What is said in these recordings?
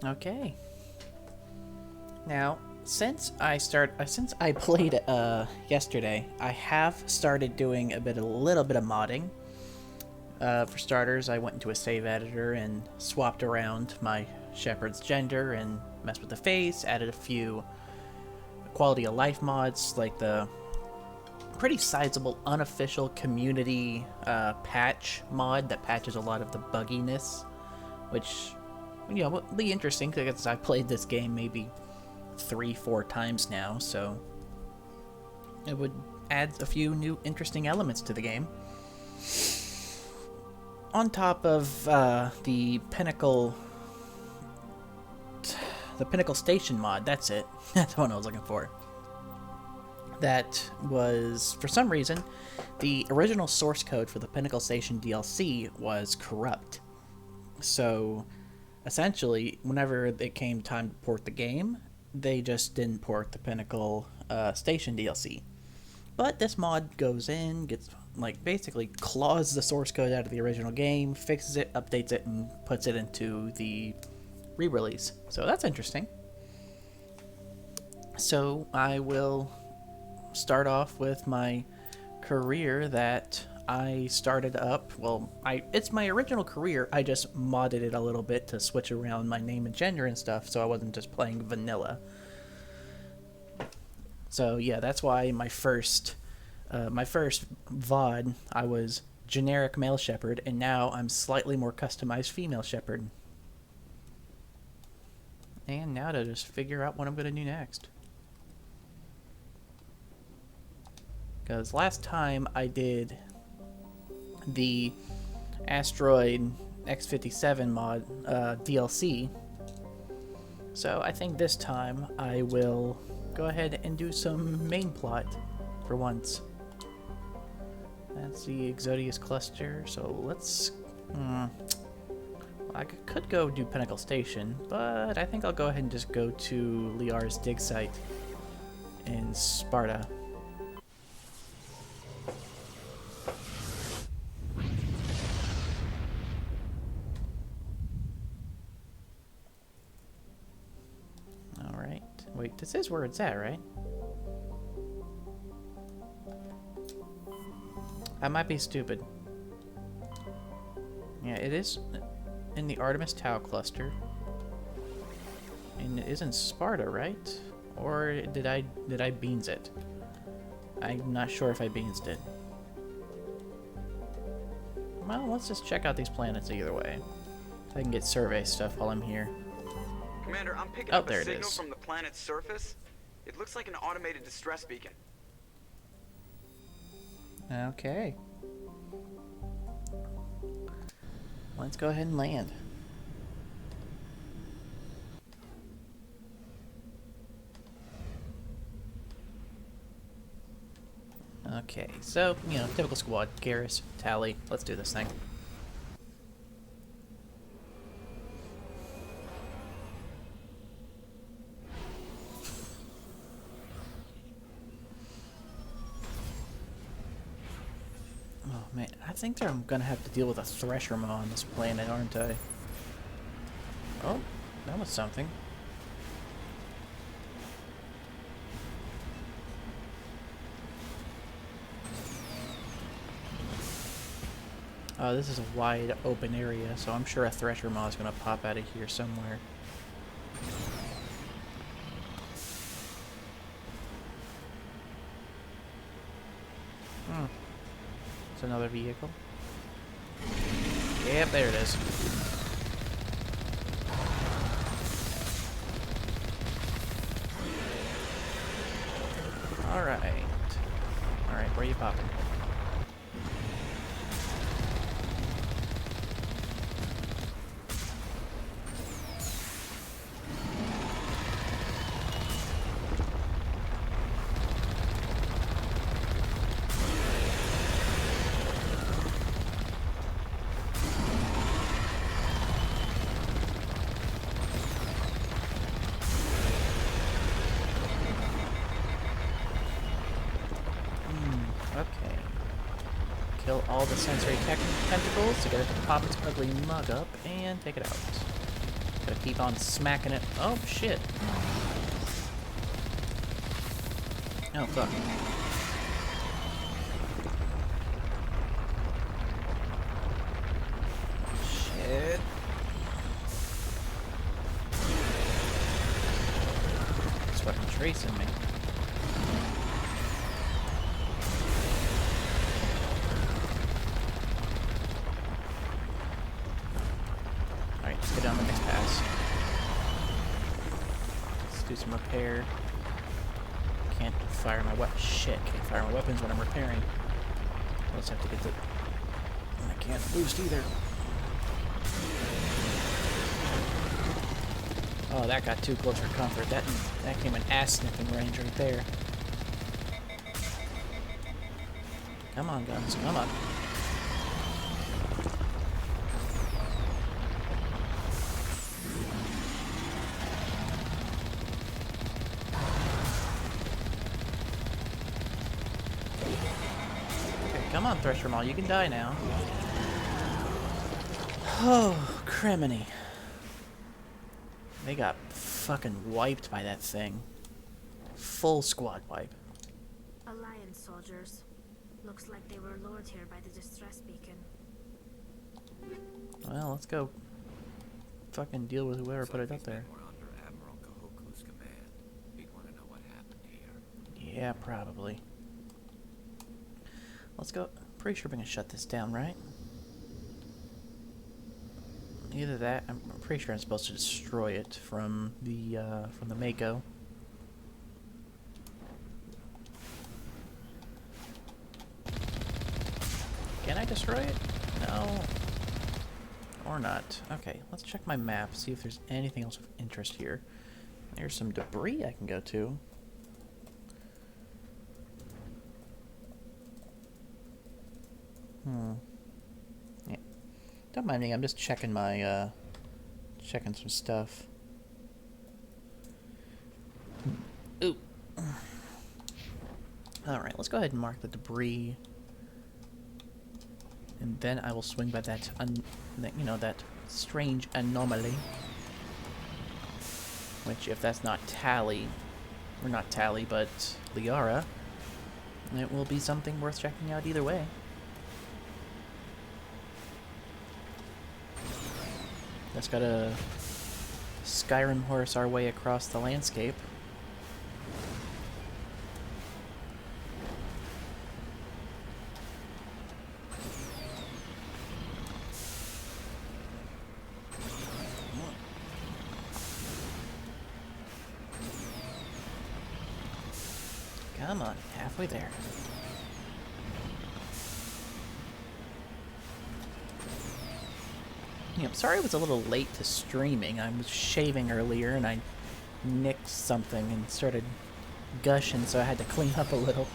Okay. Now, since I played yesterday, I have started doing a little bit of modding. For starters, I went into a save editor and swapped around my Shepard's gender and messed with the face, added a few quality of life mods, like the pretty sizable unofficial community patch mod that patches a lot of the bugginess, which, you know, will be interesting because I've played this game maybe 3-4 times now, so it would add a few new interesting elements to the game. On top of the Pinnacle Station mod, that's it. That's what I was looking for. That was, for some reason, the original source code for the Pinnacle Station DLC was corrupt. So, essentially, whenever it came time to port the game, they just didn't port the Pinnacle Station DLC. But this mod goes in, gets, like, basically claws the source code out of the original game, fixes it, updates it, and puts it into the re-release. So that's interesting. So I will start off with my career that I started up. Well, it's my original career. I just modded it a little bit to switch around my name and gender and stuff, so I wasn't just playing vanilla. So yeah, that's why my first VOD, I was generic male Shepard, and now I'm slightly more customized female Shepard. And now to just figure out what I'm gonna do next. Because last time I did the Asteroid X-57 mod DLC, so I think this time I will go ahead and do some main plot for once. That's the Exodius cluster, so let's... I could go do Pinnacle Station, but I think I'll go ahead and just go to Liar's dig site in Sparta. Alright. Wait, this is where it's at, right? I might be stupid. Yeah, it is in the Artemis Tau cluster. And it is in Sparta, right? Or did I beans it? I'm not sure if I beans it. Well, let's just check out these planets either way. I can get survey stuff while I'm here. Commander, I'm picking up a signal from the planet's surface. It looks like an automated distress beacon. Okay. Let's go ahead and land. Okay, so, you know, typical squad. Garrus, Tally, let's do this thing. Oh man, I think I'm gonna have to deal with a Thresher Maw on this planet, aren't I? Oh, that was something. This is a wide open area, so I'm sure a Thresher Maw is gonna pop out of here somewhere. It's another vehicle. Yep, there it is. Alright. Alright, where are you popping? Okay. Kill all the sensory tentacles to get it to pop its ugly mug up and take it out. Gotta keep on smacking it. Oh, shit. Oh, fuck. Shit. It's fucking tracing me. Alright, let's get down the next pass. Let's do some repair. Can't fire my weapon. Shit, can't fire my weapons when I'm repairing. I also have to get the... I can't boost either. Oh, that got too close for comfort. That came an ass-sniffing range right there. Come on, guns. Come on. Okay, come on, Thresher Maul. You can die now. Oh, criminy. They got fucking wiped by that thing. Full squad wipe. Alliance soldiers. Looks like they were lured here by the distress beacon. Well, let's go fucking deal with whoever put it up there. Yeah, probably. Let's go. Pretty sure we can shut this down, right? Either that, I'm pretty sure I'm supposed to destroy it from the Mako. Can I destroy it? No. Or not. Okay, let's check my map, see if there's anything else of interest here. There's some debris I can go to. Yeah. Don't mind me, I'm just checking my, checking some stuff. Ooh. Alright, let's go ahead and mark the debris. And then I will swing by that, you know, that strange anomaly. Which, if that's not Tally, or not Tally, but Liara, it will be something worth checking out either way. Just gotta Skyrim horse our way across the landscape. Come on, halfway there. Yeah, I'm sorry I was a little late to streaming. I was shaving earlier and I nicked something and started gushing, so I had to clean up a little.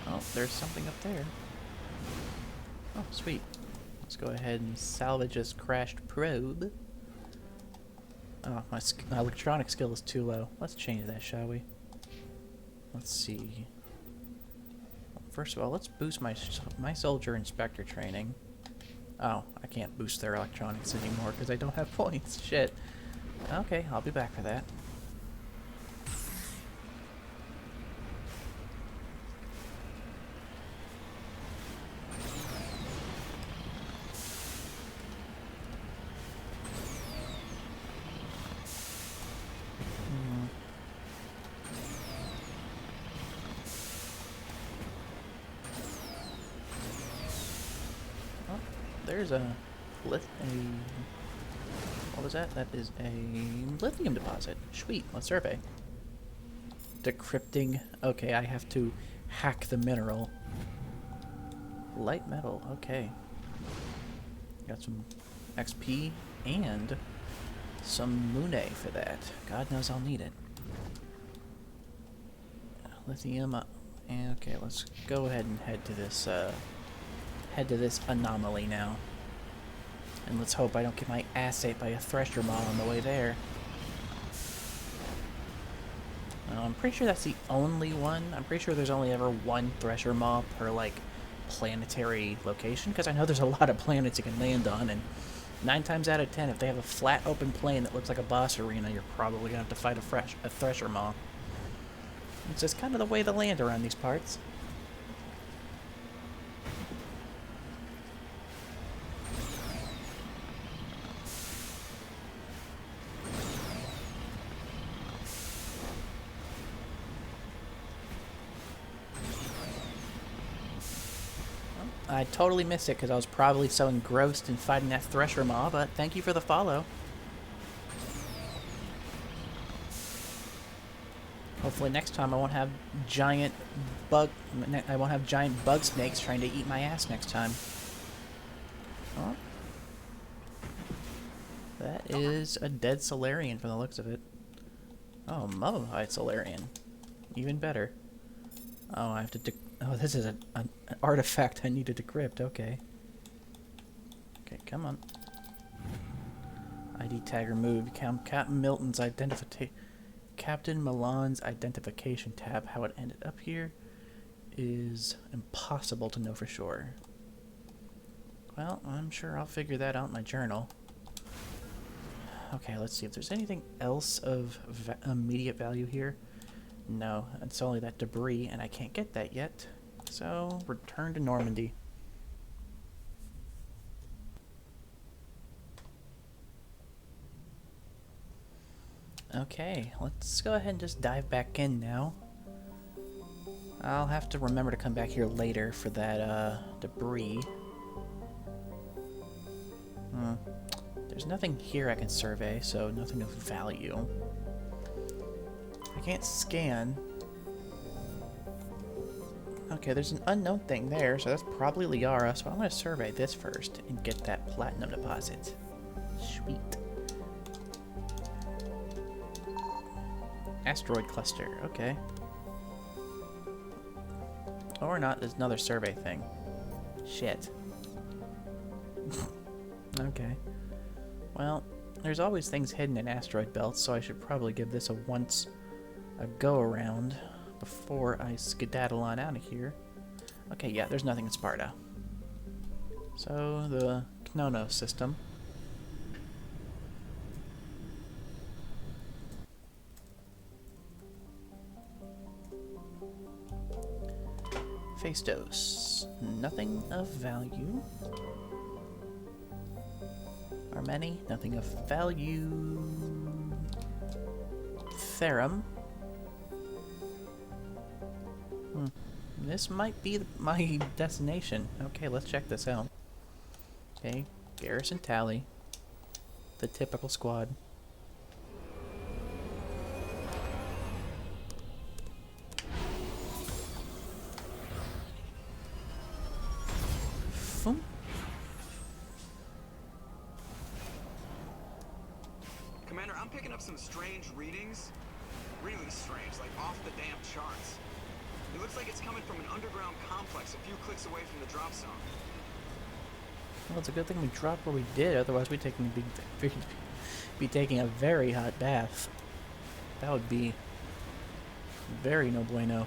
Oh, there's something up there. Oh, sweet. Let's go ahead and salvage this crashed probe. Oh, my electronic skill is too low. Let's change that, shall we? Let's see. First of all, let's boost my soldier inspector training. Oh, I can't boost their electronics anymore because I don't have points. Shit. Okay, I'll be back for that. There's a what was that? That is a lithium deposit. Sweet, let's survey. Decrypting. Okay, I have to hack the mineral. Light metal, okay. Got some XP and some Mune for that. God knows I'll need it. Lithium. Okay, let's go ahead and head to this anomaly now. And let's hope I don't get my ass ate by a Thresher Maul on the way there. I'm pretty sure that's the only one. I'm pretty sure there's only ever one Thresher Maw per, like, planetary location, because I know there's a lot of planets you can land on, and 9 times out of 10, if they have a flat open plane that looks like a boss arena, you're probably going to have to fight a Thresher Maw. It's just kind of the way they land around these parts. I totally missed it because I was probably so engrossed in fighting that Thresher Maw, but thank you for the follow. Hopefully next time I won't have giant bug snakes trying to eat my ass next time. Oh. That is a dead Solarian from the looks of it. Oh, mummified Solarian. Even better. Oh, I have to oh, this is an artifact I need to decrypt. Okay. Okay, come on. ID tag removed. Captain Milan's identification tab. How it ended up here is impossible to know for sure. Well, I'm sure I'll figure that out in my journal. Okay, let's see if there's anything else of immediate value here. No, it's only that debris, and I can't get that yet. So, return to Normandy. Okay, let's go ahead and just dive back in now. I'll have to remember to come back here later for that debris. There's nothing here I can survey, so nothing of value. I can't scan. Okay, there's an unknown thing there, so that's probably Liara, so I'm going to survey this first and get that platinum deposit. Sweet. Asteroid cluster, okay. Or not, there's another survey thing. Shit. Okay. Well, there's always things hidden in asteroid belts, so I should probably give this a go-around before I skedaddle on out of here. Okay, yeah, there's nothing in Sparta. So, the Knono system. Phaestos. Nothing of value. Armeni. Nothing of value. Therum. This might be my destination. Okay, let's check this out. Okay, Garrison Tally. The typical squad. Boom. Commander, I'm picking up some strange readings. Really strange, like off the damn charts. It looks like it's coming from an underground complex a few clicks away from the drop zone. Well, it's a good thing we dropped where we did, otherwise we'd be taking a very hot bath. That would be very no bueno.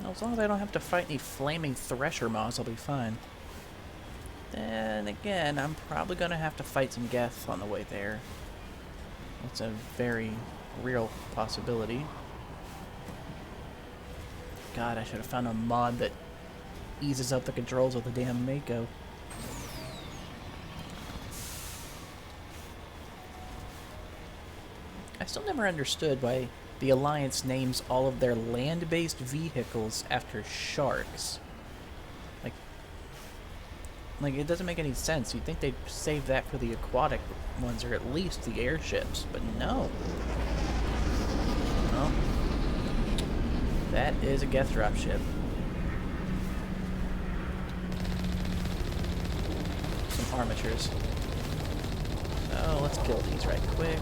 Well, as long as I don't have to fight any flaming Thresher Maws, I'll be fine. Then again, I'm probably going to have to fight some Geth on the way there. It's a very real possibility. God, I should have found a mod that eases up the controls of the damn Mako. I still never understood why the Alliance names all of their land-based vehicles after sharks. Like, it doesn't make any sense. You'd think they'd save that for the aquatic ones, or at least the airships, but no. Well, that is a Geth dropship. Some armatures. So, let's kill these right quick.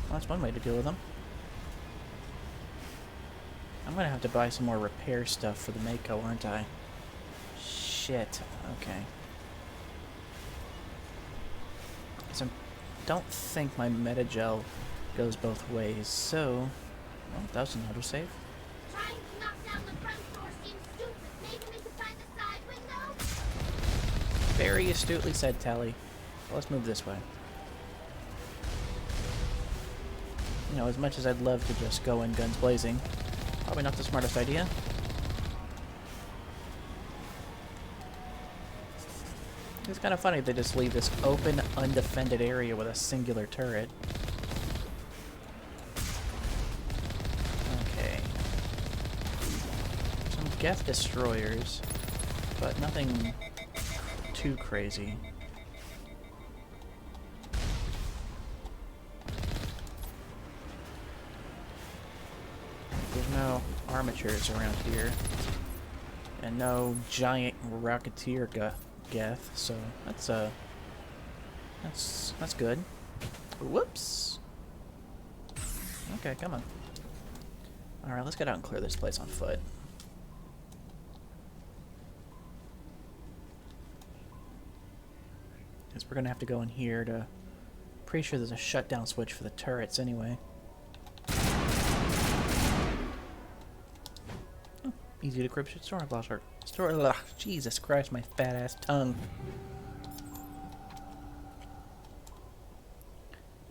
Well, that's one way to deal with them. I'm gonna have to buy some more repair stuff for the Mako, aren't I? shit. Okay. So I don't think my metagel goes both ways, so... Well, that was an autosave. Trying to knock down the front door seems stupid. Maybe we could try the side window? Very astutely said, Tally. Well, let's move this way. You know, as much as I'd love to just go in guns blazing, probably not the smartest idea. It's kind of funny they just leave this open, undefended area with a singular turret. Okay. Some Geth destroyers, but nothing too crazy. There's no armatures around here, and no giant rocketeer Geth, so that's good. Whoops. Okay, come on. All right, let's get out and clear this place on foot. Because we're gonna have to go in here to. Pretty sure there's a shutdown switch for the turrets anyway. Oh, easy decryption storage blocker. Jesus Christ, my fat ass tongue.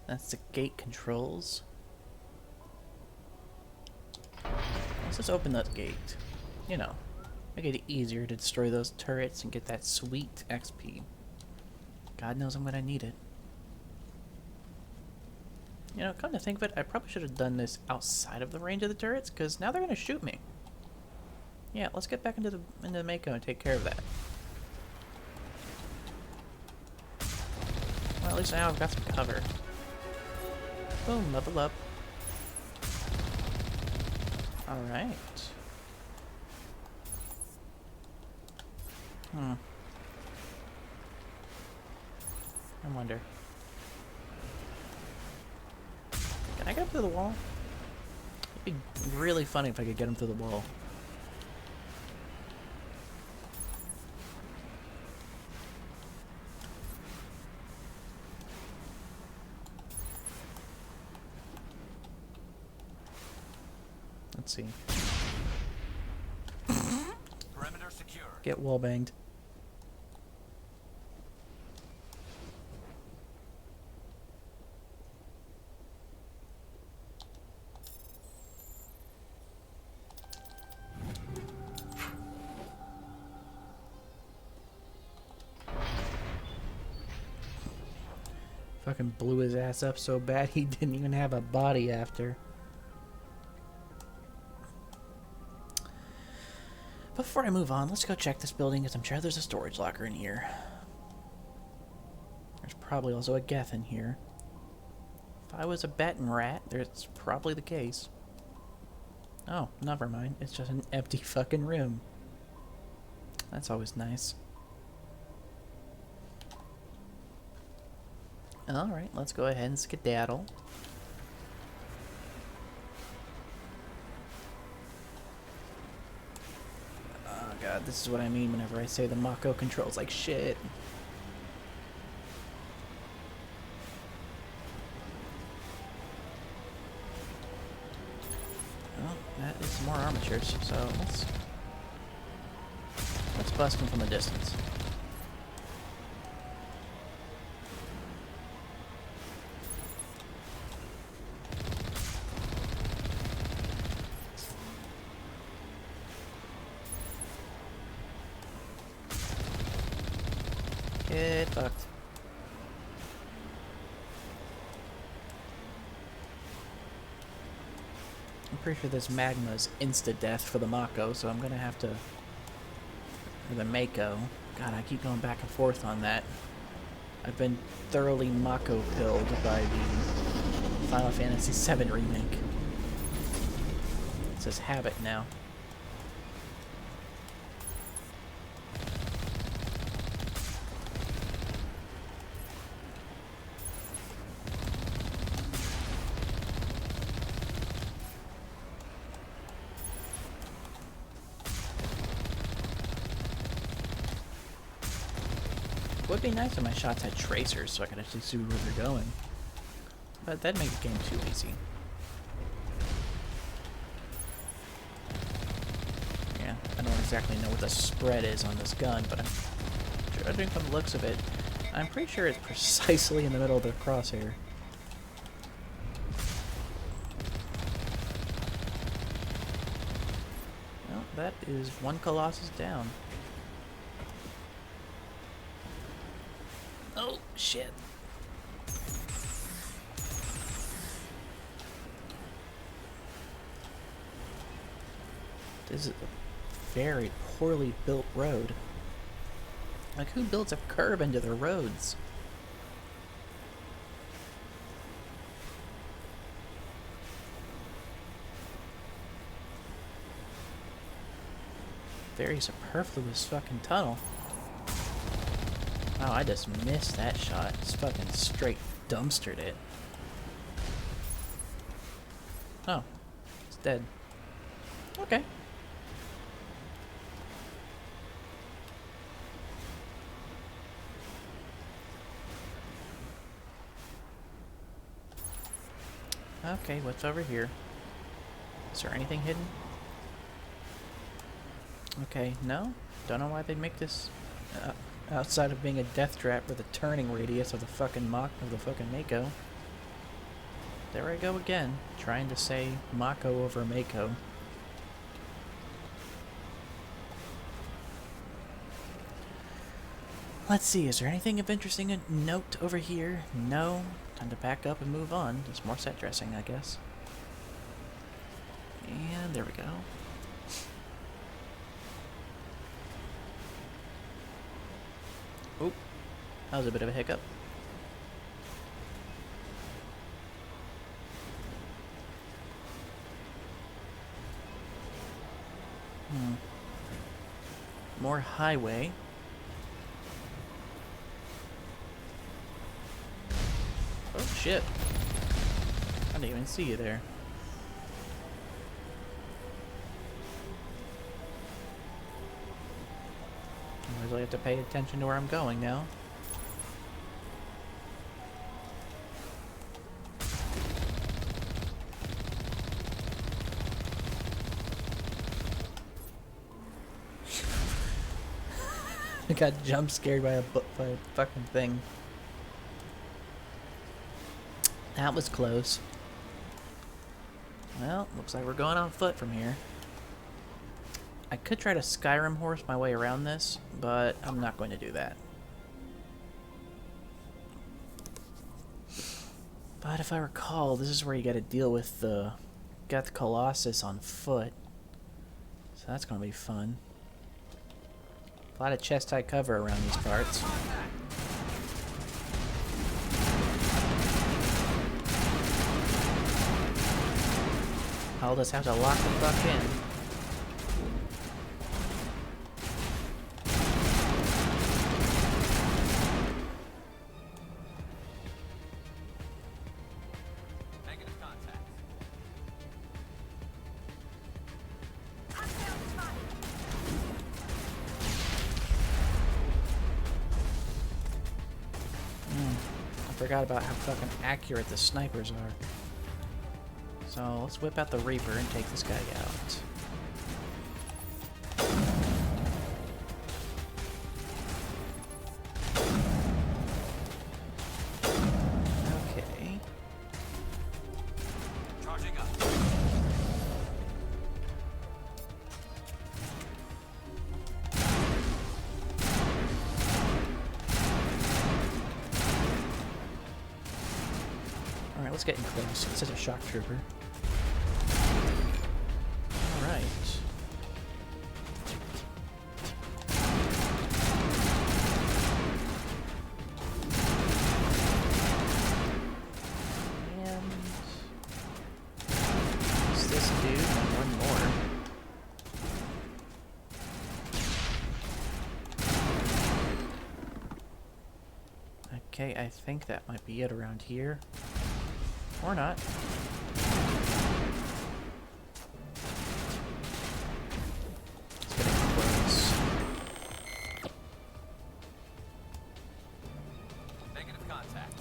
That's the gate controls. Let's just open that gate. You know, make it easier to destroy those turrets and get that sweet XP. God knows I'm gonna need it. You know, come to think of it, I probably should have done this outside of the range of the turrets, because now they're gonna shoot me. Yeah, let's get back into the Mako and take care of that. Well, at least now I've got some cover. Boom, level up. Alright. I wonder. Can I get him through the wall? It'd be really funny if I could get him through the wall. Let's see. Perimeter secure. Get wall banged. Fucking blew his ass up so bad he didn't even have a body after. Before I move on, let's go check this building, because I'm sure there's a storage locker in here. There's probably also a Geth in here. If I was a betting rat, that's probably the case. Oh, never mind. It's just an empty fucking room. That's always nice. Alright, let's go ahead and skedaddle. Oh god, this is what I mean whenever I say the Mako controls like shit. Well, that is some more armatures, so let's bust them from a distance. Get fucked. I'm pretty sure this magma is insta-death for the Mako, so I'm gonna have to... Or the Mako. God, I keep going back and forth on that. I've been thoroughly Mako-pilled by the Final Fantasy VII Remake. It's his habit now. Would be nice if my shots had tracers so I could actually see where they're going. But that'd make the game too easy. Yeah, I don't exactly know what the spread is on this gun, but I'm judging from the looks of it, I'm pretty sure it's precisely in the middle of the crosshair. Well, that is one Colossus down. Oh, shit. This is a very poorly built road. Like, who builds a curb into their roads? Very superfluous fucking tunnel. Oh, I just missed that shot. Just fucking straight dumpstered it. Oh. It's dead. Okay. Okay, what's over here? Is there anything hidden? Okay, no? Don't know why they'd make this outside of being a death trap with a turning radius of the fucking Mako. There I go again, trying to say Mako over Mako. Let's see, is there anything of interesting note over here? No. Time to pack up and move on. Just more set dressing, I guess. And there we go. Oh, that was a bit of a hiccup. More highway. Oh shit. I didn't even see you there. I really have to pay attention to where I'm going now. I got jump scared by a fucking thing. That was close. Well, looks like we're going on foot from here. I could try to Skyrim horse my way around this, but I'm not going to do that. But if I recall, this is where you gotta deal with the Geth Colossus on foot. So that's gonna be fun. A lot of chest-high cover around these parts. I'll just have to lock the fuck in. Negative contact. I forgot about how fucking accurate the snipers are. So let's whip out the Reaper and take this guy out. Okay. Charging up. Alright, let's get in close. This is a shock trooper. Alright. And it's this dude and one more. Okay, I think that might be it around here. Or not. Let's get it close.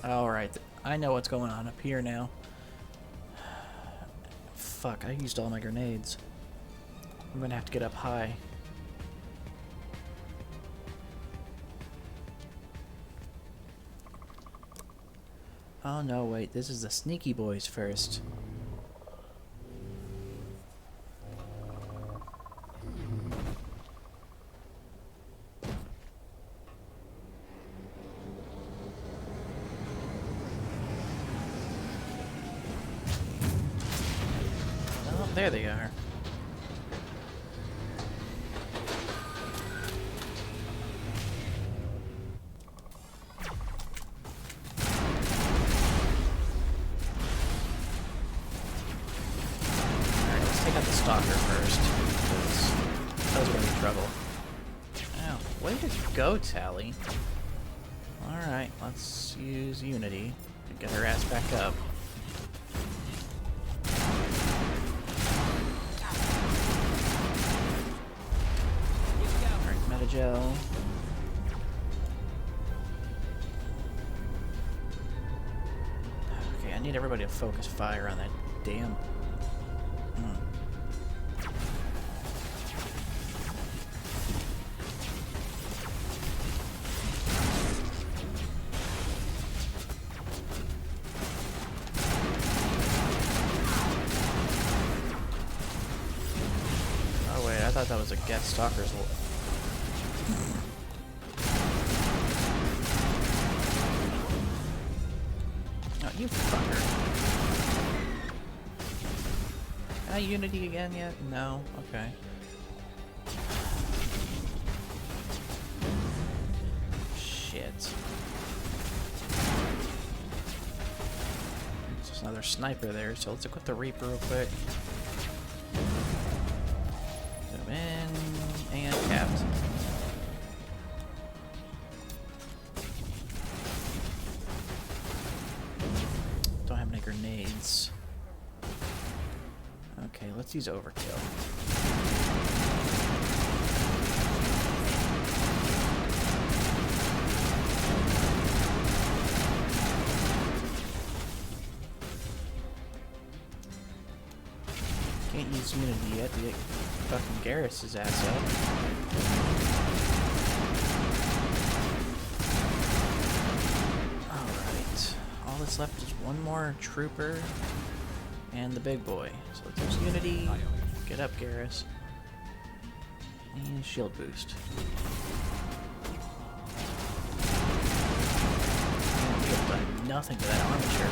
Alright, I know what's going on up here now. Fuck, I used all my grenades. I'm gonna have to get up high. Oh no, wait, this is the sneaky boys first. Oh, there they are. Take out the stalker first, because those are gonna be trouble. Ow, way to go, Tally. Alright, let's use Unity to get her ass back up. Alright, Metagel. Okay, I need everybody to focus fire on that damn... Oh wait, I thought that was a Get Stalker's wolf. Oh, you fucker. Can I Unity again yet? No? Okay. Shit. There's just another sniper there, so let's equip the Reaper real quick. Zoom in, and capped. Don't have any grenades. Okay, let's use overkill. Can't use Unity yet to get fucking Garrus's ass up. Alright. All that's left is one more trooper and the big boy. So let's use Unity. Get up, Garrus. And shield boost. And we have done nothing to that armature.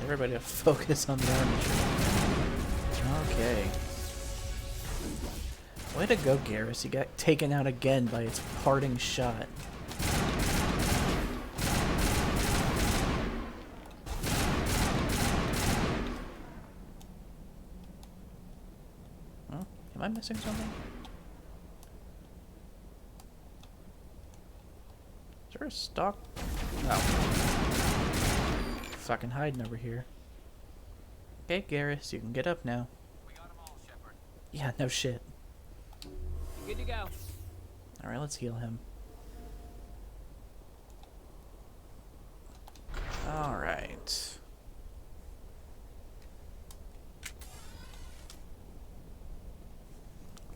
Everybody to focus on the armature. Okay. Way to go, Garrus. He got taken out again by its parting shot. Oh, am I missing something? Is there a stock? No. Fucking hiding over here. Okay, Garrus, you can get up now. We got them all, Shepard. Yeah, no shit. Good to go. Alright, let's heal him. Alright.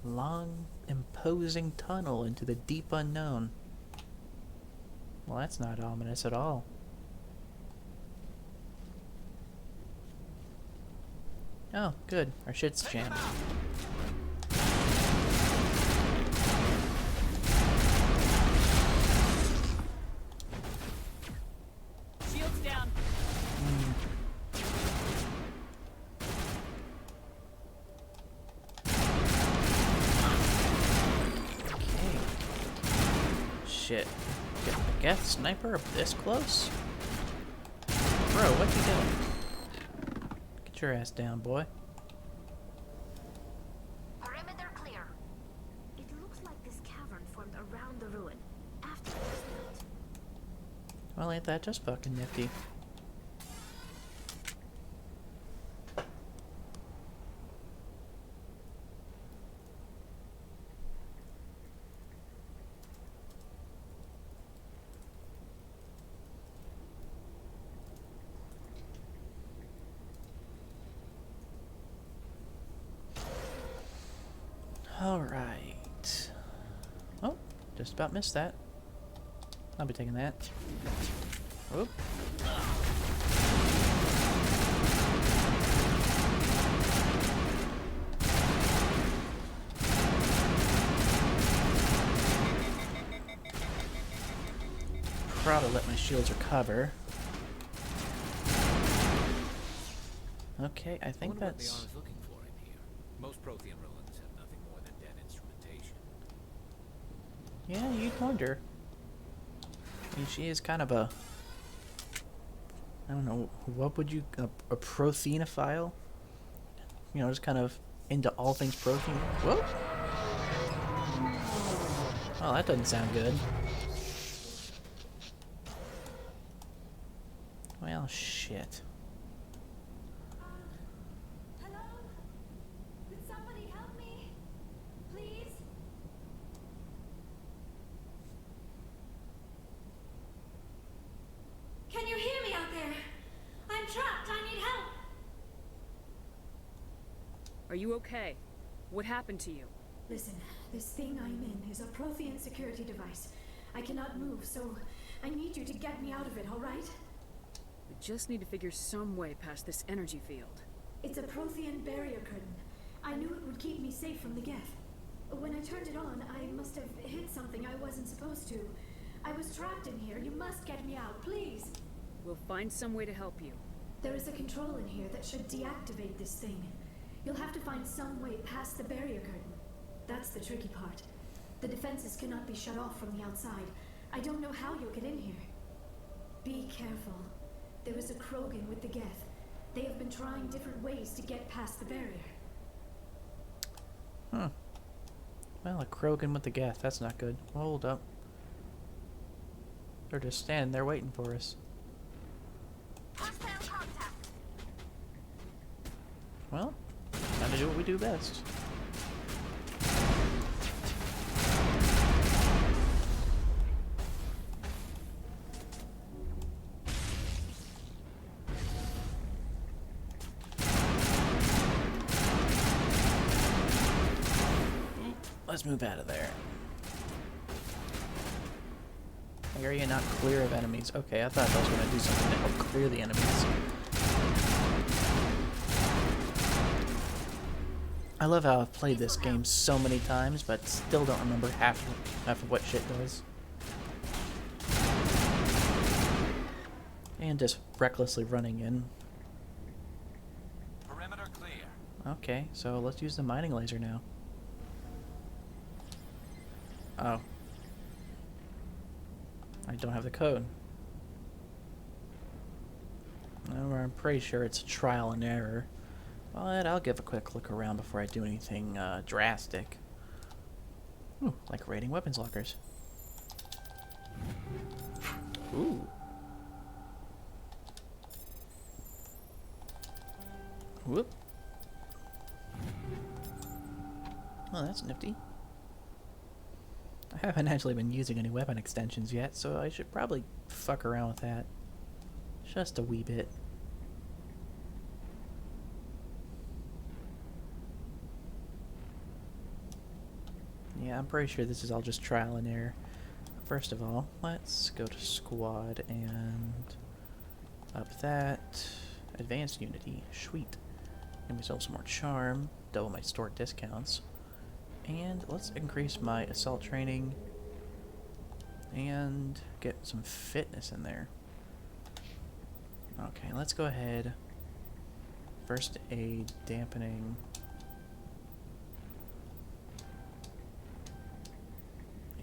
Long, imposing tunnel into the deep unknown. Well, that's not ominous at all. Oh, good. Our shit's jammed. Shields down. Okay. Shit. Get the Geth sniper up this close? Bro, what you doing? Get your ass down, boy. Perimeter clear. It looks like this cavern formed around the ruin after the first night. Well, ain't that just fucking nifty? Alright. Oh, just about missed that. I'll be taking that. Whoop. Probably let my shields recover. Okay, I think Wonder what the that's... Army's looking for in here. Most Prothean ruins have nothing more than dead instrumentation. Yeah, you'd wonder. I mean, she is kind of a... I don't know, what would you... A protheanophile? You know, just kind of into all things protein. Whoa! Oh, that doesn't sound good. Well, shit. Hello? Could somebody help me? Please? Can you hear me out there? I'm trapped. I need help. Are you okay? What happened to you? Listen, this thing I'm in is a Prothean security device. I cannot move, so I need you to get me out of it, all right? We just need to figure some way past this energy field. It's a Prothean barrier curtain. I knew it would keep me safe from the Geth. When I turned it on, I must have hit something I wasn't supposed to. I was trapped in here. You must get me out, please. We'll find some way to help you. There is a control in here that should deactivate this thing. You'll have to find some way past the barrier curtain. That's the tricky part. The defenses cannot be shut off from the outside. I don't know how you'll get in here. Be careful. There is a Krogan with the Geth. They have been trying different ways to get past the barrier. Huh. Well, a Krogan with the Geth. That's not good. Hold up. They're just standing there waiting for us. Hostile contact. Well, time to do what we do best. Let's move out of there. Area not clear of enemies. Okay, I thought I was going to do something to help clear the enemies. I love how I've played this game so many times, but still don't remember half of what shit does. And just recklessly running in. Perimeter clear. Okay, so let's use the mining laser now. Oh. I don't have the code. No, I'm pretty sure it's a trial and error. But I'll give a quick look around before I do anything drastic. Ooh, like raiding weapons lockers. Ooh. Whoop. Oh, that's nifty. I haven't actually been using any weapon extensions yet, so I should probably fuck around with that. Just a wee bit. Yeah, I'm pretty sure this is all just trial and error. First of all, let's go to squad and up that. Advanced Unity. Sweet. Give myself some more charm. Double my stored discounts. And let's increase my assault training and get some fitness in there. Okay, let's go ahead. First aid, dampening.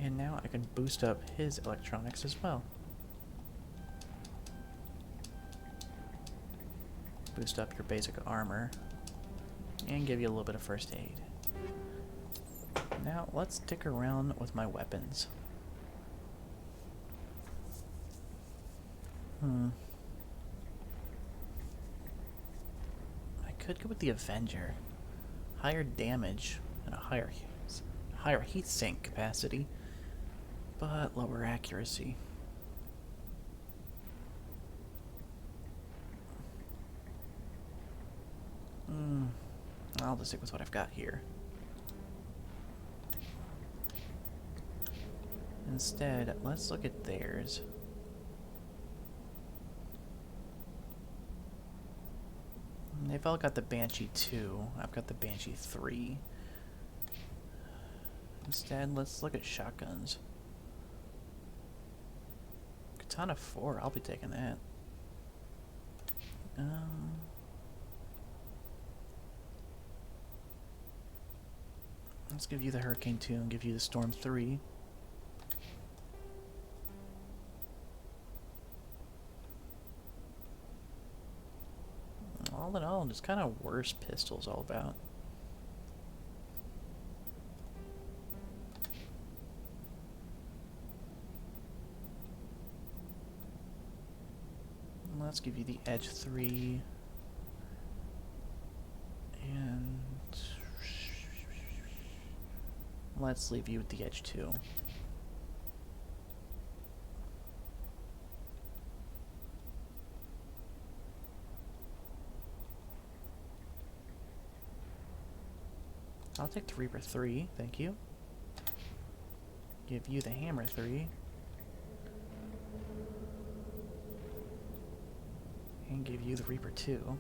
And now I can boost up his electronics as well. Boost up your basic armor and give you a little bit of first aid. Now, let's stick around with my weapons. I could go with the Avenger. Higher damage and a higher heat sink capacity, but lower accuracy. I'll just stick with what I've got here. Instead, let's look at theirs. They've all got the Banshee 2. I've got the Banshee 3. Instead, let's look at shotguns. Katana 4, I'll be taking that. Let's give you the Hurricane 2 and give you the Storm 3. All in all, just kind of worse pistols all about. Let's give you the Edge 3. And let's leave you with the Edge 2. I'll take the Reaper 3, thank you. Give you the Hammer 3. And give you the Reaper 2.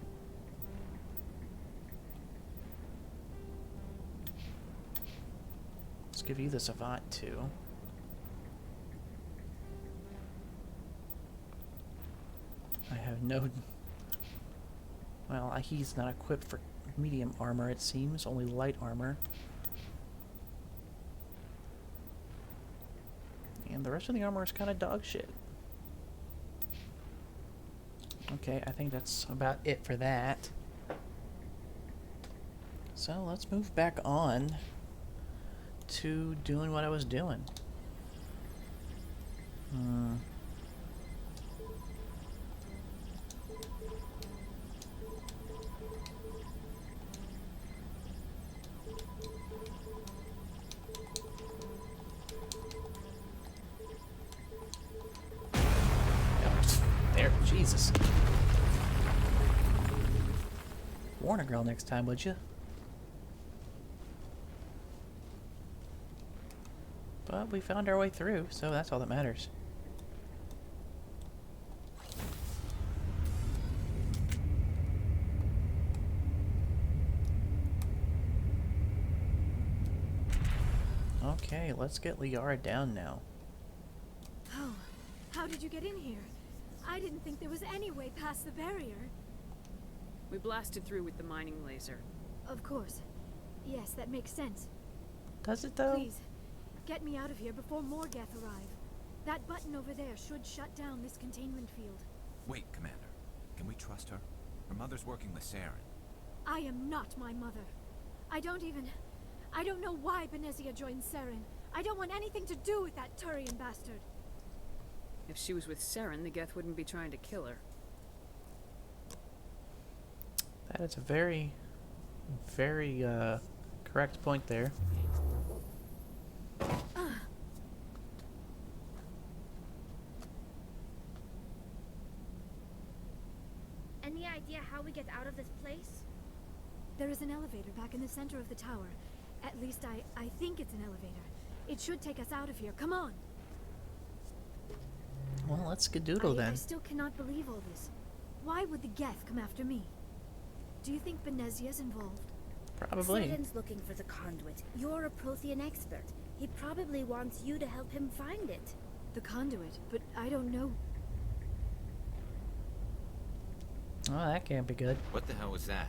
Let's give you the Savant 2. I have no... Well, he's not equipped for medium armor, it seems. Only light armor. And the rest of the armor is kind of dog shit. Okay, I think that's about it for that. So let's move back on to doing what I was doing. There, Jesus. Warn a girl next time, would you? But we found our way through, so that's all that matters. Okay, let's get Liara down now. Oh, how did you get in here? I didn't think there was any way past the barrier. We blasted through with the mining laser. Of course. Yes, that makes sense. Does it though? Please, get me out of here before more Geth arrive. That button over there should shut down this containment field. Wait, Commander. Can we trust her? Her mother's working with Saren. I am not my mother. I don't know why Benezia joined Saren. I don't want anything to do with that Turian bastard. If she was with Saren, the Geth wouldn't be trying to kill her. That is a very, very correct point there. Any idea how we get out of this place? There is an elevator back in the center of the tower. At least I think it's an elevator. It should take us out of here. Come on. Well, let's skedoodle then. I still cannot believe all this. Why would the Geth come after me? Do you think Benezia's involved? Probably. Saren's looking for the conduit. You're a Prothean expert. He probably wants you to help him find it. The conduit, but I don't know. Oh, that can't be good. What the hell was that?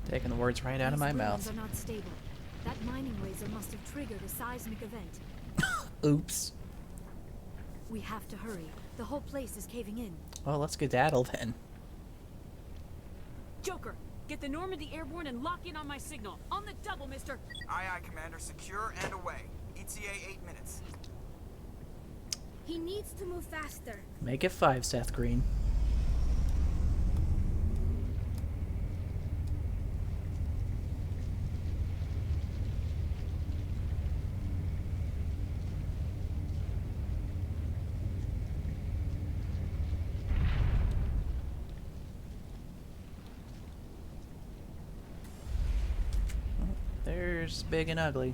Taking the words right out of my These mouth. ruins are not stable. That mining laser must have triggered a seismic event. Oops. We have to hurry. The whole place is caving in. Well, let's skedaddle then. Joker, get the Normandy airborne and lock in on my signal. On the double, mister. Aye, aye, Commander. Secure and away. ETA 8 minutes. He needs to move faster. Make it 5, Seth Green. There's Big and Ugly.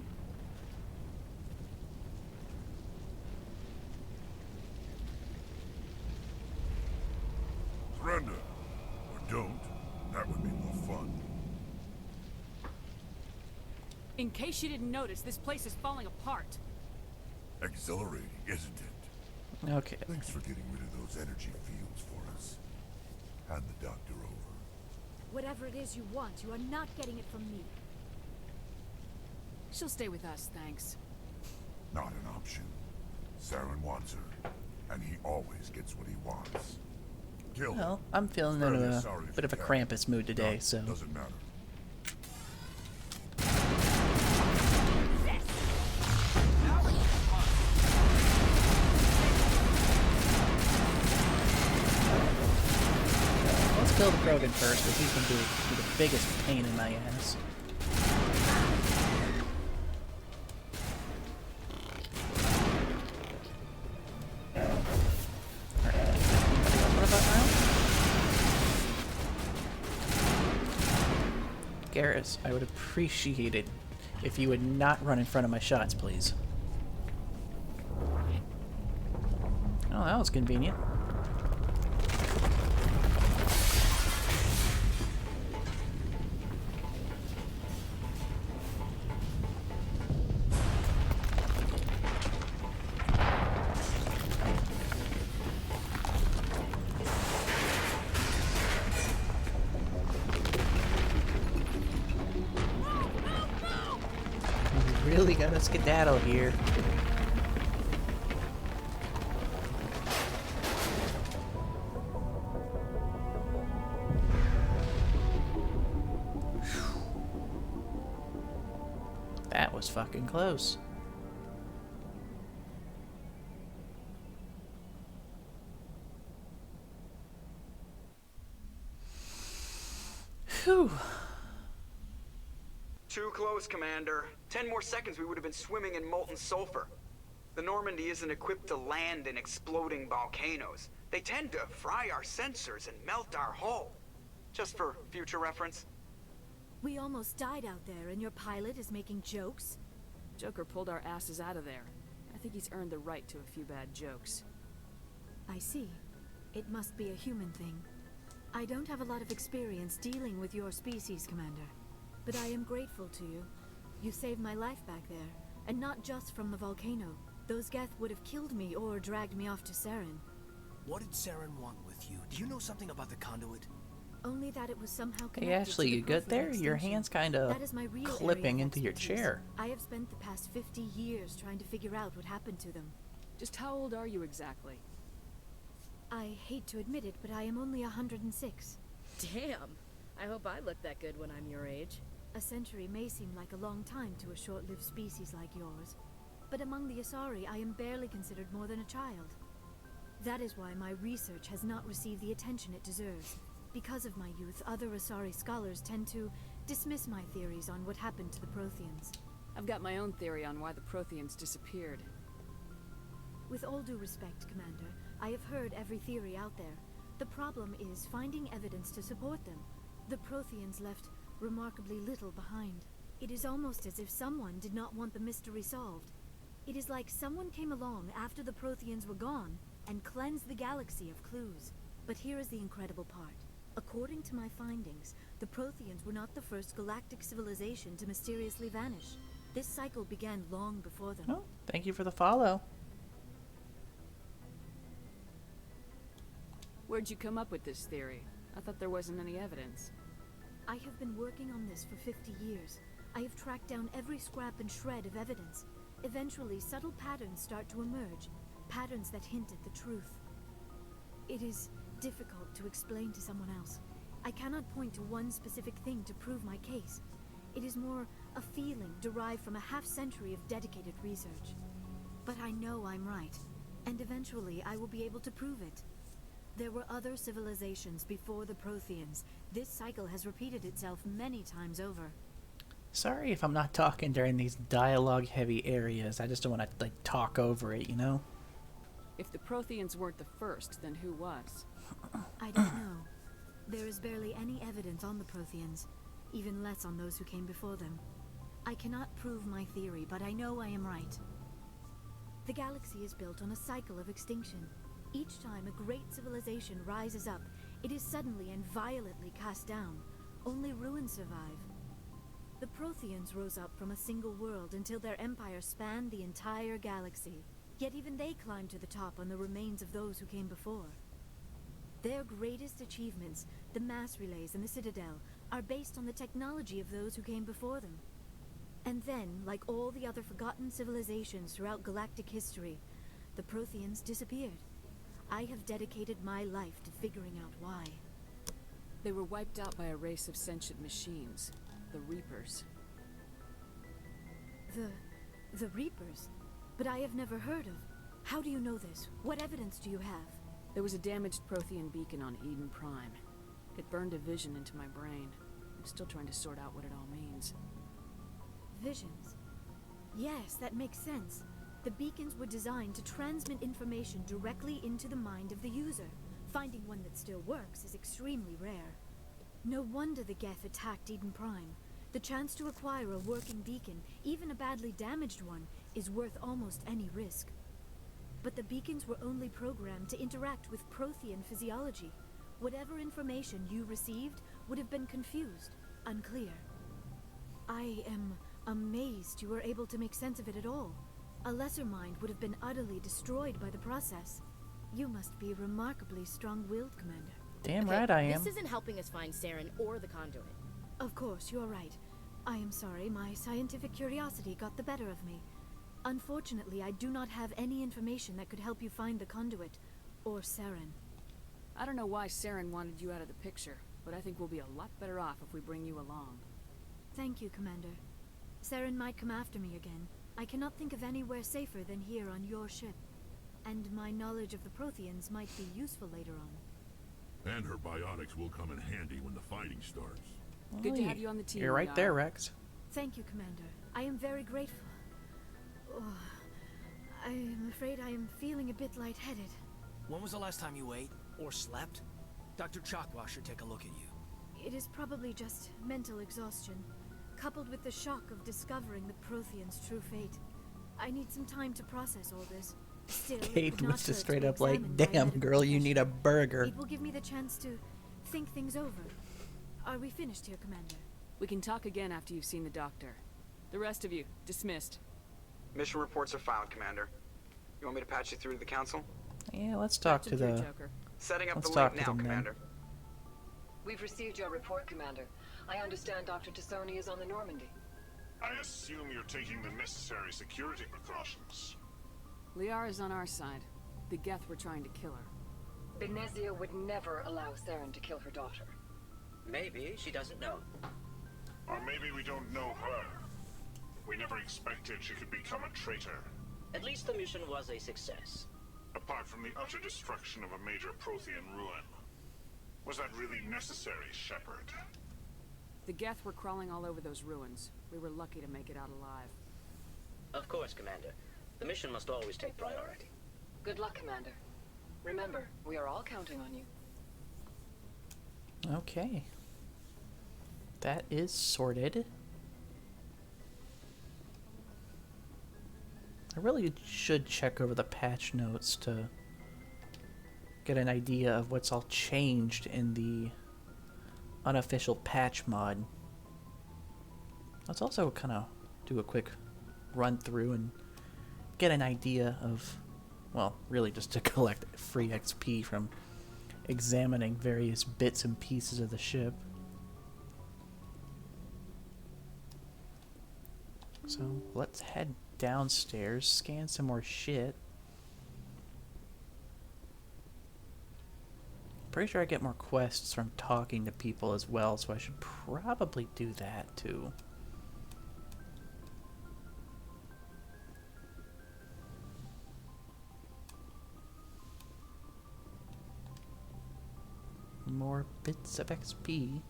Surrender. Or don't. That would be more fun. In case you didn't notice, this place is falling apart. Exhilarating, isn't it? Okay. Thanks for getting rid of those energy fields for us. Hand the doctor over. Whatever it is you want, you are not getting it from me. She'll stay with us, thanks. Not an option. Saren wants her, and he always gets what he wants. Kill him. Well, I'm feeling in a bit of a Krampus mood today, No, so... doesn't matter. Let's kill the Krogan first, because he's going to be the biggest pain in my ass. Garrus, I would appreciate it if you would not run in front of my shots, please. Oh, that was convenient. Really gotta skedaddle here. That was fucking close. Whew. Too close, Commander. 10 more seconds we would have been swimming in molten sulfur. The Normandy isn't equipped to land in exploding volcanoes. They tend to fry our sensors and melt our hull. Just for future reference. We almost died out there, and your pilot is making jokes? Joker pulled our asses out of there. I think he's earned the right to a few bad jokes. I see. It must be a human thing. I don't have a lot of experience dealing with your species, Commander. But I am grateful to you. You saved my life back there, and not just from the volcano. Those Geth would have killed me or dragged me off to Saren. What did Saren want with you? Do you know something about the conduit? Only that it was somehow connected Hey, Ashley, to the you good Prothean there? Your extinction. hand's kind of That is my real clipping area of into your expertise. chair. I have spent the past 50 years trying to figure out what happened to them. Just how old are you exactly? I hate to admit it, but I am only 106. Damn. I hope I look that good when I'm your age. A century may seem like a long time to a short-lived species like yours, but among the Asari, I am barely considered more than a child. That is why my research has not received the attention it deserves. Because of my youth, other Asari scholars tend to dismiss my theories on what happened to the Protheans. I've got my own theory on why the Protheans disappeared. With all due respect, Commander, I have heard every theory out there. The problem is finding evidence to support them. The Protheans left remarkably little behind. It is almost as if someone did not want the mystery solved. It is like someone came along after the Protheans were gone and cleansed the galaxy of clues. But here is the incredible part. According to my findings, the Protheans were not the first galactic civilization to mysteriously vanish. This cycle began long before them. Oh, thank you for the follow. Where'd you come up with this theory? I thought there wasn't any evidence. I have been working on this for 50 years. I have tracked down every scrap and shred of evidence. Eventually, subtle patterns start to emerge. Patterns that hint at the truth. It is difficult to explain to someone else. I cannot point to one specific thing to prove my case. It is more a feeling derived from a half-century of dedicated research. But I know I'm right. And eventually I will be able to prove it. There were other civilizations before the Protheans. This cycle has repeated itself many times over. Sorry if I'm not talking during these dialogue-heavy areas. I just don't want to, like, talk over it, you know? If the Protheans weren't the first, then who was? I don't know. There is barely any evidence on the Protheans, even less on those who came before them. I cannot prove my theory, but I know I am right. The galaxy is built on a cycle of extinction. Each time a great civilization rises up, it is suddenly and violently cast down. Only ruins survive. The Protheans rose up from a single world until their empire spanned the entire galaxy. Yet even they climbed to the top on the remains of those who came before. Their greatest achievements, the mass relays and the Citadel, are based on the technology of those who came before them. And then, like all the other forgotten civilizations throughout galactic history, the Protheans disappeared. I have dedicated my life to figuring out why. They were wiped out by a race of sentient machines, the Reapers. The Reapers? But I have never heard of. How do you know this? What evidence do you have? There was a damaged Prothean beacon on Eden Prime. It burned a vision into my brain. I'm still trying to sort out what it all means. Visions? Yes, that makes sense. The beacons were designed to transmit information directly into the mind of the user. Finding one that still works is extremely rare. No wonder the Geth attacked Eden Prime. The chance to acquire a working beacon, even a badly damaged one, is worth almost any risk. But the beacons were only programmed to interact with Prothean physiology. Whatever information you received would have been confused, unclear. I am amazed you were able to make sense of it at all. A lesser mind would have been utterly destroyed by the process. You must be remarkably strong-willed, Commander. Damn right I am. This isn't helping us find Saren or the conduit. Of course, you're right. I am sorry, my scientific curiosity got the better of me. Unfortunately, I do not have any information that could help you find the conduit, or Saren. I don't know why Saren wanted you out of the picture, but I think we'll be a lot better off if we bring you along. Thank you, Commander. Saren might come after me again. I cannot think of anywhere safer than here on your ship. And my knowledge of the Protheans might be useful later on. And her biotics will come in handy when the fighting starts. Good to have you on the team. You're right there, Rex. Thank you, Commander. I am very grateful. Oh, I am afraid I am feeling a bit lightheaded. When was the last time you ate or slept? Dr. Chakwa should take a look at you. It is probably just mental exhaustion, coupled with the shock of discovering the Protheans' true fate. I need some time to process all this. Still, Kate was just straight up like, damn girl, you need a burger. It will give me the chance to think things over. Are we finished here, Commander? We can talk again after you've seen the doctor. The rest of you, dismissed. Mission reports are filed, Commander. You want me to patch you through to the Council? Yeah, let's talk to the... Setting up Let's the talk link to now, them, Commander. We've received your report, Commander. I understand Dr. Tassoni is on the Normandy. I assume you're taking the necessary security precautions. Liara is on our side. The Geth were trying to kill her. Benezia would never allow Saren to kill her daughter. Maybe she doesn't know. Or maybe we don't know her. We never expected she could become a traitor. At least the mission was a success. Apart from the utter destruction of a major Prothean ruin. Was that really necessary, Shepard? The Geth were crawling all over those ruins. We were lucky to make it out alive. Of course, Commander. The mission must always take priority. Good luck, Commander. Remember, we are all counting on you. Okay. That is sorted. I really should check over the patch notes to get an idea of what's all changed in the unofficial patch mod. Let's also kind of do a quick run through and get an idea of, well, really just to collect free XP from examining various bits and pieces of the ship. So let's head downstairs, scan some more shit. Pretty sure I get more quests from talking to people as well, so I should probably do that too. more bits of XP.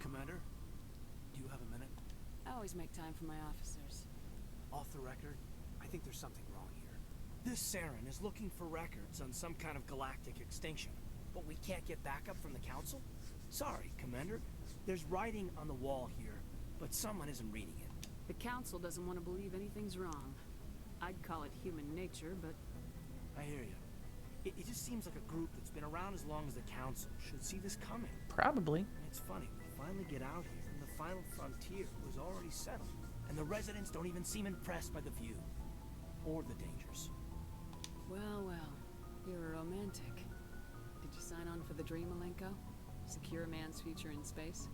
Commander, do you have a minute? I always make time for my officers. Off the record, I think there's something wrong here. This Saren is looking for records on some kind of galactic extinction, but we can't get backup from the Council? Sorry, Commander. There's writing on the wall here, but someone isn't reading it. The Council doesn't want to believe anything's wrong. I'd call it human nature, but... I hear you. It just seems like a group that's been around as long as the Council should see this coming. Probably. It's funny, we finally get out here, and the final frontier was already settled. And the residents don't even seem impressed by the view. Or the dangers. Well, well. You're a romantic. Did you sign on for the dream, Malenko? Secure a man's future in space?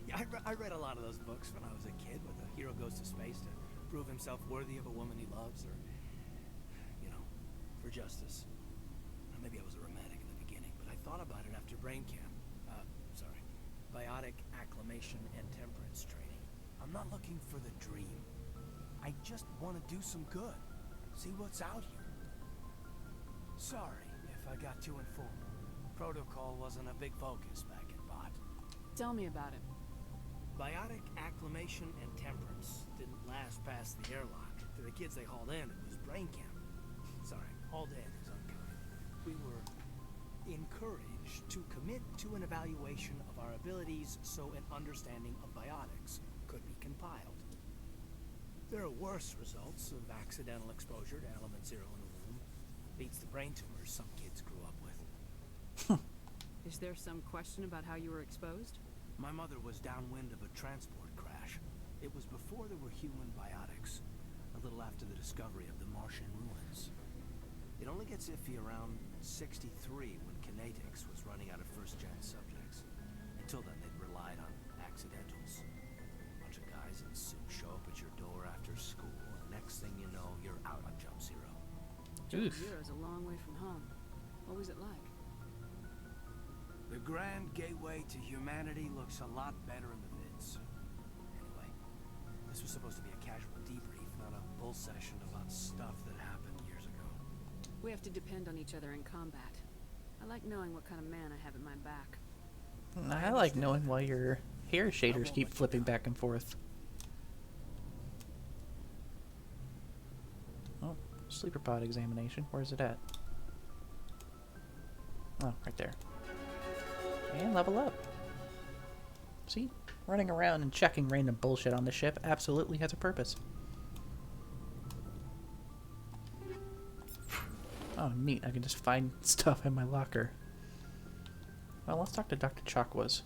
Yeah, I read a lot of those books when I was a kid, where the hero goes to space to prove himself worthy of a woman he loves, or, you know, for justice. Maybe I was a romantic in the beginning, but I thought about it after brain camp. Biotic acclimation and temperance training. I'm not looking for the dream. I just want to do some good. See what's out here. Sorry if I got too informal. Protocol wasn't a big focus back at Bot. Tell me about it. Biotic acclimation and temperance didn't last past the airlock. To the kids they hauled in, it was brain camp. Sorry, hauled in is unkind. We were encouraged to commit to an evaluation of our abilities so an understanding of biotics could be compiled. There are worse results of accidental exposure to element zero in the womb. Beats the brain tumors some kids grew up with. Is there some question about how you were exposed? My mother was downwind of a transport crash. It was before there were human biotics, a little after the discovery of the Martian ruins. It only gets iffy around 63 when kinetics was running out of first-gen subjects. Until then, they'd relied on accidentals. A bunch of guys in suits show up at your door after school, and next thing you know, you're out on Jump Zero. Jump Zero's a long way from home. What was it like? The grand gateway to humanity looks a lot better in the vids. Anyway, this was supposed to be a casual debrief, not a bull session about stuff that happened years ago. We have to depend on each other in combat. I like knowing what kind of man I have at my back. I like knowing why your hair shaders keep flipping back and forth. Oh, sleeper pod examination. Where's it at? Oh, right there. And level up. See? Running around and checking random bullshit on the ship absolutely has a purpose. Oh, neat. I can just find stuff in my locker. Well, let's talk to Dr. Chakwas.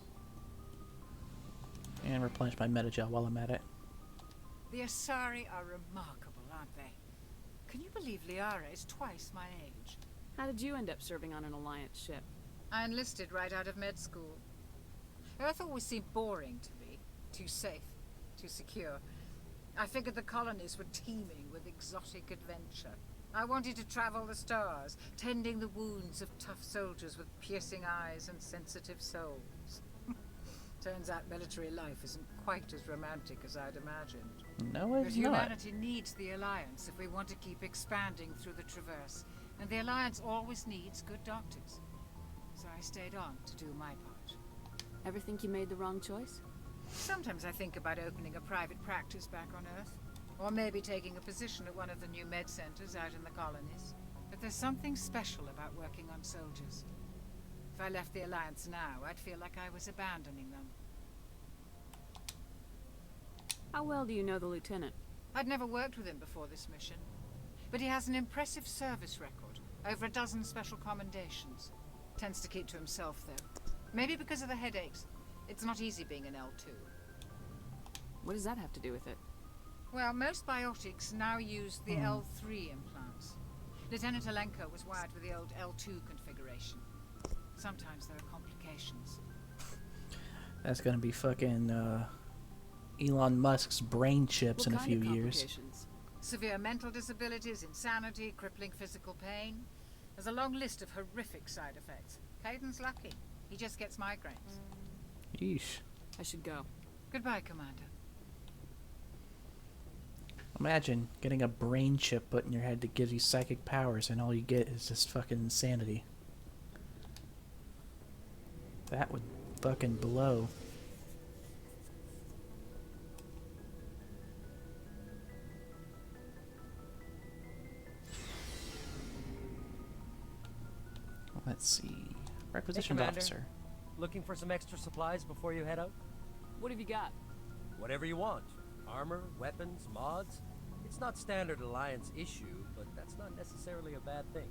And replenish my metagel while I'm at it. The Asari are remarkable, aren't they? Can you believe Liara is twice my age? How did you end up serving on an Alliance ship? I enlisted right out of med school. Earth always seemed boring to me. Too safe, too secure. I figured the colonies were teeming with exotic adventure. I wanted to travel the stars, tending the wounds of tough soldiers with piercing eyes and sensitive souls. Turns out military life isn't quite as romantic as I'd imagined. No, it's but not. Humanity needs the Alliance if we want to keep expanding through the Traverse. And the Alliance always needs good doctors. So I stayed on to do my part. Ever think you made the wrong choice? Sometimes I think about opening a private practice back on Earth. Or maybe taking a position at one of the new med centers out in the colonies. But there's something special about working on soldiers. If I left the Alliance now, I'd feel like I was abandoning them. How well do you know the Lieutenant? I'd never worked with him before this mission. But he has an impressive service record. Over a dozen special commendations. Tends to keep to himself, though. Maybe because of the headaches. It's not easy being an L2. What does that have to do with it? Well, most biotics now use the L3 implants. Lieutenant Alenko was wired with the old L2 configuration. Sometimes there are complications. That's gonna be fucking Elon Musk's brain chips in a few years. Severe mental disabilities, insanity, crippling physical pain. There's a long list of horrific side effects. Caden's lucky. He just gets migraines. Yeesh. I should go. Goodbye, Commander. Imagine getting a brain chip put in your head that gives you psychic powers and all you get is just fucking insanity. That would fucking blow. Let's see. Requisitioned officer. Looking for some extra supplies before you head out? What have you got? Whatever you want. Armor, weapons, mods. It's not standard Alliance issue, but that's not necessarily a bad thing.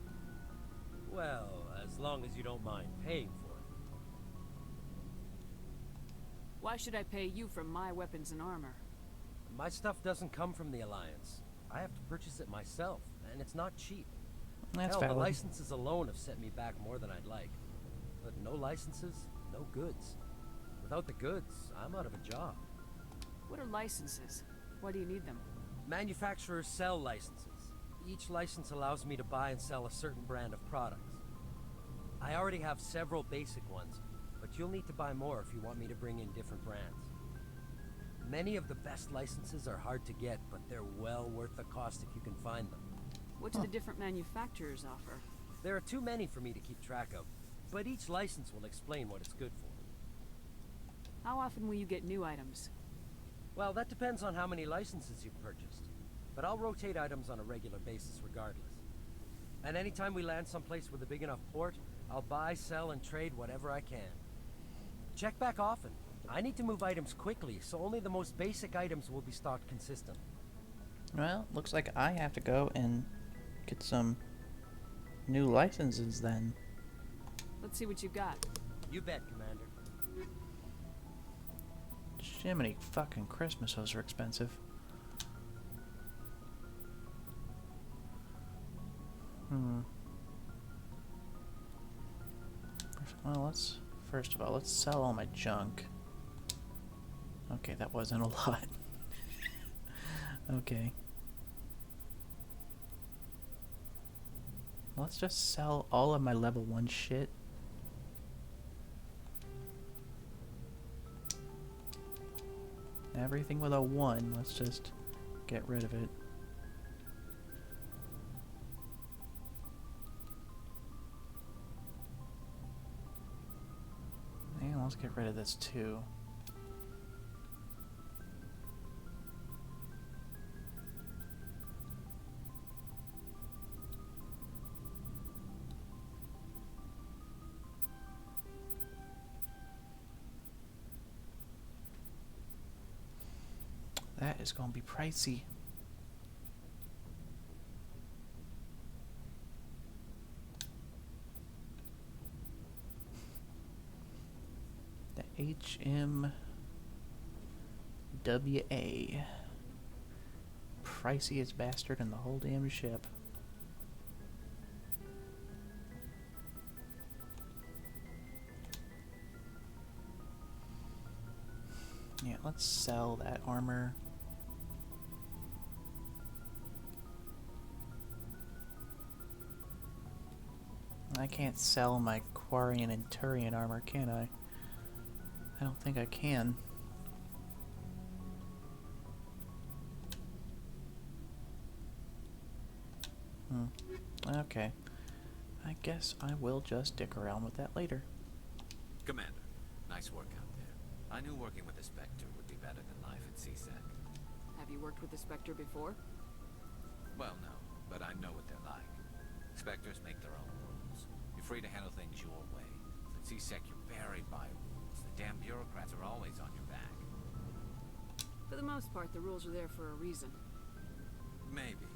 Well, as long as you don't mind paying for it. Why should I pay you for my weapons and armor? My stuff doesn't come from the Alliance. I have to purchase it myself, and it's not cheap. That's Hell, valid. the licenses alone have set me back more than I'd like. But no licenses, no goods. Without the goods, I'm out of a job. What are licenses? Why do you need them? Manufacturers sell licenses. Each license allows me to buy and sell a certain brand of products. I already have several basic ones, but you'll need to buy more if you want me to bring in different brands. Many of the best licenses are hard to get, but they're well worth the cost if you can find them. What do the different manufacturers offer? There are too many for me to keep track of, but each license will explain what it's good for. How often will you get new items? Well, that depends on how many licenses you've purchased. But I'll rotate items on a regular basis regardless. And anytime we land someplace with a big enough port, I'll buy, sell, and trade whatever I can. Check back often. I need to move items quickly, so only the most basic items will be stocked consistently. Well, looks like I have to go and get some new licenses then. Let's see what you got. You bet, Commander. Jiminy fucking Christmas, those are expensive. Well, first of all, let's sell all my junk. Okay, that wasn't a lot. Okay. Let's just sell all of my level 1 shit. Everything with a 1, let's just get rid of it. And let's get rid of this too. That is going to be pricey. The HMWA. Priciest bastard in the whole damn ship. Yeah, let's sell that armor. I can't sell my Quarian and Turian armor, can I? I don't think I can. Okay. I guess I will just dick around with that later. Commander, nice work out there. I knew working with the Spectre would be better than life at CSEC. Have you worked with the Spectre before? Well, no, but I know what they're like. Spectres make their own rules. You're free to handle things your way. At CSEC, you're buried by rules. The damn bureaucrats are always on your back. For the most part, the rules are there for a reason. Maybe.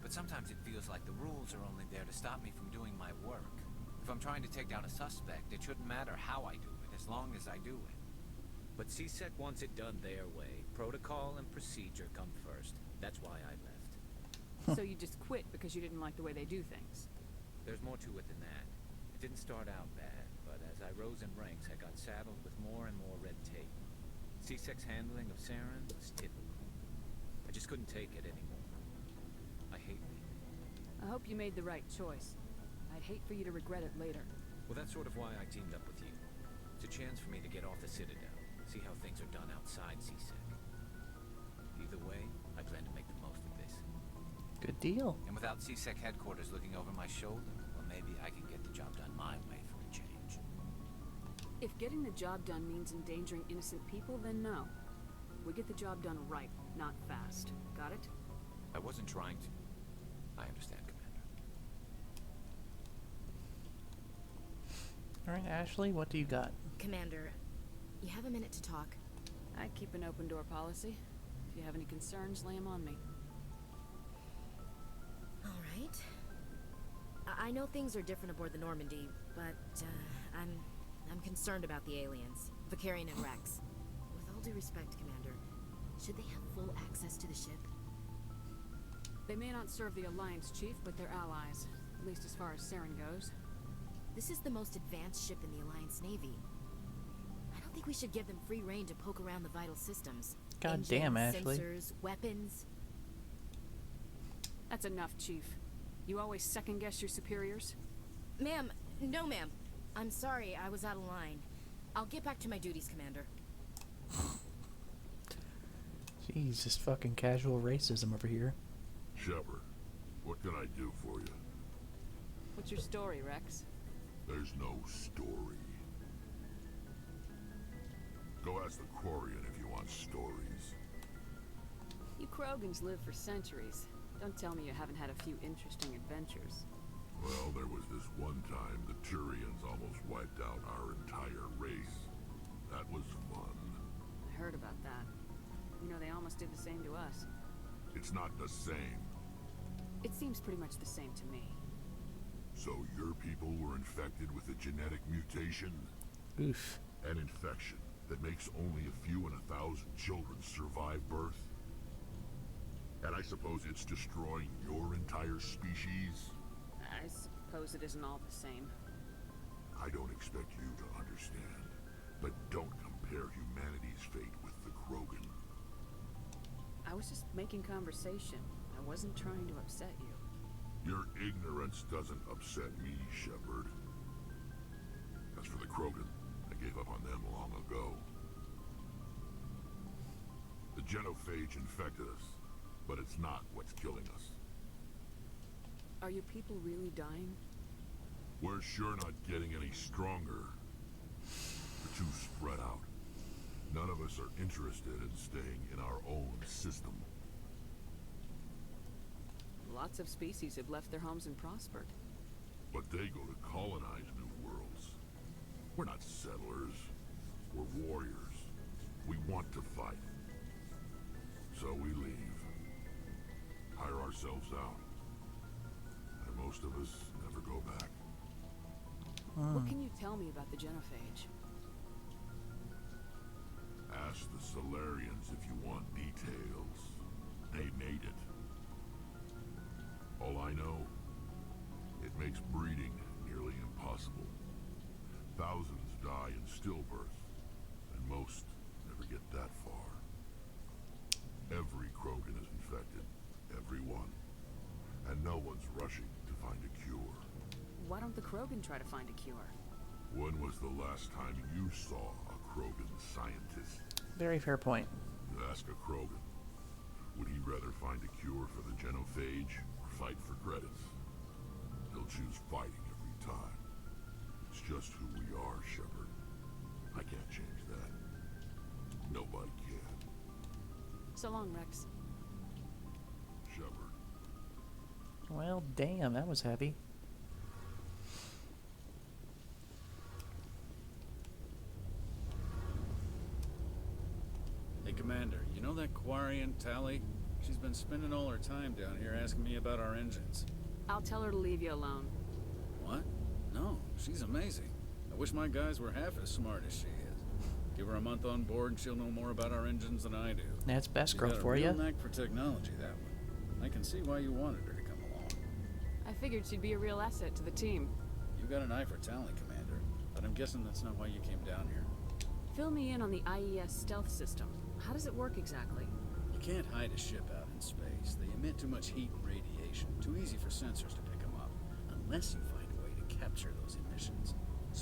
But sometimes it feels like the rules are only there to stop me from doing my work. If I'm trying to take down a suspect, it shouldn't matter how I do it, as long as I do it. But CSEC wants it done their way. Protocol and procedure come first. That's why I left. So you just quit because you didn't like the way they do things? There's more to it than that. It didn't start out bad, but as I rose in ranks, I got saddled with more and more red tape. CSEC's handling of Saren was typical. I just couldn't take it anymore. I hate leaving. I hope you made the right choice. I'd hate for you to regret it later. Well, that's sort of why I teamed up with you. It's a chance for me to get off the Citadel, see how things are done outside CSEC. Either way, I plan to make the most of this. Good deal. And without CSEC headquarters looking over my shoulder, well, maybe I can get the job done my way for a change. If getting the job done means endangering innocent people, then no. We get the job done right, not fast. Got it? I wasn't trying to. I understand, Commander. Alright, Ashley, what do you got? Commander, you have a minute to talk? I keep an open door policy. If you have any concerns, lay them on me. All right. I know things are different aboard the Normandy, but I'm concerned about the aliens, Vicarian and Rex. With all due respect, Commander, should they have full access to the ship? They may not serve the Alliance, Chief, but they're allies, at least as far as Saren goes. This is the most advanced ship in the Alliance Navy. I don't think we should give them free rein to poke around the vital systems. God Engines, damn, Ashley. Sensors, weapons. That's enough, Chief. You always second-guess your superiors? Ma'am, no ma'am. I'm sorry, I was out of line. I'll get back to my duties, Commander. Jeez, just fucking casual racism over here. Shepard, what can I do for you? What's your story, Rex? There's no story. Go ask the Quarian if you want stories. You Krogans live for centuries. Don't tell me you haven't had a few interesting adventures. Well, there was this one time the Turians almost wiped out our entire race. That was fun. I heard about that. You know, they almost did the same to us. It's not the same. It seems pretty much the same to me. So your people were infected with a genetic mutation? Oof. An infection that makes only a few in 1,000 children survive birth? And I suppose it's destroying your entire species? I suppose it isn't all the same. I don't expect you to understand, but don't compare humanity's fate with the Krogan. I was just making conversation. I wasn't trying to upset you. Your ignorance doesn't upset me, Shepard. As for the Krogan, I gave up on them long ago. The genophage infected us, but it's not what's killing us. Are your people really dying? We're sure not getting any stronger. We're too spread out. None of us are interested in staying in our own system. Lots of species have left their homes and prospered. But they go to colonize new worlds. We're not settlers. We're warriors. We want to fight. So we leave. Hire ourselves out. And most of us never go back. What can you tell me about the genophage? Ask the Solarians if you want details. They made it. All I know, it makes breeding nearly impossible. Thousands die in stillbirth, and most never get that far. Every Krogan is infected, every one. And no one's rushing to find a cure. Why don't the Krogan try to find a cure? When was the last time you saw a Krogan scientist? Very fair point. You ask a Krogan, would he rather find a cure for the genophage or fight for credits? He'll choose fighting every time. It's just who we are, Shepard. I can't change that. Nobody can. So long, Rex. Shepard. Well, damn, that was heavy. Hey, Commander, you know that Quarian, Tally? She's been spending all her time down here asking me about our engines. I'll tell her to leave you alone. What? No, she's amazing. I wish my guys were half as smart as she is. Give her a month on board and she'll know more about our engines than I do. That's best girl for you. you. She's got a real knack for technology, that one. I can see why you wanted her to come along. I figured she'd be a real asset to the team. You got an eye for talent, Commander, but I'm guessing that's not why you came down here. Fill me in on the IES stealth system. How does it work exactly? You can't hide a ship out in space. They emit too much heat and radiation. Too easy for sensors to pick them up. Unless you find a way to capture those emissions.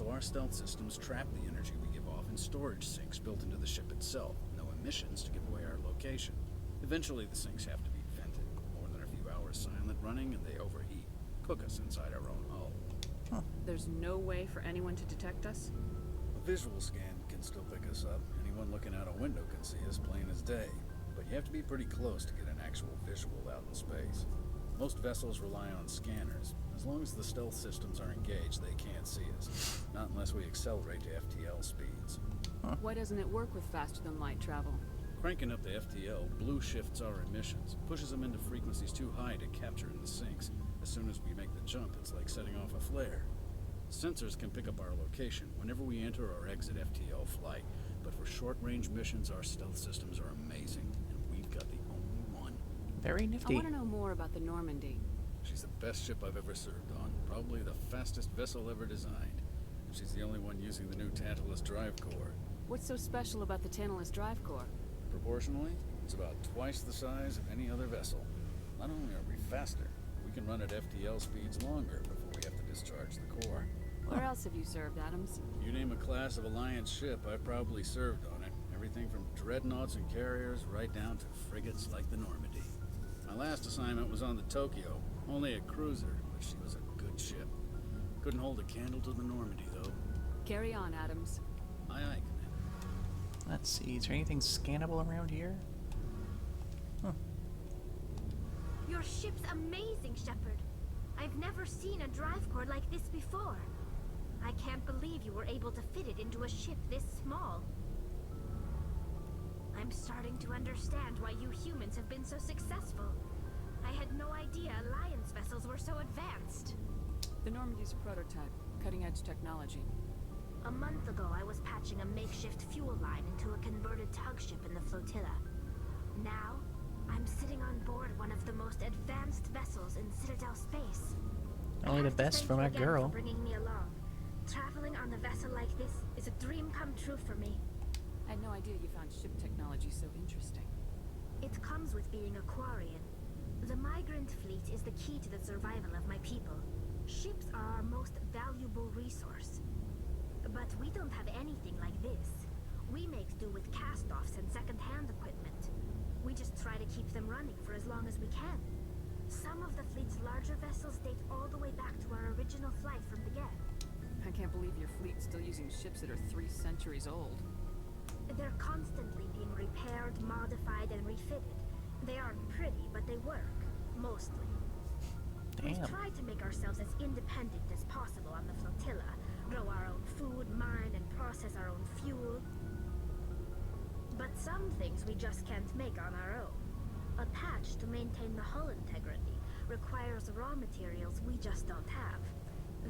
So our stealth systems trap the energy we give off in storage sinks built into the ship itself. No emissions to give away our location. Eventually the sinks have to be vented. More than a few hours silent running and they overheat. Cook us inside our own hull. There's no way for anyone to detect us? A visual scan can still pick us up. Anyone looking out a window can see us plain as day. But you have to be pretty close to get an actual visual out in space. Most vessels rely on scanners. As long as the stealth systems are engaged, they can't see us. Not unless we accelerate to FTL speeds. Why doesn't it work with faster-than-light travel? Cranking up the FTL blue shifts our emissions, pushes them into frequencies too high to capture in the sinks. As soon as we make the jump, it's like setting off a flare. Sensors can pick up our location whenever we enter or exit FTL flight, but for short-range missions, our stealth systems are amazing, and we've got the only one. Very nifty. I want to know more about the Normandy. She's the best ship I've ever served on, probably the fastest vessel ever designed. And she's the only one using the new Tantalus drive core. What's so special about the Tantalus drive core? Proportionally, it's about twice the size of any other vessel. Not only are we faster, we can run at FTL speeds longer before we have to discharge the core. Where else have you served, Adams? You name a class of Alliance ship, I've probably served on it. Everything from dreadnoughts and carriers right down to frigates like the Normandy. My last assignment was on the Tokyo, only a cruiser, but she was a good ship. Couldn't hold a candle to the Normandy, though. Carry on, Adams. Aye, aye, Commander. Let's see, is there anything scannable around here? Your ship's amazing, Shepard. I've never seen a drive core like this before. I can't believe you were able to fit it into a ship this small. I'm starting to understand why you humans have been so successful. I had no idea Alliance vessels were so advanced. The Normandy's a prototype, cutting-edge technology. A month ago, I was patching a makeshift fuel line into a converted tug ship in the flotilla. Now, I'm sitting on board one of the most advanced vessels in Citadel space. Only the best for my girl. For bringing me along. Traveling on a vessel like this is a dream come true for me. I had no idea you found ship technology so interesting. It comes with being a Quarian. The migrant fleet is the key to the survival of my people. Ships are our most valuable resource. But we don't have anything like this. We make do with cast-offs and second-hand equipment. We just try to keep them running for as long as we can. Some of the fleet's larger vessels date all the way back to our original flight from the get. I can't believe your fleet's still using ships that are 3 centuries old. They're constantly being repaired, modified, and refitted. They aren't pretty, but they work. Mostly. Damn. We've tried to make ourselves as independent as possible on the flotilla. Grow our own food, mine, and process our own fuel. But some things we just can't make on our own. A patch to maintain the hull integrity requires raw materials we just don't have.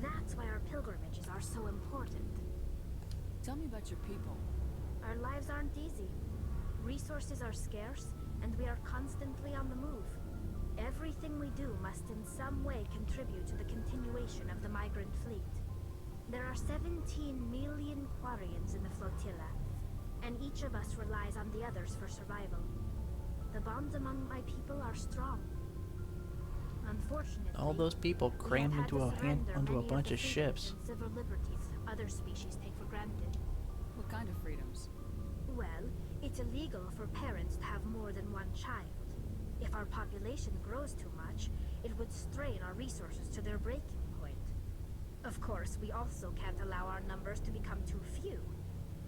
That's why our pilgrimages are so important. Tell me about your people. Our lives aren't easy. Resources are scarce, and we are constantly on the move. Everything we do must in some way contribute to the continuation of the migrant fleet. There are 17 million Quarians in the flotilla, and each of us relies on the others for survival. The bonds among my people are strong. Unfortunately, all those people crammed into a bunch of ships. Civil liberties other species take for granted. What kind of freedoms? Well, it's illegal for parents to have more than one child. If our population grows too much, it would strain our resources to their breaking point. Of course, we also can't allow our numbers to become too few.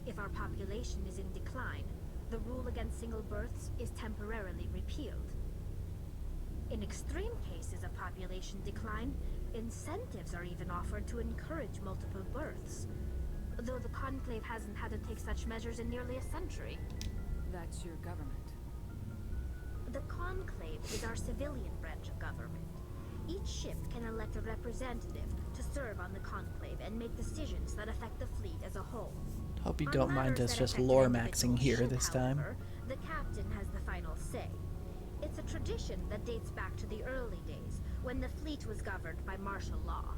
If our population is in decline, the rule against single births is temporarily repealed. In extreme cases of population decline, incentives are even offered to encourage multiple births. Though the Conclave hasn't had to take such measures in nearly a century. That's your government. The Conclave is our civilian branch of government. Each ship can elect a representative to serve on the Conclave and make decisions that affect the fleet as a whole. Hope you On don't mind matters us that just affect lore an maxing individual here ship, this time. however, the captain has the final say. It's a tradition that dates back to the early days, when the fleet was governed by martial law.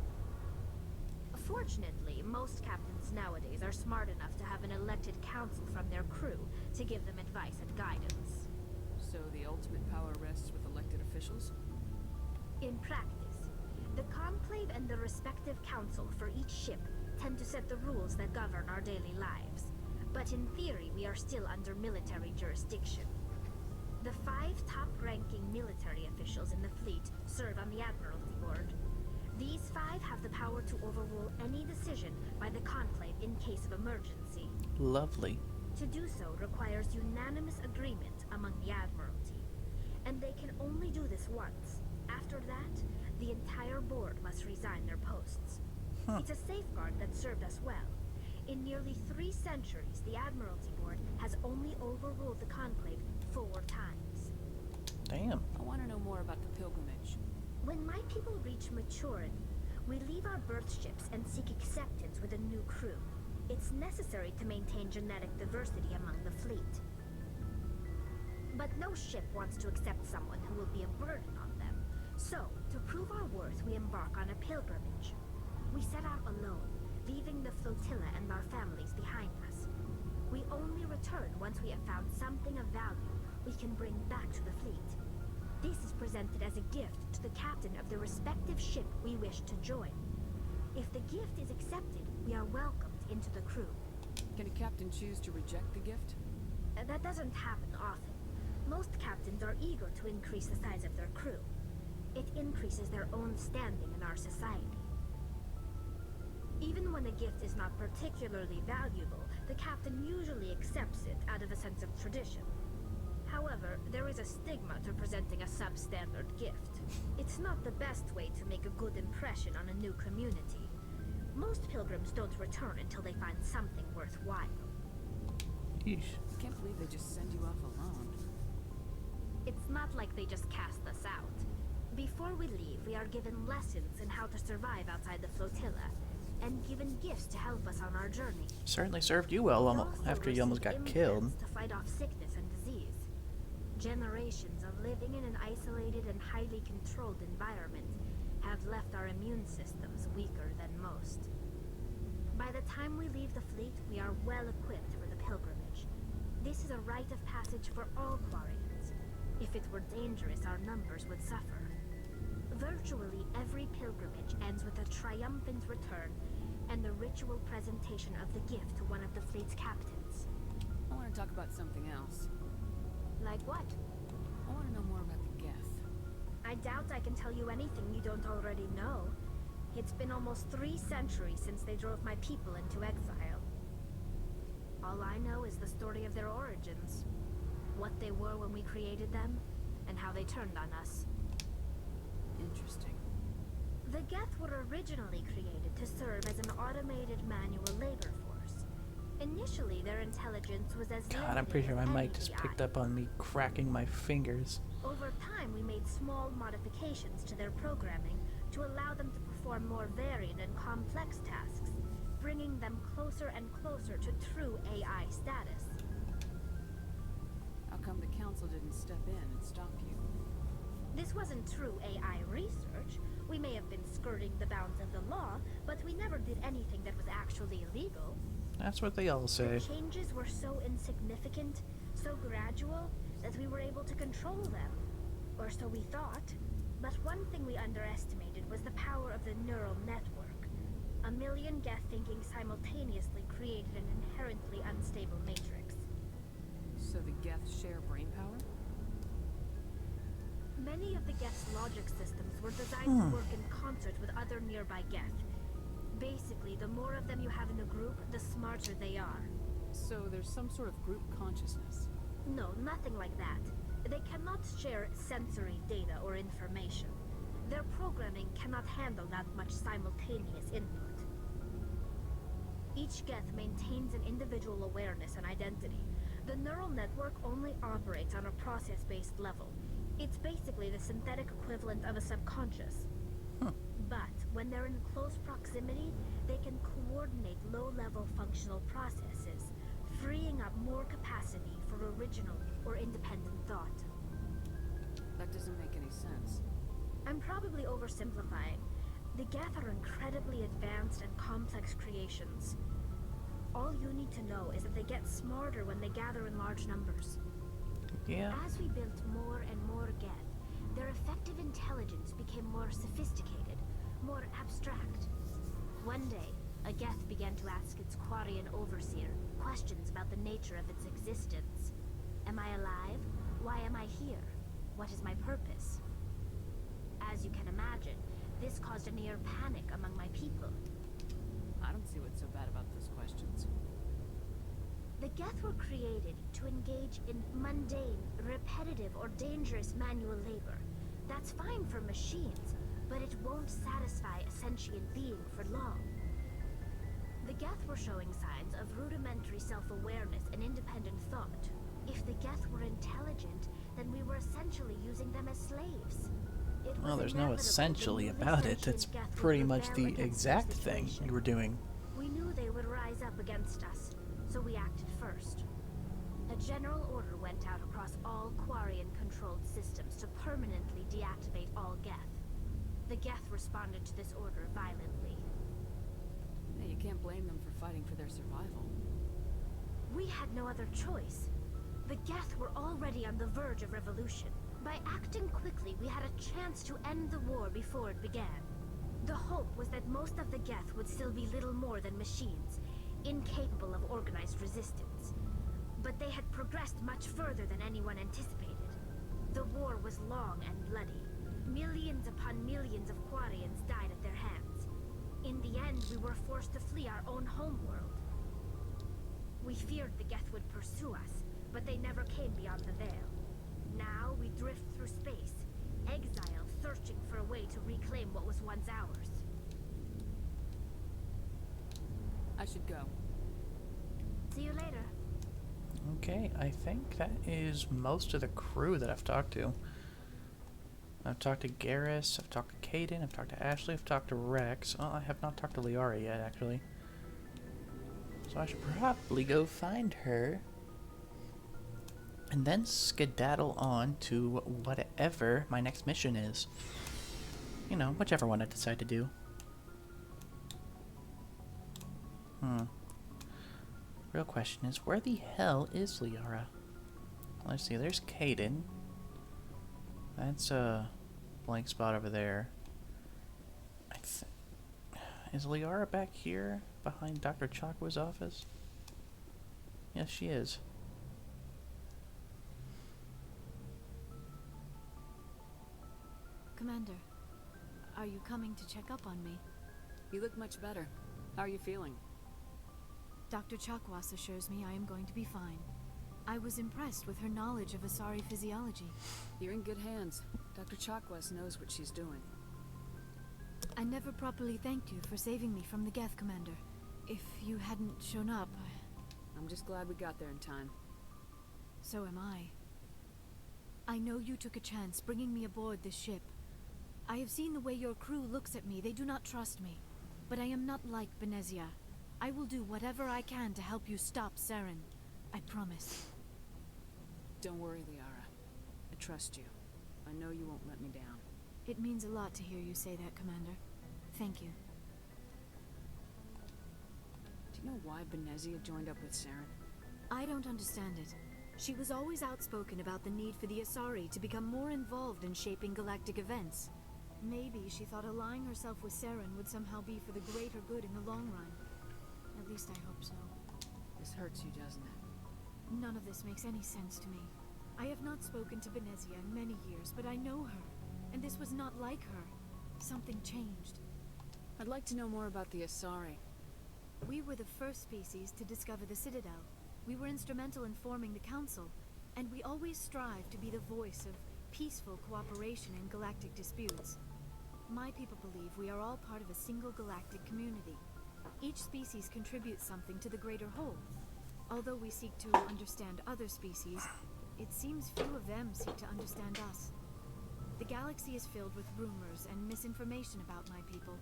Fortunately, most captains nowadays are smart enough to have an elected council from their crew to give them advice and guidance. So the ultimate power rests with elected officials? In practice, The Conclave and the respective council for each ship tend to set the rules that govern our daily lives. But in theory, we are still under military jurisdiction. The 5 top-ranking military officials in the fleet serve on the Admiralty Board. These 5 have the power to overrule any decision by the Conclave in case of emergency. Lovely. To do so requires unanimous agreement among the Admiralty, and they can only do this once. After that, the entire board must resign their posts. It's a safeguard that served us well. In nearly 3 centuries, the Admiralty Board has only overruled the Conclave 4 times. Damn. I want to know more about the pilgrimage. When my people reach maturity, we leave our birth ships and seek acceptance with a new crew. It's necessary to maintain genetic diversity among the fleet. But no ship wants to accept someone who will be a burden on them. So, to prove our worth, we embark on a pilgrimage. We set out alone, leaving the flotilla and our families behind us. We only return once we have found something of value we can bring back to the fleet. This is presented as a gift to the captain of the respective ship we wish to join. If the gift is accepted, we are welcomed into the crew. Can a captain choose to reject the gift? That doesn't happen often. Most captains are eager to increase the size of their crew. It increases their own standing in our society. Even when a gift is not particularly valuable, the captain usually accepts it out of a sense of tradition. However, there is a stigma to presenting a substandard gift. It's not the best way to make a good impression on a new community. Most pilgrims don't return until they find something worthwhile. Yeesh. I can't believe they just send you off alone. It's not like they just cast us out. Before we leave, we are given lessons in how to survive outside the flotilla, and given gifts to help us on our journey. Certainly served you well after you almost got killed. To fight off sickness and disease. Generations of living in an isolated and highly controlled environment have left our immune systems weaker than most. By the time we leave the fleet, we are well equipped for the pilgrimage. This is a rite of passage for all Quarians. If it were dangerous, our numbers would suffer. Virtually every pilgrimage ends with a triumphant return and the ritual presentation of the gift to one of the fleet's captains. I want to talk about something else. Like what? I want to know more about the Geth. I doubt I can tell you anything you don't already know. It's been almost 3 centuries since they drove my people into exile. All I know is the story of their origins. What they were when we created them, and how they turned on us. Interesting. The Geth were originally created to serve as an automated manual labor force. Initially, their intelligence was as God, I'm pretty sure my mic just picked up on me cracking my fingers. Over time, we made small modifications to their programming to allow them to perform more varied and complex tasks, bringing them closer and closer to true AI status. How come the council didn't step in and stop you? This wasn't true AI research. We may have been skirting the bounds of the law, but we never did anything that was actually illegal. That's what they all say. The changes were so insignificant, so gradual, that we were able to control them. Or so we thought. But one thing we underestimated was the power of the neural network. A million Geth thinking simultaneously created an inherently unstable matrix. So the Geth share brain power? Many of the Geth's logic systems were designed to work in concert with other nearby Geth. Basically, the more of them you have in a group, the smarter they are. So there's some sort of group consciousness? No, nothing like that. They cannot share sensory data or information. Their programming cannot handle that much simultaneous input. Each Geth maintains an individual awareness and identity. The neural network only operates on a process-based level. It's basically the synthetic equivalent of a subconscious. But when they're in close proximity, they can coordinate low-level functional processes, freeing up more capacity for original or independent thought. That doesn't make any sense. I'm probably oversimplifying. The Geth are incredibly advanced and complex creations. All you need to know is that they get smarter when they gather in large numbers. Yeah. As we built more and more Geth, their effective intelligence became more sophisticated, more abstract. One day, a Geth began to ask its Quarian overseer questions about the nature of its existence. Am I alive? Why am I here? What is my purpose? As you can imagine, this caused a near panic among my people. I don't see what's so bad about those questions. The Geth were created to engage in mundane, repetitive, or dangerous manual labor. That's fine for machines, but it won't satisfy a sentient being for long. The Geth were showing signs of rudimentary self-awareness and independent thought. If the Geth were intelligent, then we were essentially using them as slaves. Well, there's no essentially about it. That's pretty much the exact thing you were doing. We knew they would rise up against us, so we acted first. A general order went out across all Quarian-controlled systems to permanently deactivate all Geth. The Geth responded to this order violently. Hey, you can't blame them for fighting for their survival. We had no other choice. The Geth were already on the verge of revolution. By acting quickly, we had a chance to end the war before it began. The hope was that most of the Geth would still be little more than machines, incapable of organized resistance. But they had progressed much further than anyone anticipated. The war was long and bloody. Millions upon millions of Quarians died at their hands. In the end, we were forced to flee our own homeworld. We feared the Geth would pursue us, but they never came beyond the veil. Now we drift through space, exiled, searching for a way to reclaim what was once ours. I should go. See you later. Okay, I think that is most of the crew that I've talked to. I've talked to Garrus, I've talked to Kaidan, I've talked to Ashley, I've talked to Rex. Oh, I have not talked to Liara yet, actually. So I should probably go find her. And then skedaddle on to whatever my next mission is. You know, whichever one I decide to do. Real question is, where the hell is Liara? Let's see, there's Kaidan. That's a blank spot over there. Is Liara back here behind Dr. Chakwa's office? Yes, she is. Commander, are you coming to check up on me? You look much better. How are you feeling? Dr. Chakwas assures me I am going to be fine. I was impressed with her knowledge of Asari physiology. You're in good hands. Dr. Chakwas knows what she's doing. I never properly thanked you for saving me from the Geth, Commander. If you hadn't shown up... I'm just glad we got there in time. So am I. I know you took a chance bringing me aboard this ship. I have seen the way your crew looks at me. They do not trust me. But I am not like Benezia. I will do whatever I can to help you stop Saren. I promise. Don't worry, Liara. I trust you. I know you won't let me down. It means a lot to hear you say that, Commander. Thank you. Do you know why Benezia joined up with Saren? I don't understand it. She was always outspoken about the need for the Asari to become more involved in shaping galactic events. Maybe she thought allying herself with Saren would somehow be for the greater good in the long run. At least I hope so. This hurts you, doesn't it? None of this makes any sense to me. I have not spoken to Benezia in many years, but I know her. And this was not like her. Something changed. I'd like to know more about the Asari. We were the first species to discover the Citadel. We were instrumental in forming the Council, and we always strive to be the voice of peaceful cooperation in galactic disputes. My people believe we are all part of a single galactic community. Each species contributes something to the greater whole. Although we seek to understand other species, it seems few of them seek to understand us. The galaxy is filled with rumors and misinformation about my people.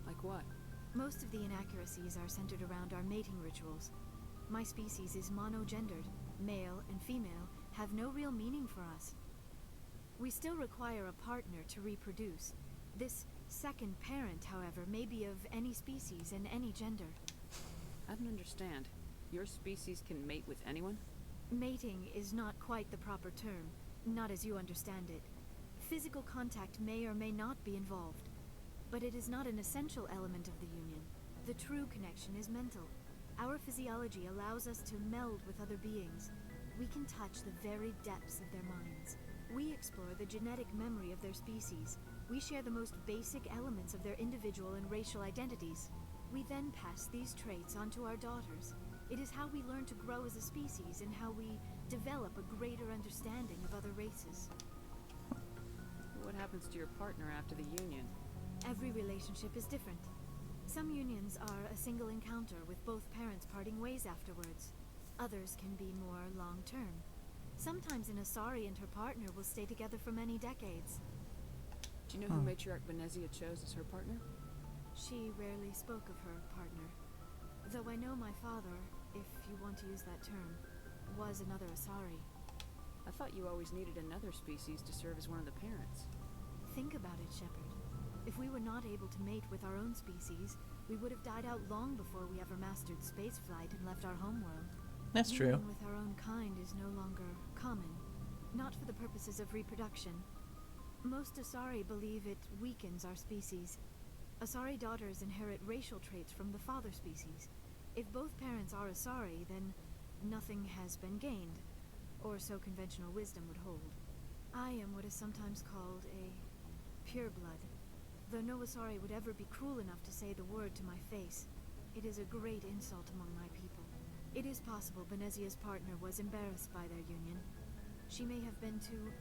Like what? Most of the inaccuracies are centered around our mating rituals. My species is monogendered. Male and female have no real meaning for us. We still require a partner to reproduce. This second parent, however, may be of any species and any gender. I don't understand. Your species can mate with anyone? Mating is not quite the proper term, not as you understand it. Physical contact may or may not be involved. but it is not an essential element of the Union. The true connection is mental. Our physiology allows us to meld with other beings. We can touch the very depths of their minds. We explore the genetic memory of their species. We share the most basic elements of their individual and racial identities. We then pass these traits onto our daughters. It is how we learn to grow as a species and how we develop a greater understanding of other races. What happens to your partner after the union? Every relationship is different. Some unions are a single encounter with both parents parting ways afterwards. Others can be more long-term. Sometimes an Asari and her partner will stay together for many decades. Do you know who Matriarch Venezia chose as her partner? She rarely spoke of her partner. Though I know my father, if you want to use that term, was another Asari. I thought you always needed another species to serve as one of the parents. Think about it, Shepard. If we were not able to mate with our own species, we would have died out long before we ever mastered spaceflight and left our homeworld. That's true. Mating with our own kind is no longer common, not for the purposes of reproduction. Most Asari believe it weakens our species. Asari daughters inherit racial traits from the father species. If both parents are Asari, then nothing has been gained, or so conventional wisdom would hold. I am what is sometimes called a pureblood, though no Asari would ever be cruel enough to say the word to my face. It is a great insult among my people. It is possible Venezia's partner was embarrassed by their union. She may have been too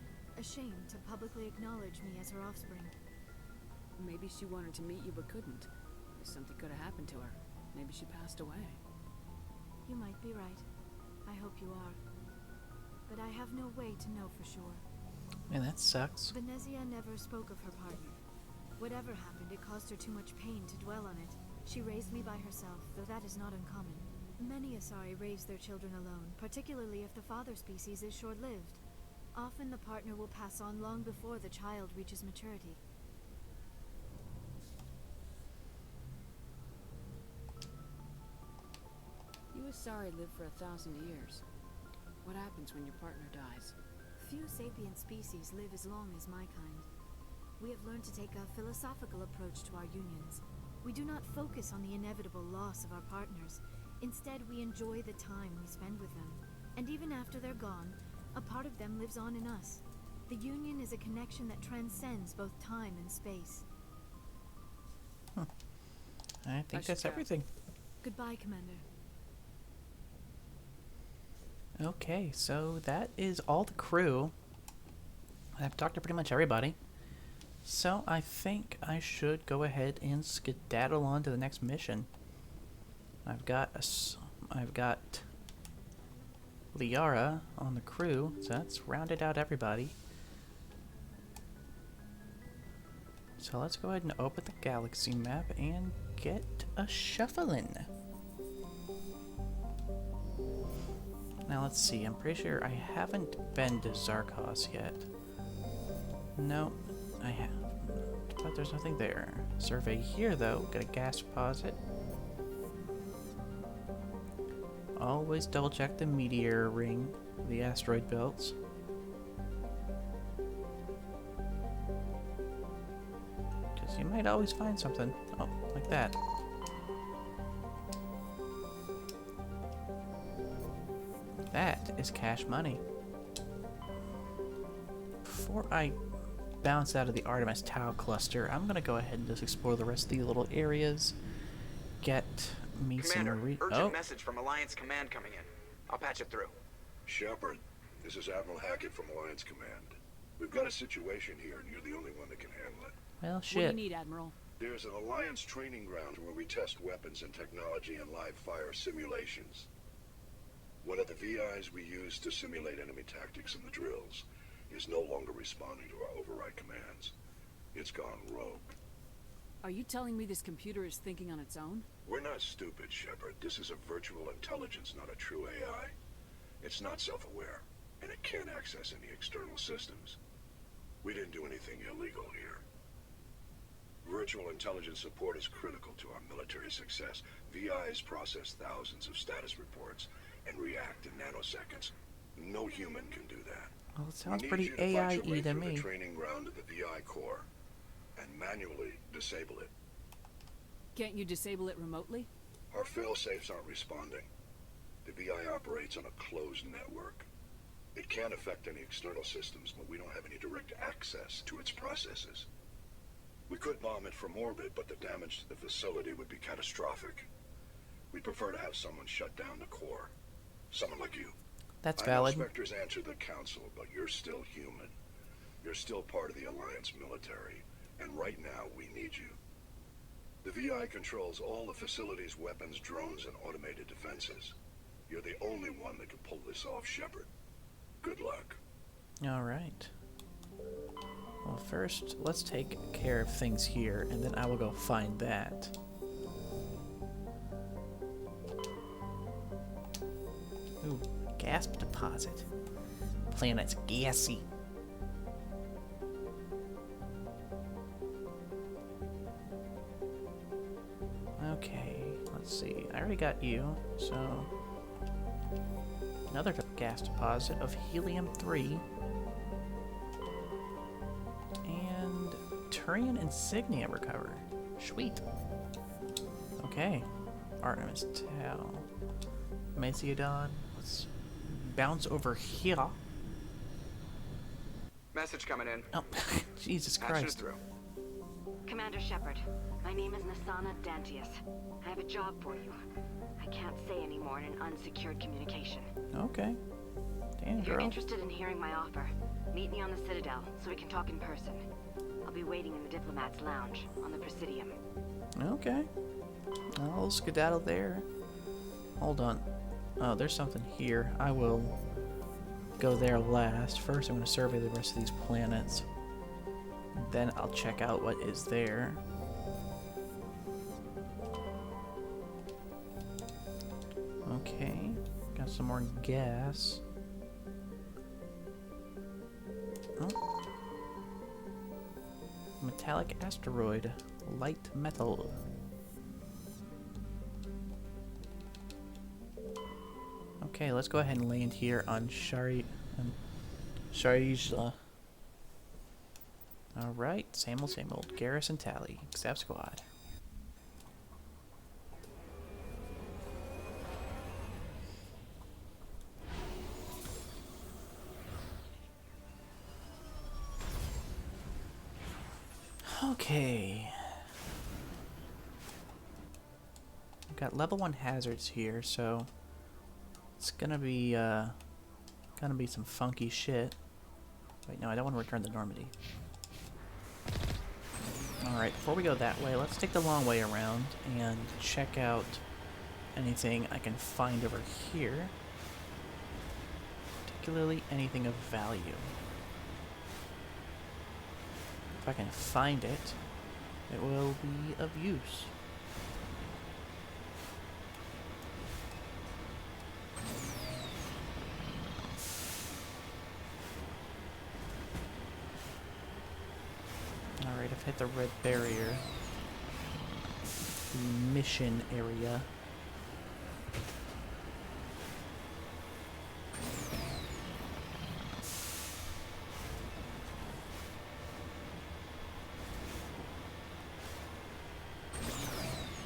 ashamed to publicly acknowledge me as her offspring. Maybe she wanted to meet you but couldn't. Something could have happened to her. Maybe she passed away. You might be right. I hope you are. But I have no way to know for sure. Man, that sucks. Venezia never spoke of her partner. Whatever happened, it caused her too much pain to dwell on it. She raised me by herself, though that is not uncommon. Many Asari raise their children alone, particularly if the father species is short-lived. Often the partner will pass on long before the child reaches maturity. You Asari live for 1,000 years. What happens when your partner dies? Few sapient species live as long as my kind. We have learned to take a philosophical approach to our unions. We do not focus on the inevitable loss of our partners. Instead, we enjoy the time we spend with them. And even after they're gone, a part of them lives on in us. The union is a connection that transcends both time and space. I think that's everything. Goodbye, Commander. Okay, so that is all the crew. I've talked to pretty much everybody. So I think I should go ahead and skedaddle on to the next mission. I've got Liara on the crew, so that's rounded out everybody. So let's go ahead and open the galaxy map and get a shuffling. Now let's see, I'm pretty sure I haven't been to Zarkos yet. No, I have. But there's nothing there. Survey here though, got a gas deposit. Always double check the meteor ring, the asteroid belts. Because you might always find something. Oh, like that. That is cash money. Before I bounce out of the Artemis Tau cluster, I'm going to go ahead and just explore the rest of the little areas. Get me Commander, some urgent message from Alliance Command coming in. I'll patch it through. Shepard, this is Admiral Hackett from Alliance Command. We've got a situation here, and you're the only one that can handle it. Well, shit. What do you need, Admiral? There's an Alliance training ground where we test weapons and technology in live fire simulations. One of the VIs we use to simulate enemy tactics in the drills is no longer responding to our override commands. It's gone rogue. Are you telling me this computer is thinking on its own? We're not stupid, Shepard. This is a virtual intelligence, not a true AI. It's not self-aware, and it can't access any external systems. We didn't do anything illegal here. Virtual intelligence support is critical to our military success. VIs process thousands of status reports and react in nanoseconds. No human can do that. Well, it sounds pretty AI-y to me. The training ground of the VI core. and manually disable it. Can't you disable it remotely? Our failsafes aren't responding. The VI operates on a closed network. It can affect any external systems, but we don't have any direct access to its processes. We could bomb it from orbit, but the damage to the facility would be catastrophic. We'd prefer to have someone shut down the core. Someone like you. That's valid. I know Spectres answer the Council, but you're still human. You're still part of the Alliance military, and right now we need you. The VI controls all the facility's weapons, drones, and automated defenses. You're the only one that can pull this off, Shepard. Good luck. Alright. Well, first, let's take care of things here, and then I will go find that. Ooh, gas deposit. Planet's gassy. Okay, let's see. I already got you, so... Another gas deposit of helium-3. And Turian insignia recover. Sweet. Okay. Artemis Tau. Mesiodon. Let's bounce over here. Message coming in. Oh, Jesus Patching it Christ. through. Commander Shepard, my name is Nasana Dantius. I have a job for you. I can't say any more in an unsecured communication. Okay. Damn, If you're girl. interested in hearing my offer, meet me on the Citadel so we can talk in person. I'll be waiting in the Diplomat's Lounge on the Presidium. Okay. I'll skedaddle there. Hold on. Oh, there's something here. I will go there last. First, I'm going to survey the rest of these planets. Then I'll check out what is there. Okay. Got some more gas. Oh. Metallic asteroid. Light metal. Okay, let's go ahead and land here on Sharijla. Alright, same old. Garrison tally. Accept squad. Okay. We've got level 1 hazards here, so it's gonna be some funky shit. Wait, no, I don't want to return to Normandy. Alright, before we go that way, let's take the long way around and check out anything I can find over here. Particularly anything of value. If I can find it, it will be of use. Alright, I've hit the red barrier. Mission area.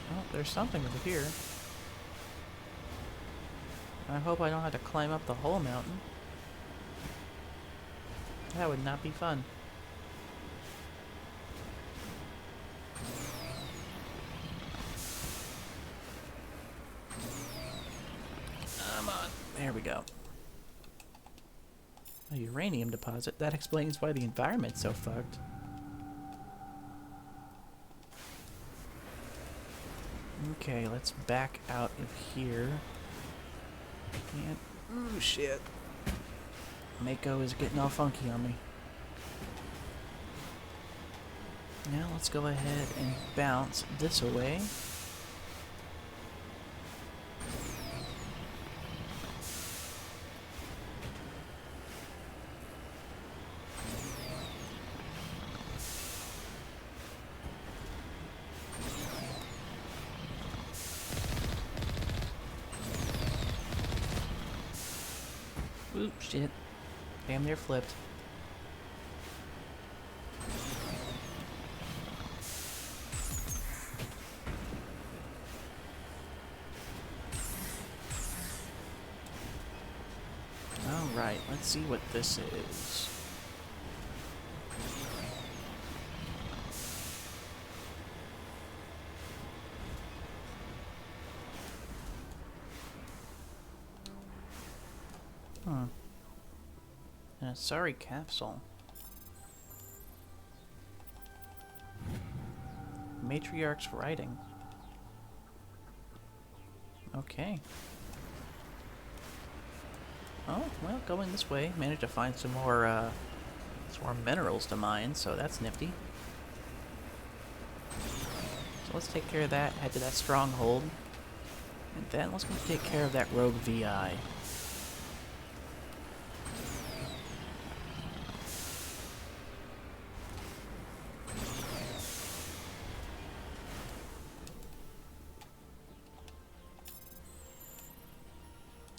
Oh, there's something over here. I hope I don't have to climb up the whole mountain. That would not be fun. Come on. There we go. A uranium deposit. That explains why the environment's so fucked. Okay, let's back out of here. And ooh, shit. Mako is getting all funky on me. Now let's go ahead and bounce this away. Oop, shit. Damn near flipped. Alright, let's see what this is. And a sorry capsule. Matriarch's writing. Okay. Oh, well, going this way. Managed to find some more minerals to mine, so that's nifty. So let's take care of that, head to that stronghold. And then let's go take care of that rogue VI.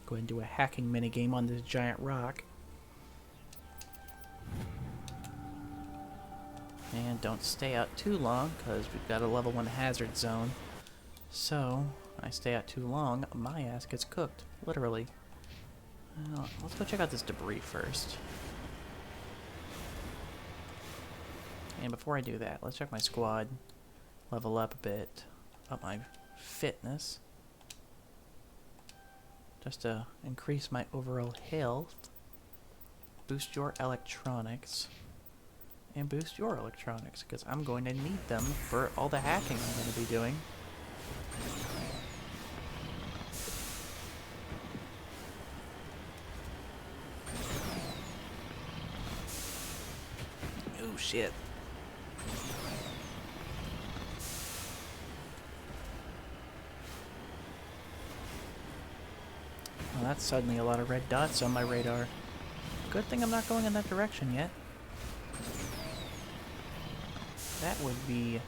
Go ahead and do a hacking minigame on this giant rock. And don't stay out too long, because we've got a level 1 hazard zone. So, I stay out too long, my ass gets cooked. Literally. Well, let's go check out this debris first. And before I do that, let's check my squad. Level up a bit. Up my fitness. Just to increase my overall health, boost your electronics, and boost your electronics, because I'm going to need them for all the hacking I'm going to be doing. Oh shit. Well, that's suddenly a lot of red dots on my radar. Good thing I'm not going in that direction yet. That would be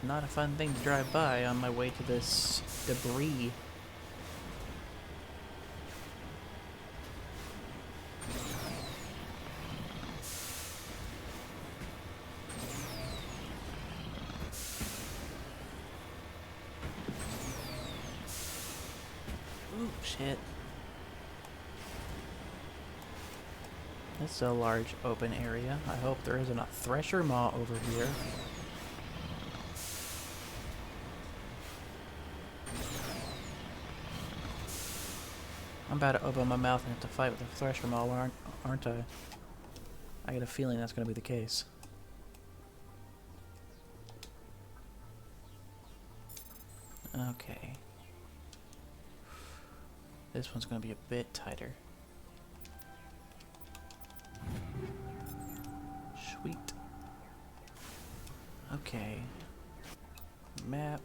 not a fun thing to drive by on my way to this debris. Ooh, shit. This is a large open area. I hope there isn't a thresher maw over here. I'm about to open my mouth and have to fight with a thresher maw, aren't I? I get a feeling that's going to be the case. Okay. This one's going to be a bit tighter. Sweet. Okay. Map.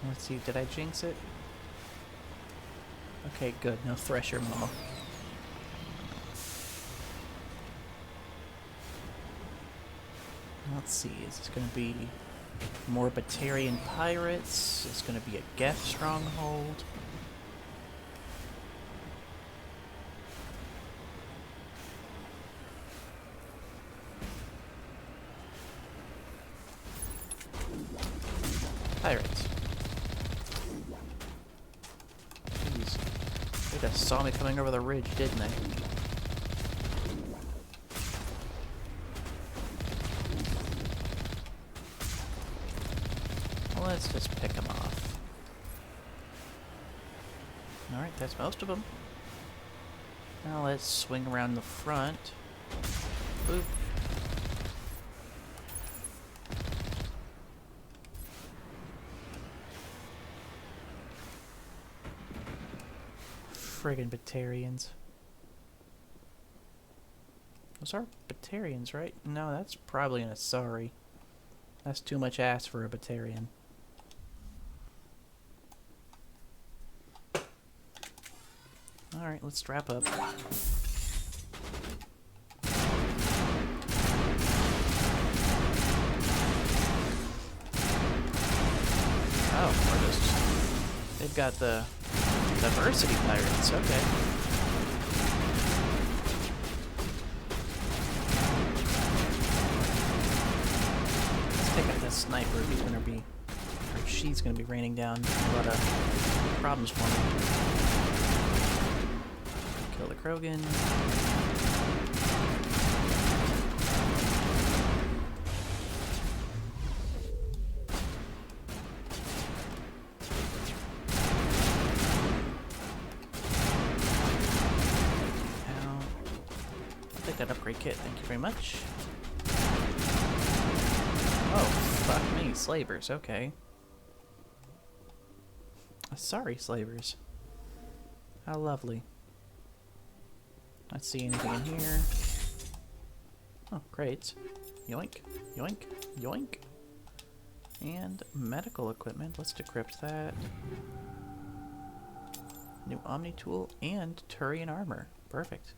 Let's see, did I jinx it? Okay, good. No thresher maw. Let's see, is this going to be more Batarian pirates? Is it going to be a Geth stronghold? Pirates. Jeez. They just saw me coming over the ridge, didn't they? Let's just pick them off. Alright, that's most of them. Now let's swing around the front. Boop. Friggin' Batarians. Those are Batarians, right? No, that's probably an Asari. That's too much ass for a Batarian. Alright, let's strap up. Oh, we're just... They've got the diversity pirates, okay. sniper if he's gonna be, or if she's gonna be raining down a lot of problems for me. Kill the Krogan. That upgrade kit, thank you very much. Oh, fuck me, slavers, okay. Sorry, slavers. How lovely. Let's see anything in here. Oh, crates. Yoink, yoink, yoink. And medical equipment, let's decrypt that. New Omni tool and Turian armor, perfect.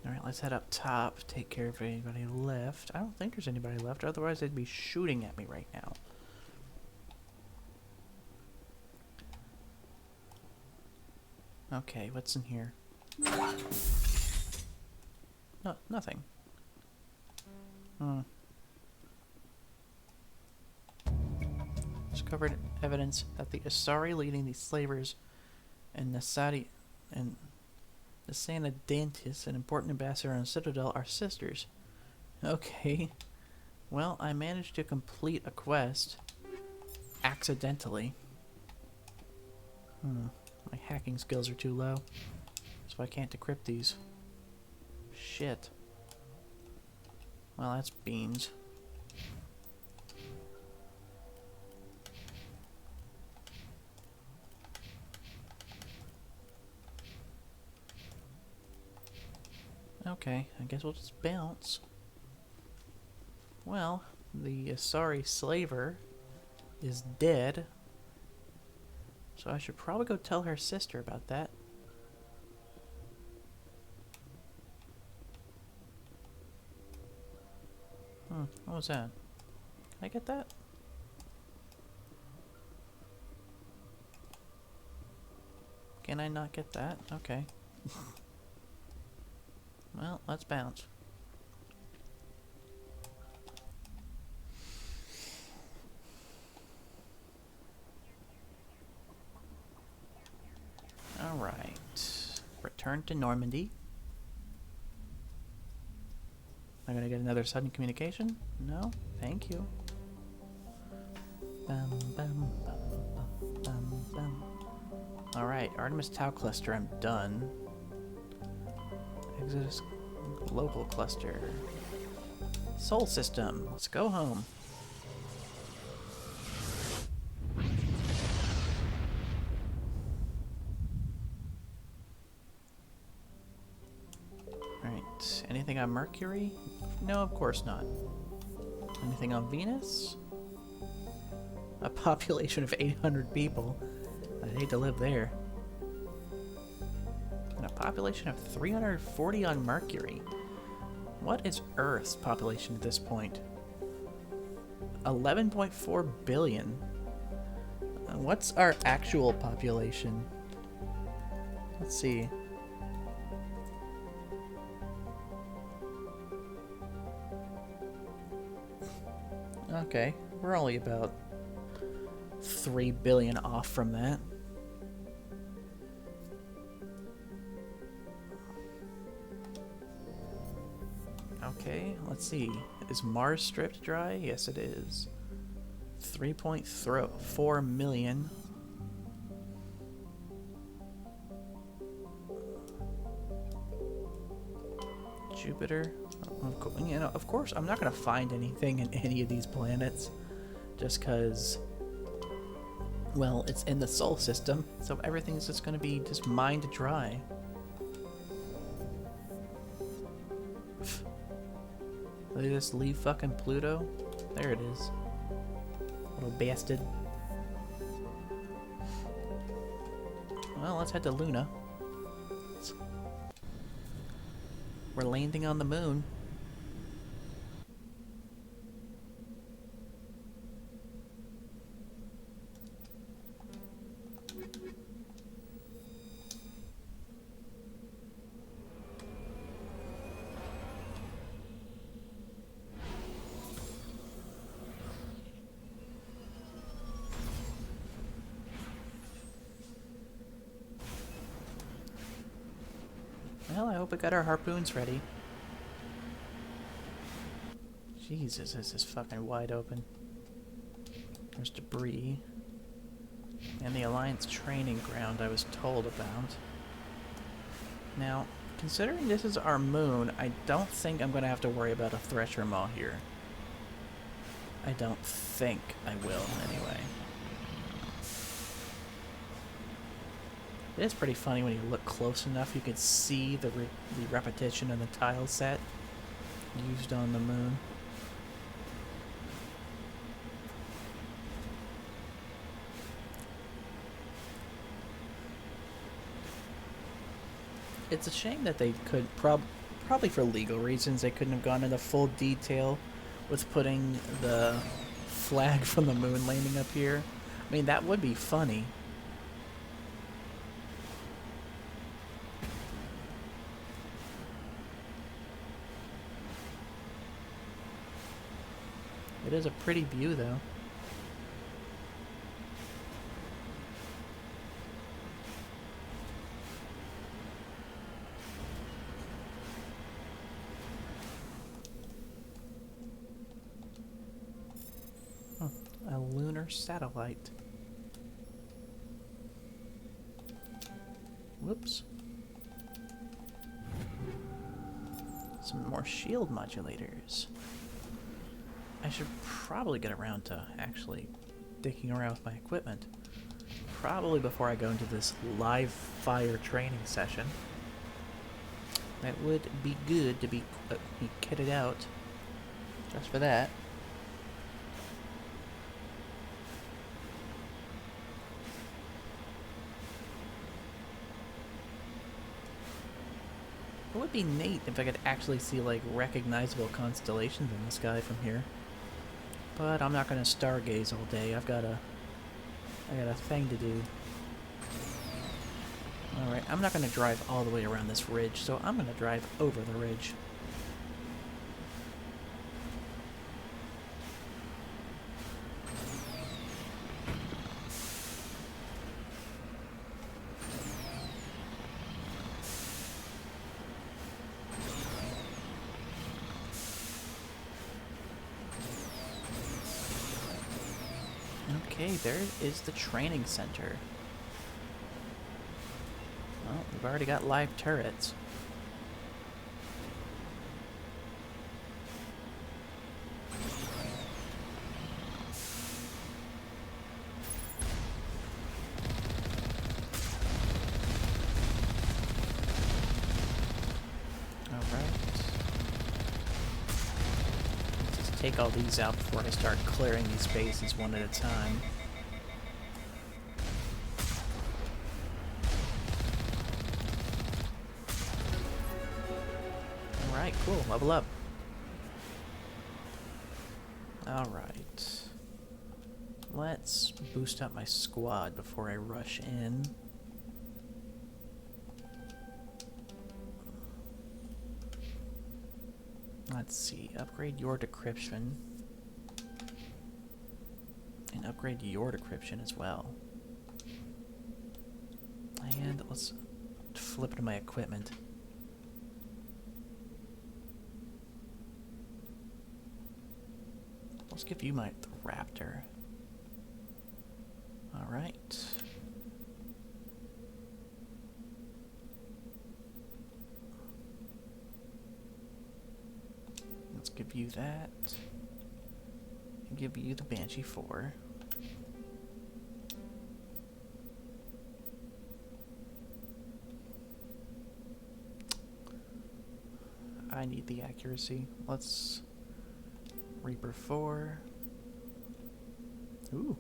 Alright, let's head up top, take care of anybody left. I don't think there's anybody left, otherwise they'd be shooting at me right now. Okay, what's in here? No, nothing. Discovered evidence that the Asari leading the slavers and Nasadi and the Sanadantis, an important ambassador on Citadel, are sisters. Okay. Well, I managed to complete a quest. Accidentally. My hacking skills are too low. So I can't decrypt these. Shit. Well, that's beans. Okay, I guess we'll just bounce. Well, the Asari slaver is dead. So I should probably go tell her sister about that. What was that? Can I get that? Can I not get that? Okay. Well, let's bounce. Alright. Return to Normandy. Am I gonna get another sudden communication? No? Thank you. Alright, Artemis Tau Cluster, I'm done. Exodus local cluster. Sol system. Let's go home. Alright. Anything on Mercury? No, of course not. Anything on Venus? A population of 800 people. I'd hate to live there. And a population of 340 on Mercury. What is Earth's population at this point? 11.4 billion. What's our actual population? Let's see. Okay, we're only about 3 billion off from that. Okay, let's see. Is Mars stripped dry? Yes, it is. 3.4 million. Jupiter. You know, of course, I'm not going to find anything in any of these planets. Just because, well, it's in the Sol system. So everything's just going to be just mined dry. They just leave fucking Pluto? There it is. Little bastard. Well, let's head to Luna. We're landing on the moon. Well, I hope we got our harpoons ready. Jesus, this is fucking wide open. There's debris. And the Alliance training ground I was told about. Now, considering this is our moon, I don't think I'm going to have to worry about a Thresher Maw here. I don't think I will, anyway. It is pretty funny when you look close enough, you can see the repetition of the tile set used on the moon. It's a shame that they could, probably for legal reasons, they couldn't have gone into full detail with putting the flag from the moon landing up here. I mean, that would be funny. It is a pretty view, though. A lunar satellite. Whoops. Some more shield modulators. I should probably get around to actually dicking around with my equipment. Probably before I go into this live fire training session. That would be good to be kitted out just for that. It would be neat if I could actually see, like, recognizable constellations in the sky from here. But I'm not gonna stargaze all day. I got a thing to do. Alright, I'm not gonna drive all the way around this ridge, so I'm gonna drive over the ridge. Okay, there is the training center. Well, we've already got live turrets. Take all these out before I start clearing these bases one at a time. Alright, cool. Level up. Alright. Let's boost up my squad before I rush in. Let's see, upgrade your decryption. And upgrade your decryption as well. And let's flip to my equipment. Let's give you the Raptor. Alright. Let's give you that. And give you the Banshee 4. I need the accuracy. Let's Reaper 4. Ooh.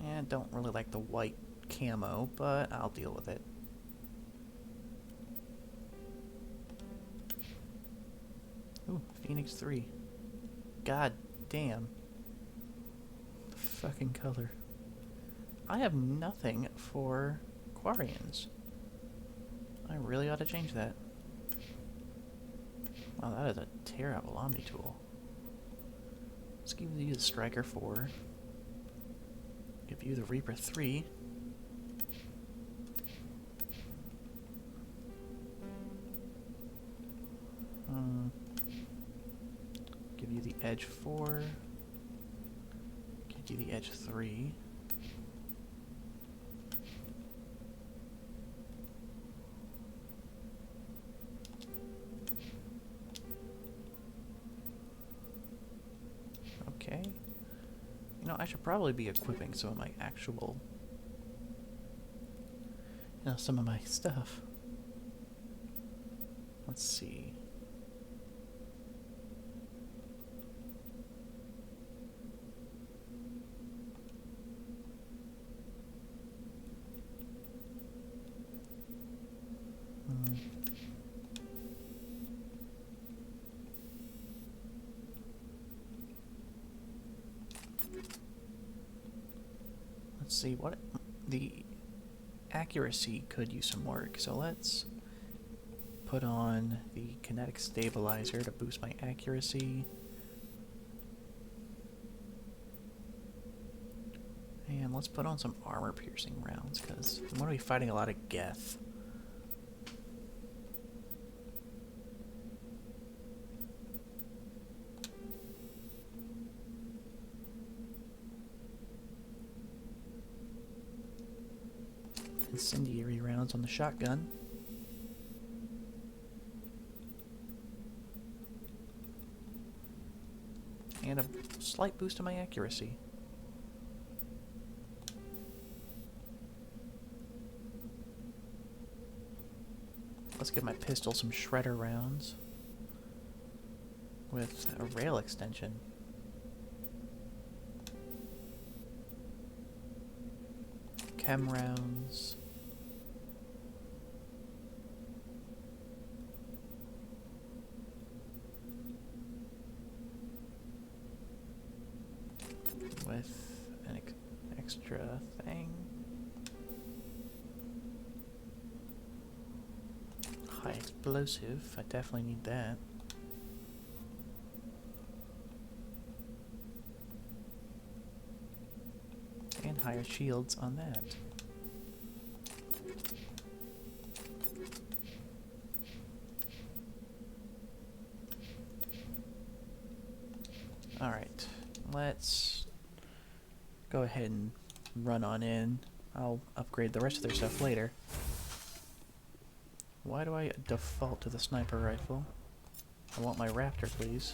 And don't really like the white camo, but I'll deal with it. Ooh, Phoenix 3. God damn. The fucking color. I have nothing for Quarians. I really ought to change that. Wow, that is a terrible Omni tool. Let's give you the Striker 4. Give you the Reaper 3. Give you the edge 4. Give you the edge 3. Okay. You know, I should probably be equipping some of my actual... You know, some of my stuff. Let's see. Let's see what the accuracy could use some work. So let's put on the kinetic stabilizer to boost my accuracy. And let's put on some armor piercing rounds because I'm going to be fighting a lot of Geth. Incendiary rounds on the shotgun. And a slight boost to my accuracy. Let's give my pistol some shredder rounds with a rail extension. Chem rounds. With an extra thing. High explosive, I definitely need that. And higher shields on that. Alright, let's go ahead and run on in. I'll upgrade the rest of their stuff later. Why do I default to the sniper rifle? I want my Raptor, please.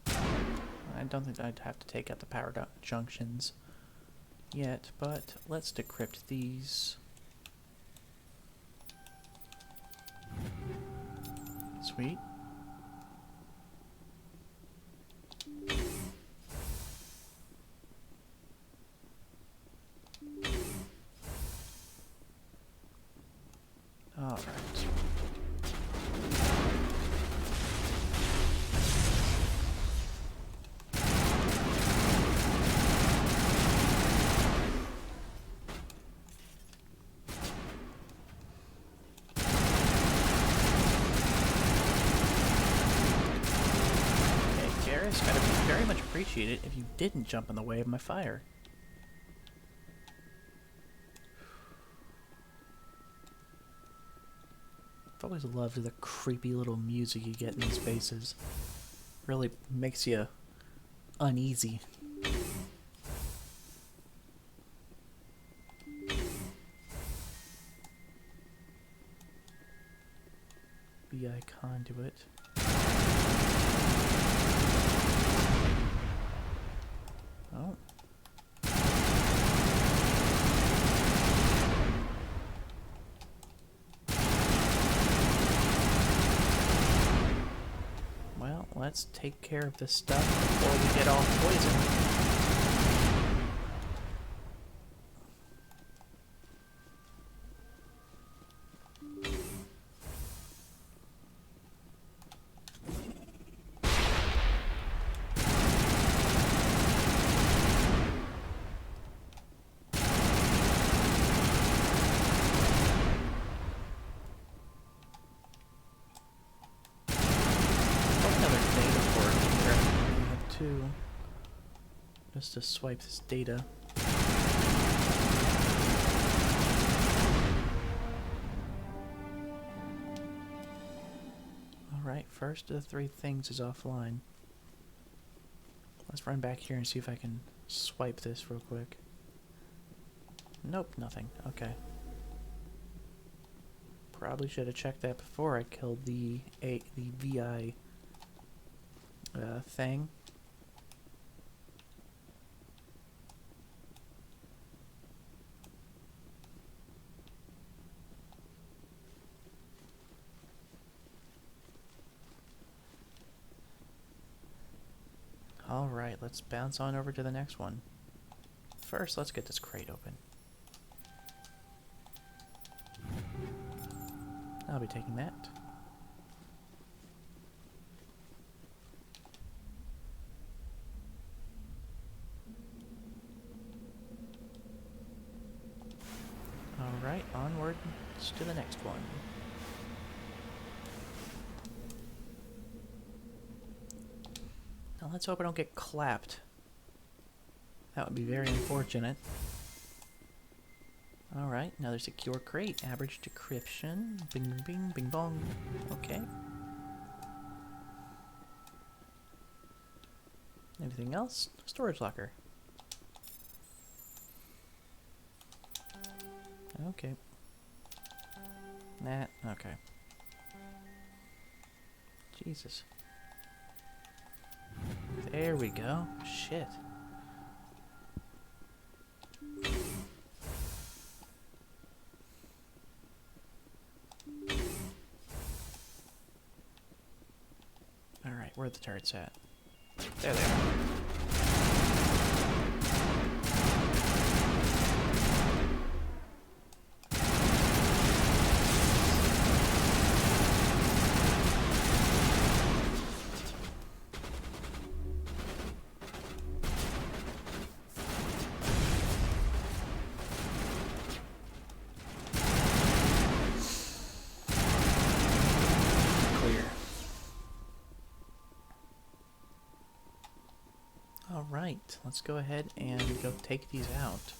I don't think I'd have to take out the power junctions yet, but let's decrypt these. Sweet. All right. I'd very much appreciate it if you didn't jump in the way of my fire. I've always loved the creepy little music you get in these bases. Really makes you uneasy. BI conduit. Oh. Well, let's take care of this stuff before we get all poisoned. Just to swipe this data. Alright, first of the three things is offline. Let's run back here and see if I can swipe this real quick. Nope, nothing. Okay. Probably should have checked that before I killed the VI thing. Alright, let's bounce on over to the next one. First, let's get this crate open. I'll be taking that. Alright, onward to the next one. Now let's hope I don't get clapped. That would be very unfortunate. Alright, another secure crate. Average decryption. Bing, bing, bing, bing, bong. Okay. Anything else? Storage locker. Okay. Nah, okay. Jesus. There we go. Shit. Alright, where are the turrets at? There they are. Alright, let's go ahead and go take these out.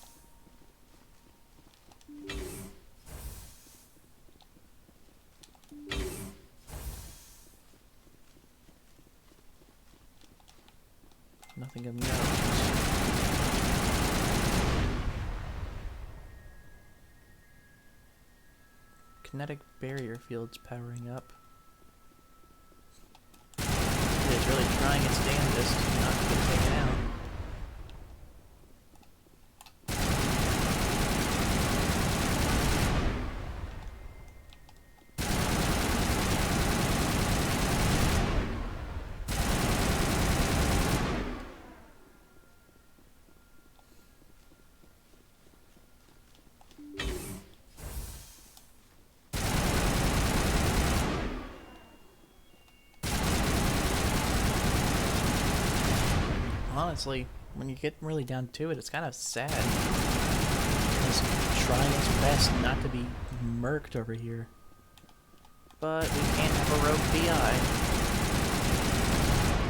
Nothing of note. Kinetic barrier fields powering up. It's really trying its damnedest not to get taken out. Honestly, when you get really down to it, it's kind of sad. It's trying its best not to be murked over here. But we can't have a rogue VI.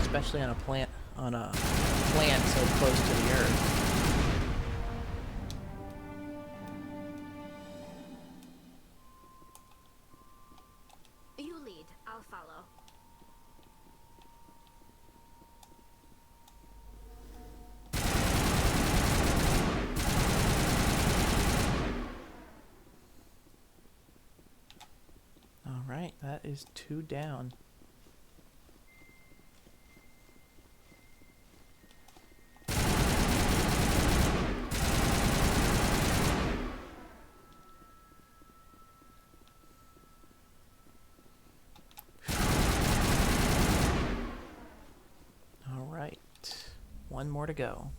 Especially on a plant so close to the Earth. You lead, I'll follow. Alright, that is 2 down. Alright, 1 more to go.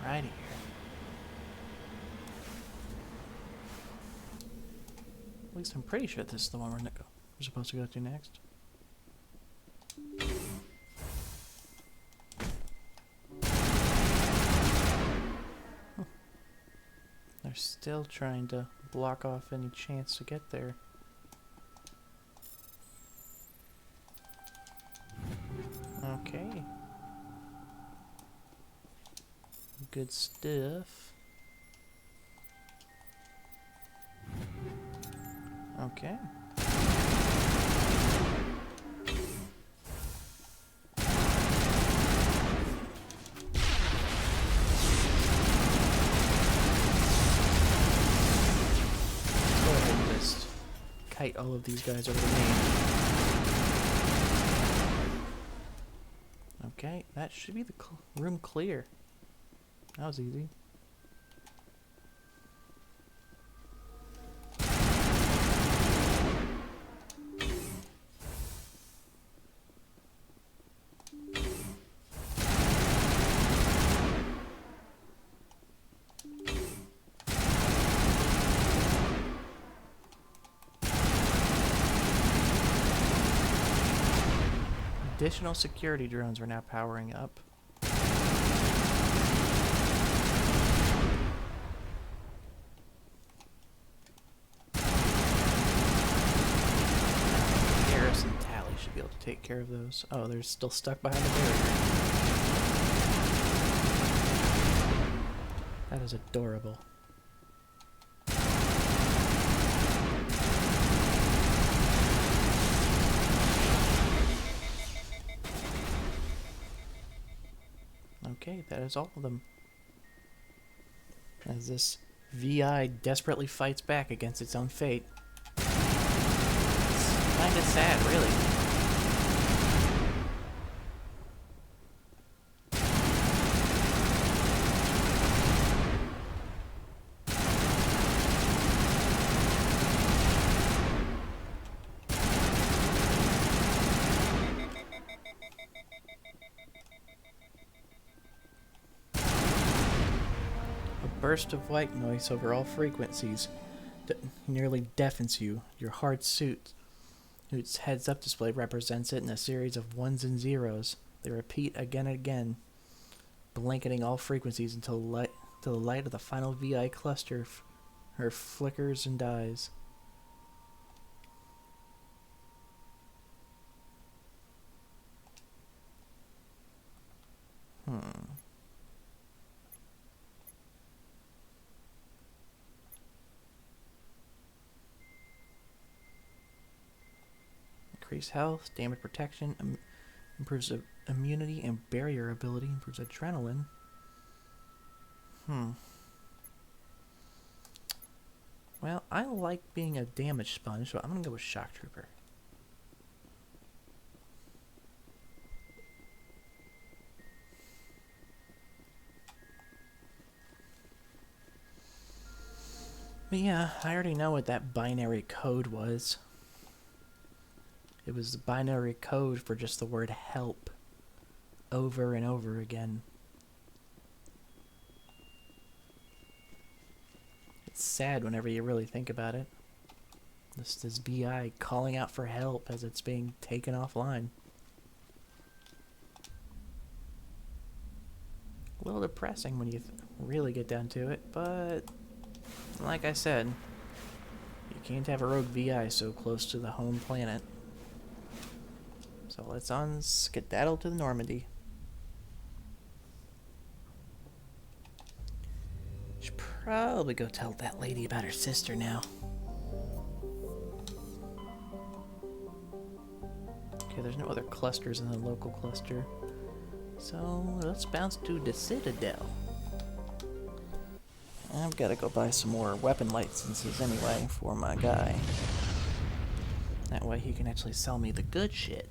Righty. At least I'm pretty sure this is the one we're supposed to go to next. Huh. They're still trying to block off any chance to get there. Okay. Good stuff. Okay. Go ahead and just kite all of these guys over to me. Okay, that should be the room clear. That was easy. Additional security drones are now powering up. Harris and Tally should be able to take care of those. Oh, they're still stuck behind the barrier. That is adorable. Okay, that is all of them. As this VI desperately fights back against its own fate. It's kinda sad, really. Burst of white noise over all frequencies nearly deafens you. Your heart suit, whose heads-up display represents it in a series of ones and zeros. They repeat again and again, blanketing all frequencies until the light of the final VI cluster flickers and dies. Increase health, damage protection, improves immunity and barrier ability, improves adrenaline. Well, I like being a damage sponge, so I'm gonna go with Shock Trooper. But yeah, I already know what that binary code was. It was the binary code for just the word help over and over again. It's sad whenever you really think about it. This VI calling out for help as it's being taken offline. A little depressing when you really get down to it, but like I said, you can't have a rogue VI so close to the home planet. So let's skedaddle to the Normandy. Should probably go tell that lady about her sister now. Okay, there's no other clusters in the local cluster. So let's bounce to the Citadel. I've got to go buy some more weapon licenses anyway for my guy. That way he can actually sell me the good shit.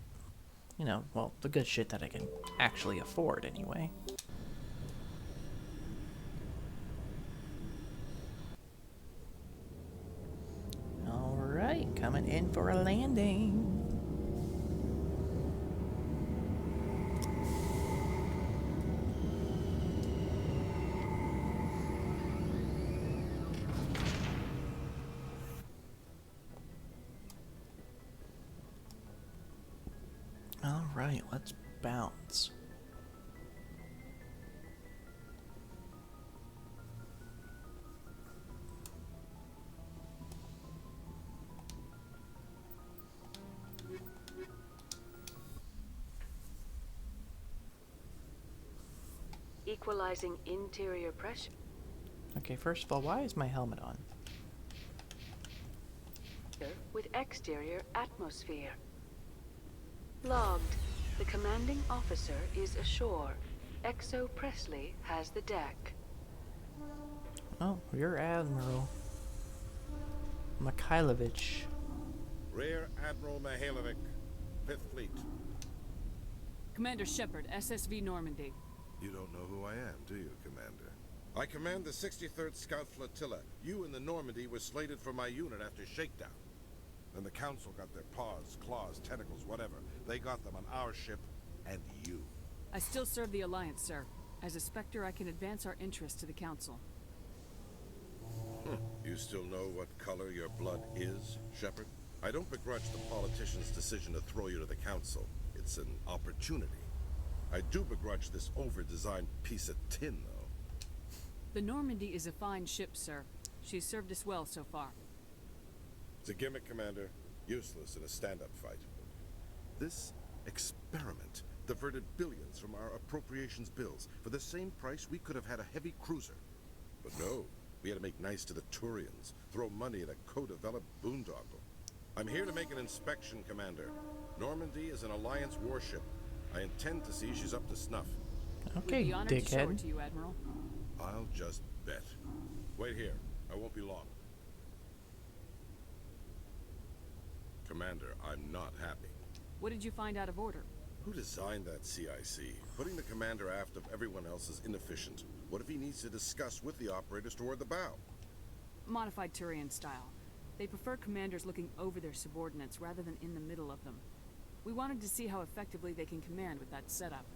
You know, well, the good shit that I can actually afford anyway. Alright, coming in for a landing. Alright, let's bounce. Equalizing interior pressure. Okay, first of all, why is my helmet on? with exterior atmosphere. Logged. The commanding officer is ashore. Exo Presley has the deck. Oh, you're Admiral Mikhailovich. Rear Admiral Mihailovic, 5th Fleet. Commander Shepard, SSV Normandy. You don't know who I am, do you, Commander? I command the 63rd Scout Flotilla. You and the Normandy were slated for my unit after shakedown. Then the Council got their paws, claws, tentacles, whatever. They got them on our ship, and you. I still serve the Alliance, sir. As a Spectre, I can advance our interests to the Council. You still know what color your blood is, Shepard? I don't begrudge the politician's decision to throw you to the Council. It's an opportunity. I do begrudge this over-designed piece of tin, though. The Normandy is a fine ship, sir. She's served us well so far. It's a gimmick, Commander. Useless in a stand-up fight. This experiment diverted billions from our appropriations bills. For the same price, we could have had a heavy cruiser. But no, we had to make nice to the Turians, throw money at a co-developed boondoggle. I'm here to make an inspection, Commander. Normandy is an Alliance warship. I intend to see she's up to snuff. Okay, we'd be honored to show it dickhead. to you, Admiral. I'll just bet. Wait here. I won't be long. Commander, I'm not happy. What did you find out of order? Who designed that CIC? Putting the commander aft of everyone else is inefficient. What if he needs to discuss with the operators toward the bow? Modified Turian style. They prefer commanders looking over their subordinates rather than in the middle of them. We wanted to see how effectively they can command with that setup.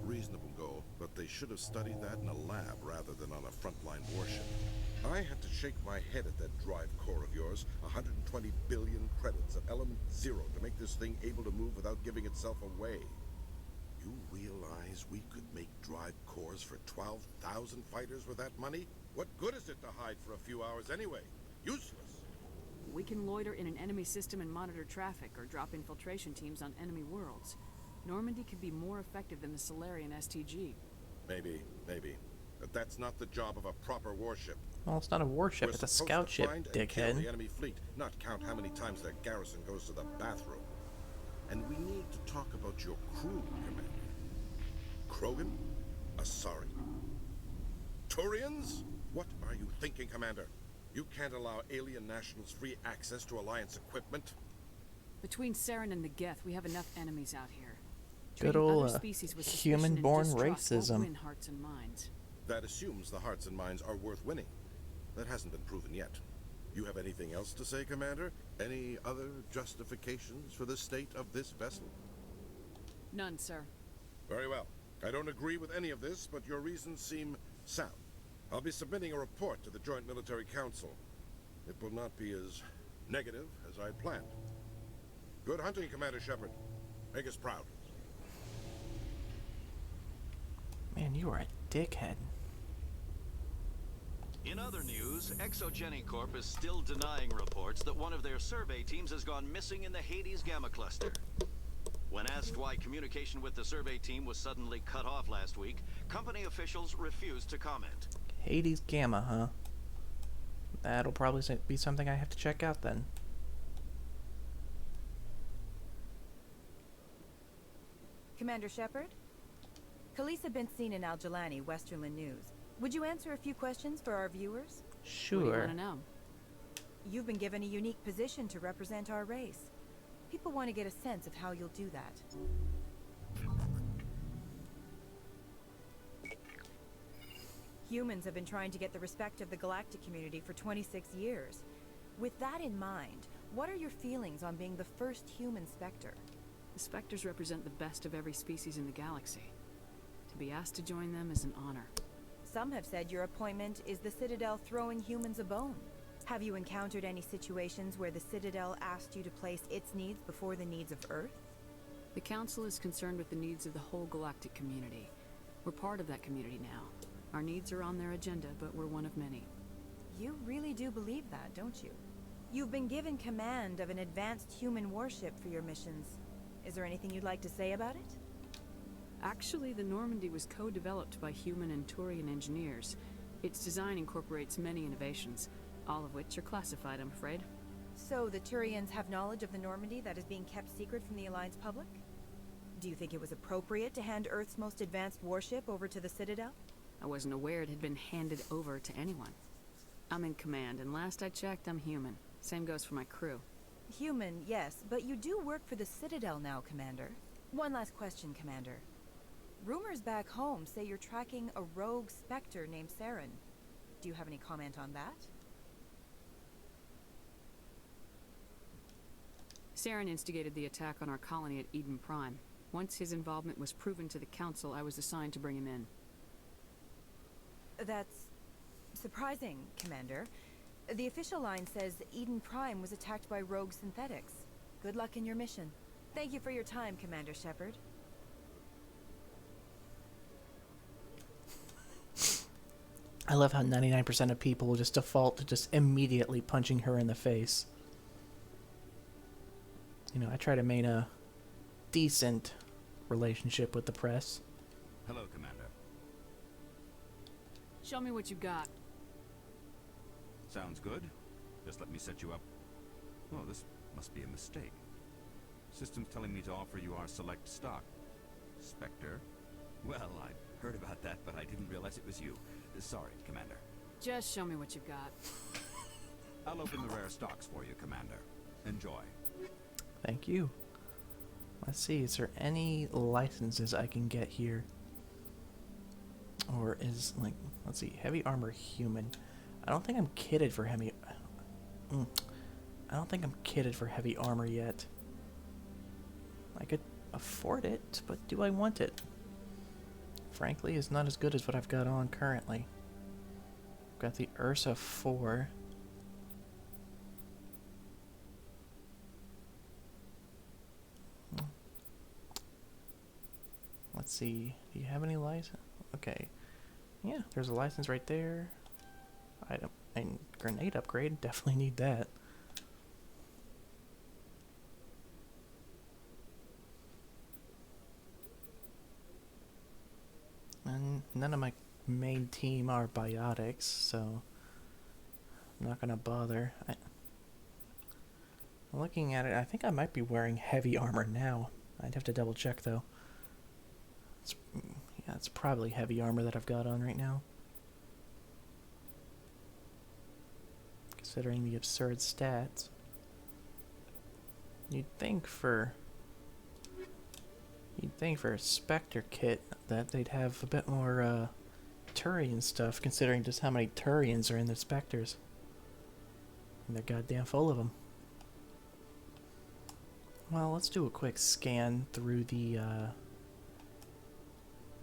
Reasonable goal, but they should have studied that in a lab rather than on a frontline warship. I had to shake my head at that drive core of yours. 120 billion credits of element 0 to make this thing able to move without giving itself away. You realize we could make drive cores for 12,000 fighters with that money? What good is it to hide for a few hours anyway? Useless. We can loiter in an enemy system and monitor traffic or drop infiltration teams on enemy worlds. Normandy could be more effective than the Solarian STG. Maybe. But that's not the job of a proper warship. Well, it's not a warship, it's a scout ship, Find and kill dickhead. the enemy fleet, not count how many times their garrison goes to the bathroom. And we need to talk about your crew, Commander. Krogan? Asari? Turians? What are you thinking, Commander? You can't allow alien nationals free access to Alliance equipment. Between Saren and the Geth, we have enough enemies out here. Good Treating ol' other species with suspicion and human-born distrust won't racism. win hearts and minds. That assumes the hearts and minds are worth winning. That hasn't been proven yet. You have anything else to say, Commander? Any other justifications for the state of this vessel? None, sir. Very well. I don't agree with any of this, but your reasons seem sound. I'll be submitting a report to the Joint Military Council. It will not be as negative as I planned. Good hunting, Commander Shepard. Make us proud. Man, you are a dickhead. In other news, Exogeny Corp is still denying reports that one of their survey teams has gone missing in the Hades Gamma Cluster. When asked why communication with the survey team was suddenly cut off last week, company officials refused to comment. Hades Gamma, huh? That'll probably be something I have to check out then. Commander Shepard? Khalees had been seen in Al-Jalani, Westerland News. Would you answer a few questions for our viewers? Sure. What do you want to know? You've been given a unique position to represent our race. People want to get a sense of how you'll do that. Humans have been trying to get the respect of the galactic community for 26 years. With that in mind, what are your feelings on being the first human Spectre? The Spectres represent the best of every species in the galaxy. To be asked to join them is an honor. Some have said your appointment is the Citadel throwing humans a bone. Have you encountered any situations where the Citadel asked you to place its needs before the needs of Earth? The Council is concerned with the needs of the whole galactic community. We're part of that community now. Our needs are on their agenda, but we're one of many. You really do believe that, don't you? You've been given command of an advanced human warship for your missions. Is there anything you'd like to say about it? Actually, the Normandy was co-developed by human and Turian engineers. Its design incorporates many innovations. All of which are classified, I'm afraid. So the Turians have knowledge of the Normandy that is being kept secret from the Alliance public? Do you think it was appropriate to hand Earth's most advanced warship over to the Citadel? I wasn't aware it had been handed over to anyone. I'm in command, and last I checked, I'm human. Same goes for my crew. Human, yes, but you do work for the Citadel now, Commander. One last question, Commander. Rumors back home say you're tracking a rogue Spectre named Saren. Do you have any comment on that? Saren instigated the attack on our colony at Eden Prime. Once his involvement was proven to the Council, I was assigned to bring him in. That's surprising, Commander. The official line says Eden Prime was attacked by rogue synthetics. Good luck in your mission. Thank you for your time, Commander Shepard. I love how 99% of people will just default to just immediately punching her in the face. You know, I try to maintain a decent relationship with the press. Hello, Commander. Show me what you got. Sounds good. Just let me set you up. Oh, this must be a mistake. System's telling me to offer you our select stock. Spectre? Well, I'd heard about that, but I didn't realize it was you. Sorry, Commander. Just show me what you've got. I'll open the rare stocks for you, Commander. Enjoy. Thank you. Let's see, is there any licenses I can get here? Or is, like, let's see, heavy armor human. I don't think I'm kitted for heavy... I don't think I'm kitted for heavy armor yet. I could afford it, but do I want it? Frankly, it's not as good as what I've got on currently. I've got the Ursa 4. Let's see. Do you have any license? Okay. Yeah, there's a license right there. Item and grenade upgrade. Definitely need that. And none of my main team are biotics, so I'm not gonna bother. Looking at it, I think I might be wearing heavy armor now. I'd have to double check though. Yeah, it's probably heavy armor that I've got on right now. Considering the absurd stats. You'd think for a Spectre kit that they'd have a bit more Turian stuff, considering just how many Turians are in the Spectres. And they're goddamn full of them. Well, let's do a quick scan through the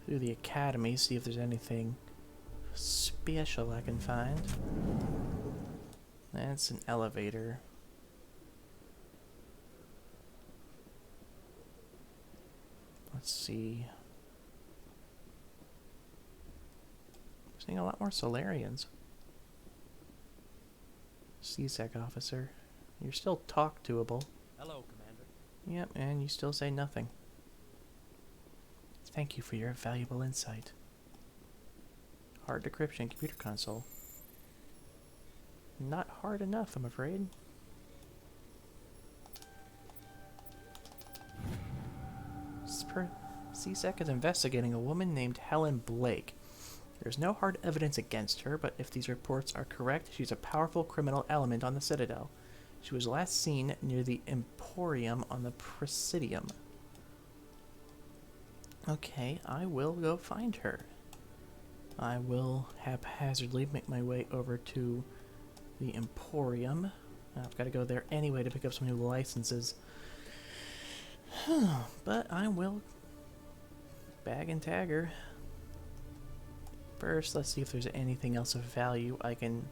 academy, see if there's anything special I can find. That's an elevator. Let's see. Seeing a lot more Solarians. CSEC officer. You're still talk-toable. Hello, Commander. Yep, and you still say nothing. Thank you for your valuable insight. Hard decryption computer console. Not hard enough, I'm afraid. CSEC is investigating a woman named Helen Blake. There's no hard evidence against her, but if these reports are correct, she's a powerful criminal element on the Citadel. She was last seen near the Emporium on the Presidium. Okay, I will go find her. I will haphazardly make my way over to the Emporium. I've got to go there anyway to pick up some new licenses. But I will bag and tag her. First, let's see if there's anything else of value I can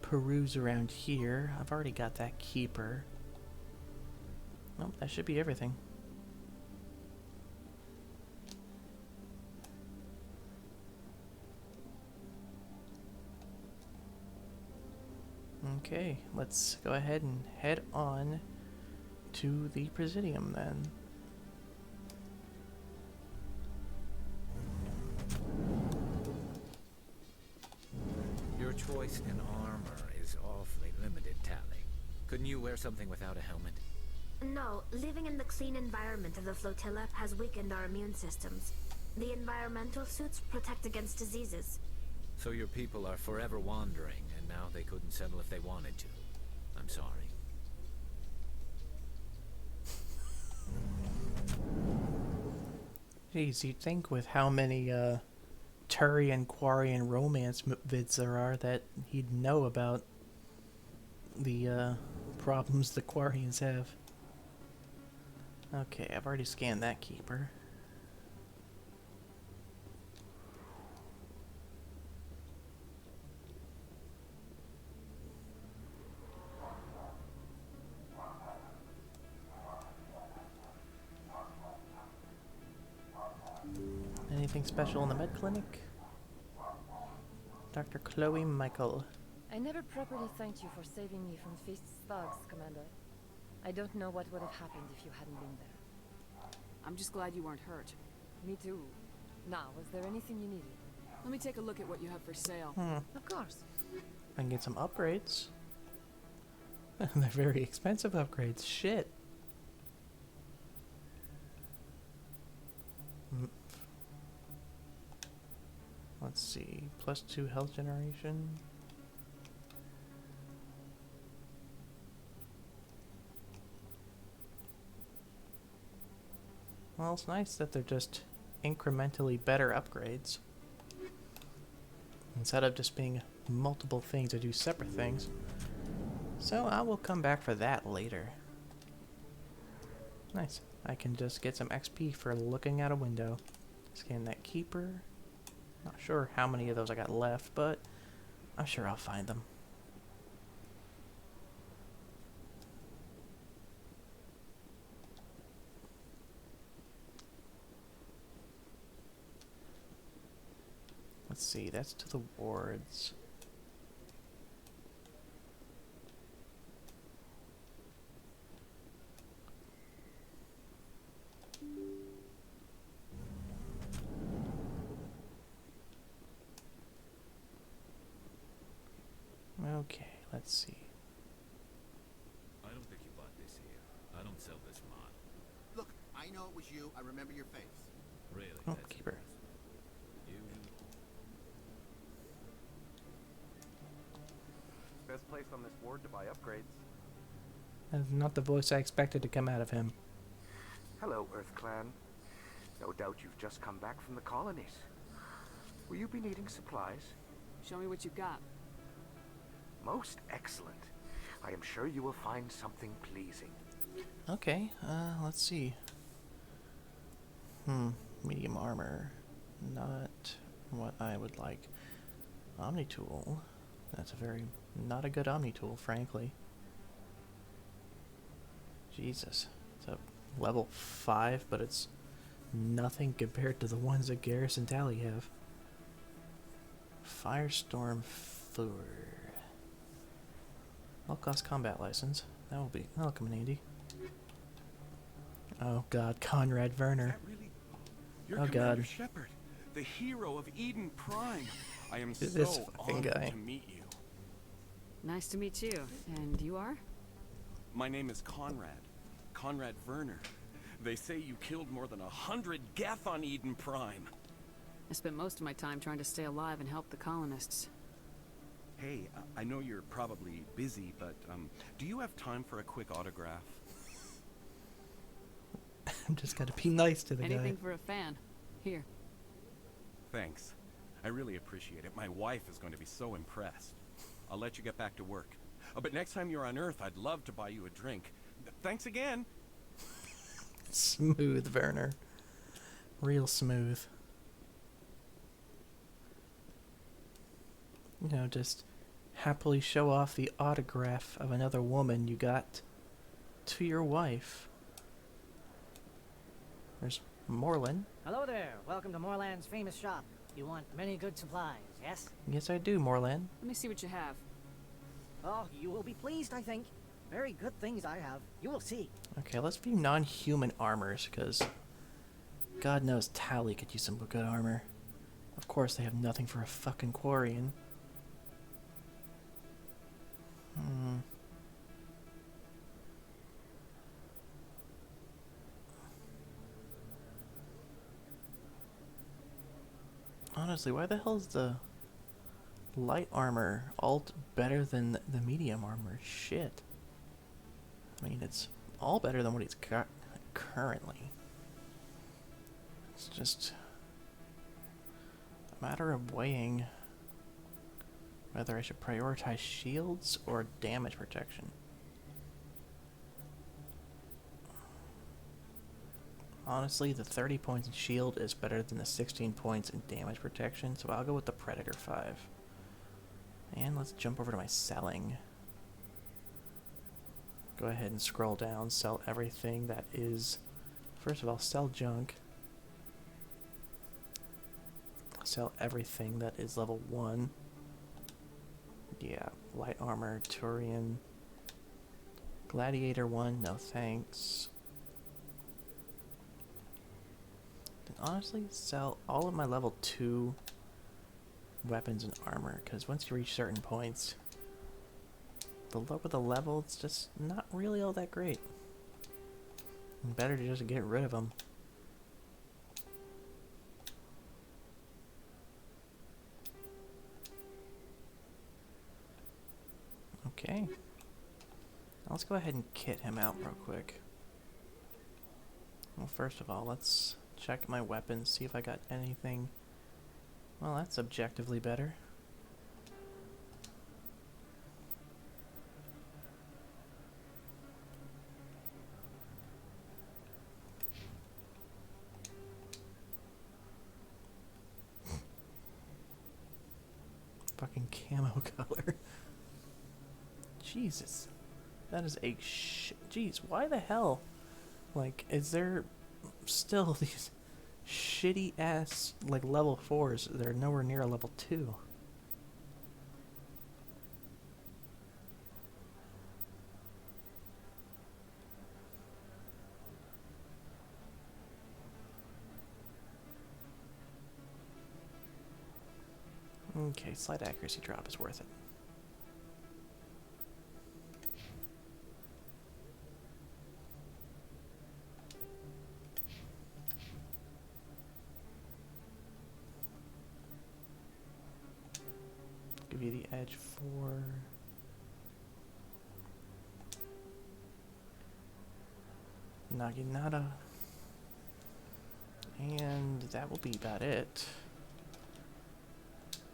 peruse around here. I've already got that keeper. Nope, that should be everything. Okay, let's go ahead and head on to the Presidium then. Your choice in armor is awfully limited, Tally. Couldn't you wear something without a helmet? No, living in the clean environment of the flotilla has weakened our immune systems. The environmental suits protect against diseases. So your people are forever wandering, and now they couldn't settle if they wanted to. I'm sorry. Jeez, you'd think with how many Turian Quarian romance vids there are that he'd know about the problems the Quarians have. Okay, I've already scanned that keeper. Anything special in the med clinic? Dr. Chloe Michael. I never properly thanked you for saving me from Feast's thugs, Commander. I don't know what would have happened if you hadn't been there. I'm just glad you weren't hurt. Me too. Now, was there anything you needed? Let me take a look at what you have for sale. Of course. I can get some upgrades. They're very expensive upgrades. Shit. Let's see. +2 health generation. Well, it's nice that they're just incrementally better upgrades. Instead of just being multiple things that do separate things. So I will come back for that later. Nice. I can just get some XP for looking out a window. Scan that keeper. Not sure how many of those I got left, but I'm sure I'll find them. Let's see, that's to the wards. Okay, let's see. I don't think you bought this here. I don't sell this mod. Look, I know it was you. I remember your face. Really? Oh, That's keeper. you. Best place on this ward to buy upgrades. That's not the voice I expected to come out of him. Hello, Earth Clan. No doubt you've just come back from the colonies. Will you be needing supplies? Show me what you got. Most excellent. I am sure you will find something pleasing. Okay, let's see. Medium armor. Not what I would like. Omni tool. That's not a good Omni tool, frankly. Jesus. It's a level 5, but it's nothing compared to the ones that Garrus and Tally have. Firestorm Thor. All-cost combat license. That'll come in handy. Oh god, Conrad Werner. Really? You're Oh Commander god. Shepard, the hero of Eden Prime. I am This so fucking honored guy. to meet you. Nice to meet you. And you are? My name is Conrad Werner. They say you killed more than 100 Geth on Eden Prime. I spent most of my time trying to stay alive and help the colonists. Hey, I know you're probably busy, but do you have time for a quick autograph? I'm just gotta be nice to the Anything guy. for a fan. Here. Thanks. I really appreciate it. My wife is going to be so impressed. I'll let you get back to work. But next time you're on Earth, I'd love to buy you a drink. Thanks again. Smooth, Werner. Real smooth. You know, just happily show off the autograph of another woman you got to your wife. There's Morlin. Hello there. Welcome to Morland's famous shop. You want many good supplies, yes? Yes, I do, Morlan. Let me see what you have. Oh, you will be pleased, I think. Very good things I have. You will see. Okay, let's view non-human armors, because God knows Tally could use some good armor. Of course, they have nothing for a fucking Quarian. Honestly, why the hell is the light armor alt better than the medium armor? Shit. I mean, it's all better than what he's got currently. It's just a matter of weighing whether I should prioritize shields or damage protection. Honestly, the 30 points in shield is better than the 16 points in damage protection, so I'll go with the Predator 5. And let's jump over to my selling. Go ahead and scroll down, sell everything that is... First of all, sell junk. Sell everything that is level 1. Yeah, light armor, Turian. Gladiator 1, no thanks. Honestly, sell all of my level 2 weapons and armor, because once you reach certain points, the lower the level, it's just not really all that great. Better to just get rid of them. Okay. Let's go ahead and kit him out real quick. Well, first of all, let's check my weapons, see if I got anything. Well, that's objectively better. Fucking camo color. Jesus. That is a Jeez, why the hell? Like, is there still these shitty ass like level 4s that are nowhere near a level 2? Okay, slight accuracy drop is worth it. Give you the edge for Naginata. And that will be about it.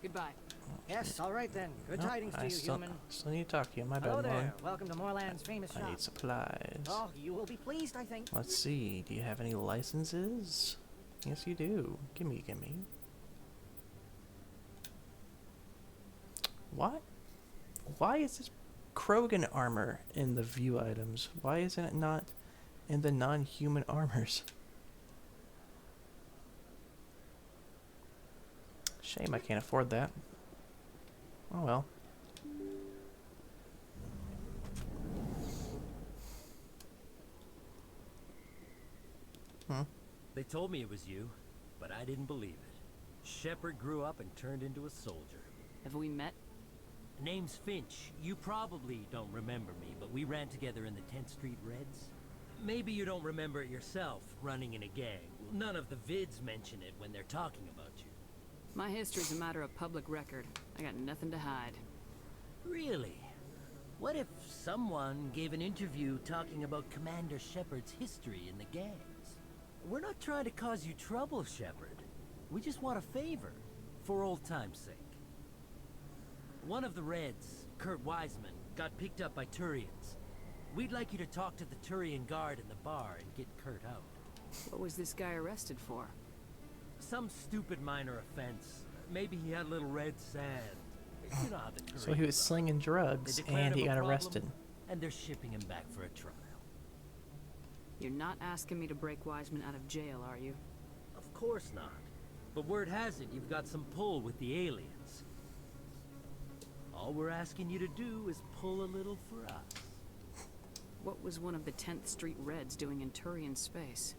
Goodbye. Yes, all right then. Good tidings to you, human. Still need to talk to you. My Hello bad, there. Lauren. Welcome to Moorland's famous shop. I need supplies. Oh, you will be pleased, I think. Let's see. Do you have any licenses? Yes, you do. Gimme. What? Why is this Krogan armor in the view items? Why isn't it not in the non-human armors? Shame I can't afford that. Oh well. They told me it was you, but I didn't believe it. Shepard grew up and turned into a soldier. Have we met? Name's Finch. You probably don't remember me, but we ran together in the 10th Street Reds. Maybe you don't remember it yourself, running in a gang. None of the vids mention it when they're talking about you. My history's a matter of public record. I got nothing to hide. Really? What if someone gave an interview talking about Commander Shepard's history in the gangs? We're not trying to cause you trouble, Shepard. We just want a favor, for old time's sake. One of the Reds, Kurt Wiseman, got picked up by Turians. We'd like you to talk to the Turian guard in the bar and get Kurt out. What was this guy arrested for? Some stupid minor offense. Maybe he had a little red sand. You know how the Turians So he was slinging drugs and he got arrested. And they're shipping him back for a trial. You're not asking me to break Wiseman out of jail, are you? Of course not. But word has it you've got some pull with the aliens. All we're asking you to do is pull a little for us. What was one of the 10th Street Reds doing in Turian space?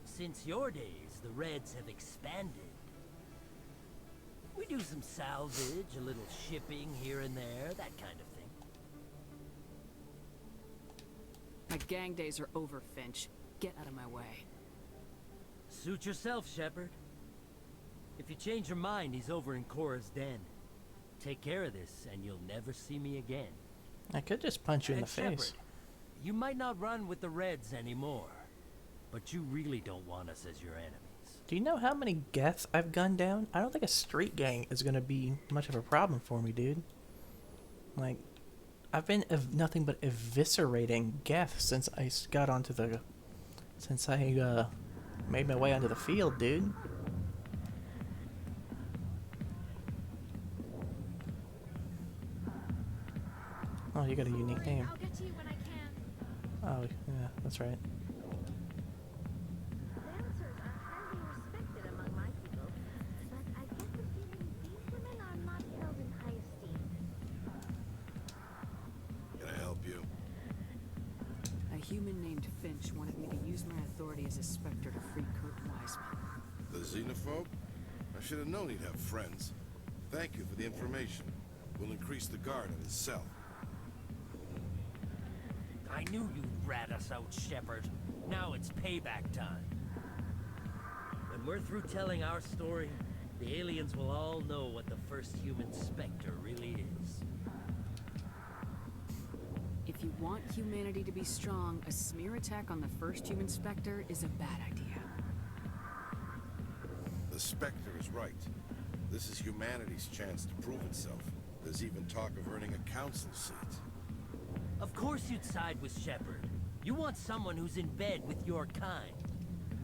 Since your days, the Reds have expanded. We do some salvage, a little shipping here and there, that kind of thing. My gang days are over, Finch. Get out of my way. Suit yourself, Shepard. If you change your mind, he's over in Cora's den. Take care of this, and you'll never see me again. I could just punch you in the Shepard, face. you might not run with the Reds anymore, but you really don't want us as your enemies. Do you know how many geths I've gunned down? I don't think a street gang is gonna be much of a problem for me, dude. Like, I've been nothing but eviscerating geths since I got onto the... Since I, made my way onto the field, dude. Oh, you got a unique name. I'll get to you when I can. Oh, yeah, that's right. Lancers are highly respected among my people, but I get the feeling these women are not held in high esteem. Can I help you? A human named Finch wanted me to use my authority as a Spectre to free Kurt Wiseman. The xenophobe? I should have known he'd have friends. Thank you for the information. We'll increase the guard at his cell. I knew you'd rat us out, Shepard. Now it's payback time. When we're through telling our story, the aliens will all know what the first human Spectre really is. If you want humanity to be strong, a smear attack on the first human Spectre is a bad idea. The Spectre is right. This is humanity's chance to prove itself. There's even talk of earning a council seat. Of course you'd side with Shepard. You want someone who's in bed with your kind.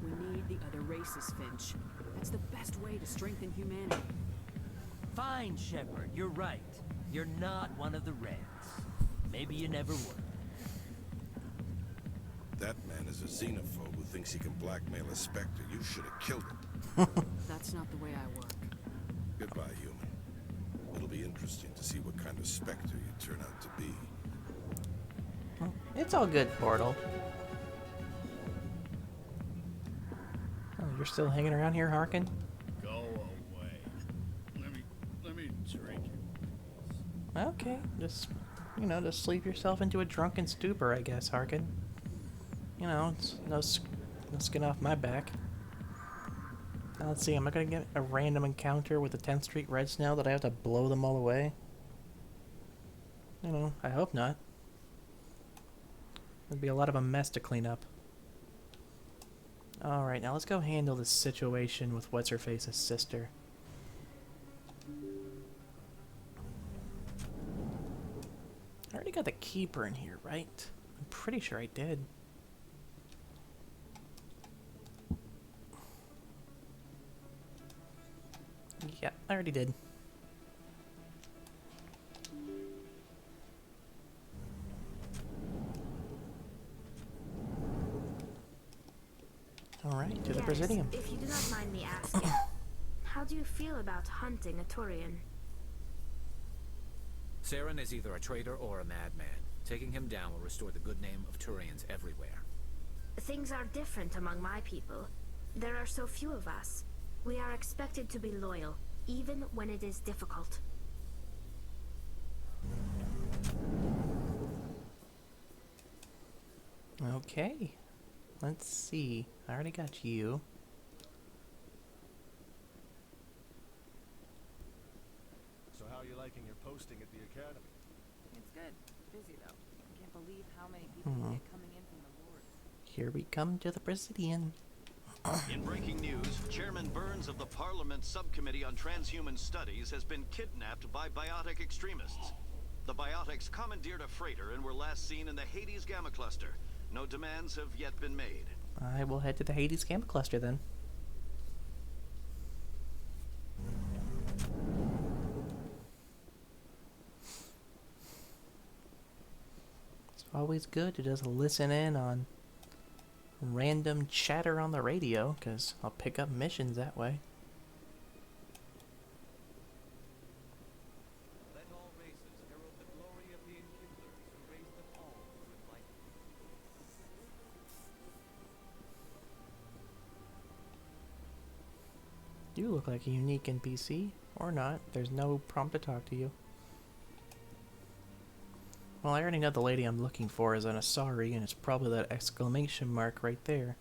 We need the other races, Finch. That's the best way to strengthen humanity. Fine, Shepard, you're right. You're not one of the Reds. Maybe you never were. That man is a xenophobe who thinks he can blackmail a Spectre. You should have killed him. That's not the way I work. Goodbye, human. It'll be interesting to see what kind of Spectre you turn out to be. It's all good, Portal. Oh, you're still hanging around here, Harkin? Go away. Let me drink it. Okay, just, you know, just sleep yourself into a drunken stupor, I guess, Harkin. You know, it's no skin off my back. Now, let's see, am I gonna get a random encounter with the 10th Street Reds now that I have to blow them all away? You know, I hope not. There'd be a lot of a mess to clean up. Alright, now let's go handle this situation with What's-Her-Face's sister. I already got the Keeper in here, right? I'm pretty sure I did. Yeah, I already did. Alright, to the Presidium. If you do not mind me asking, how do you feel about hunting a Turian? Saren is either a traitor or a madman. Taking him down will restore the good name of Turians everywhere. Things are different among my people. There are so few of us. We are expected to be loyal, even when it is difficult. Okay. Let's see. I already got you. So how are you liking your posting at the academy? It's good. Busy though. I can't believe how many people we get coming in from the wards. Here we come to the Presidium. In breaking news, Chairman Burns of the Parliament Subcommittee on Transhuman Studies has been kidnapped by biotic extremists. The biotics commandeered a freighter and were last seen in the Hades Gamma Cluster. No demands have yet been made. I will head to the Hades Gamma Cluster then. It's always good to just listen in on random chatter on the radio, because I'll pick up missions that way. Let all races herald the glory of the Inquisitors who raised them all to enlightenment. You look like a unique NPC, or not. There's no prompt to talk to you. Well, I already know the lady I'm looking for is an Asari, and it's probably that exclamation mark right there.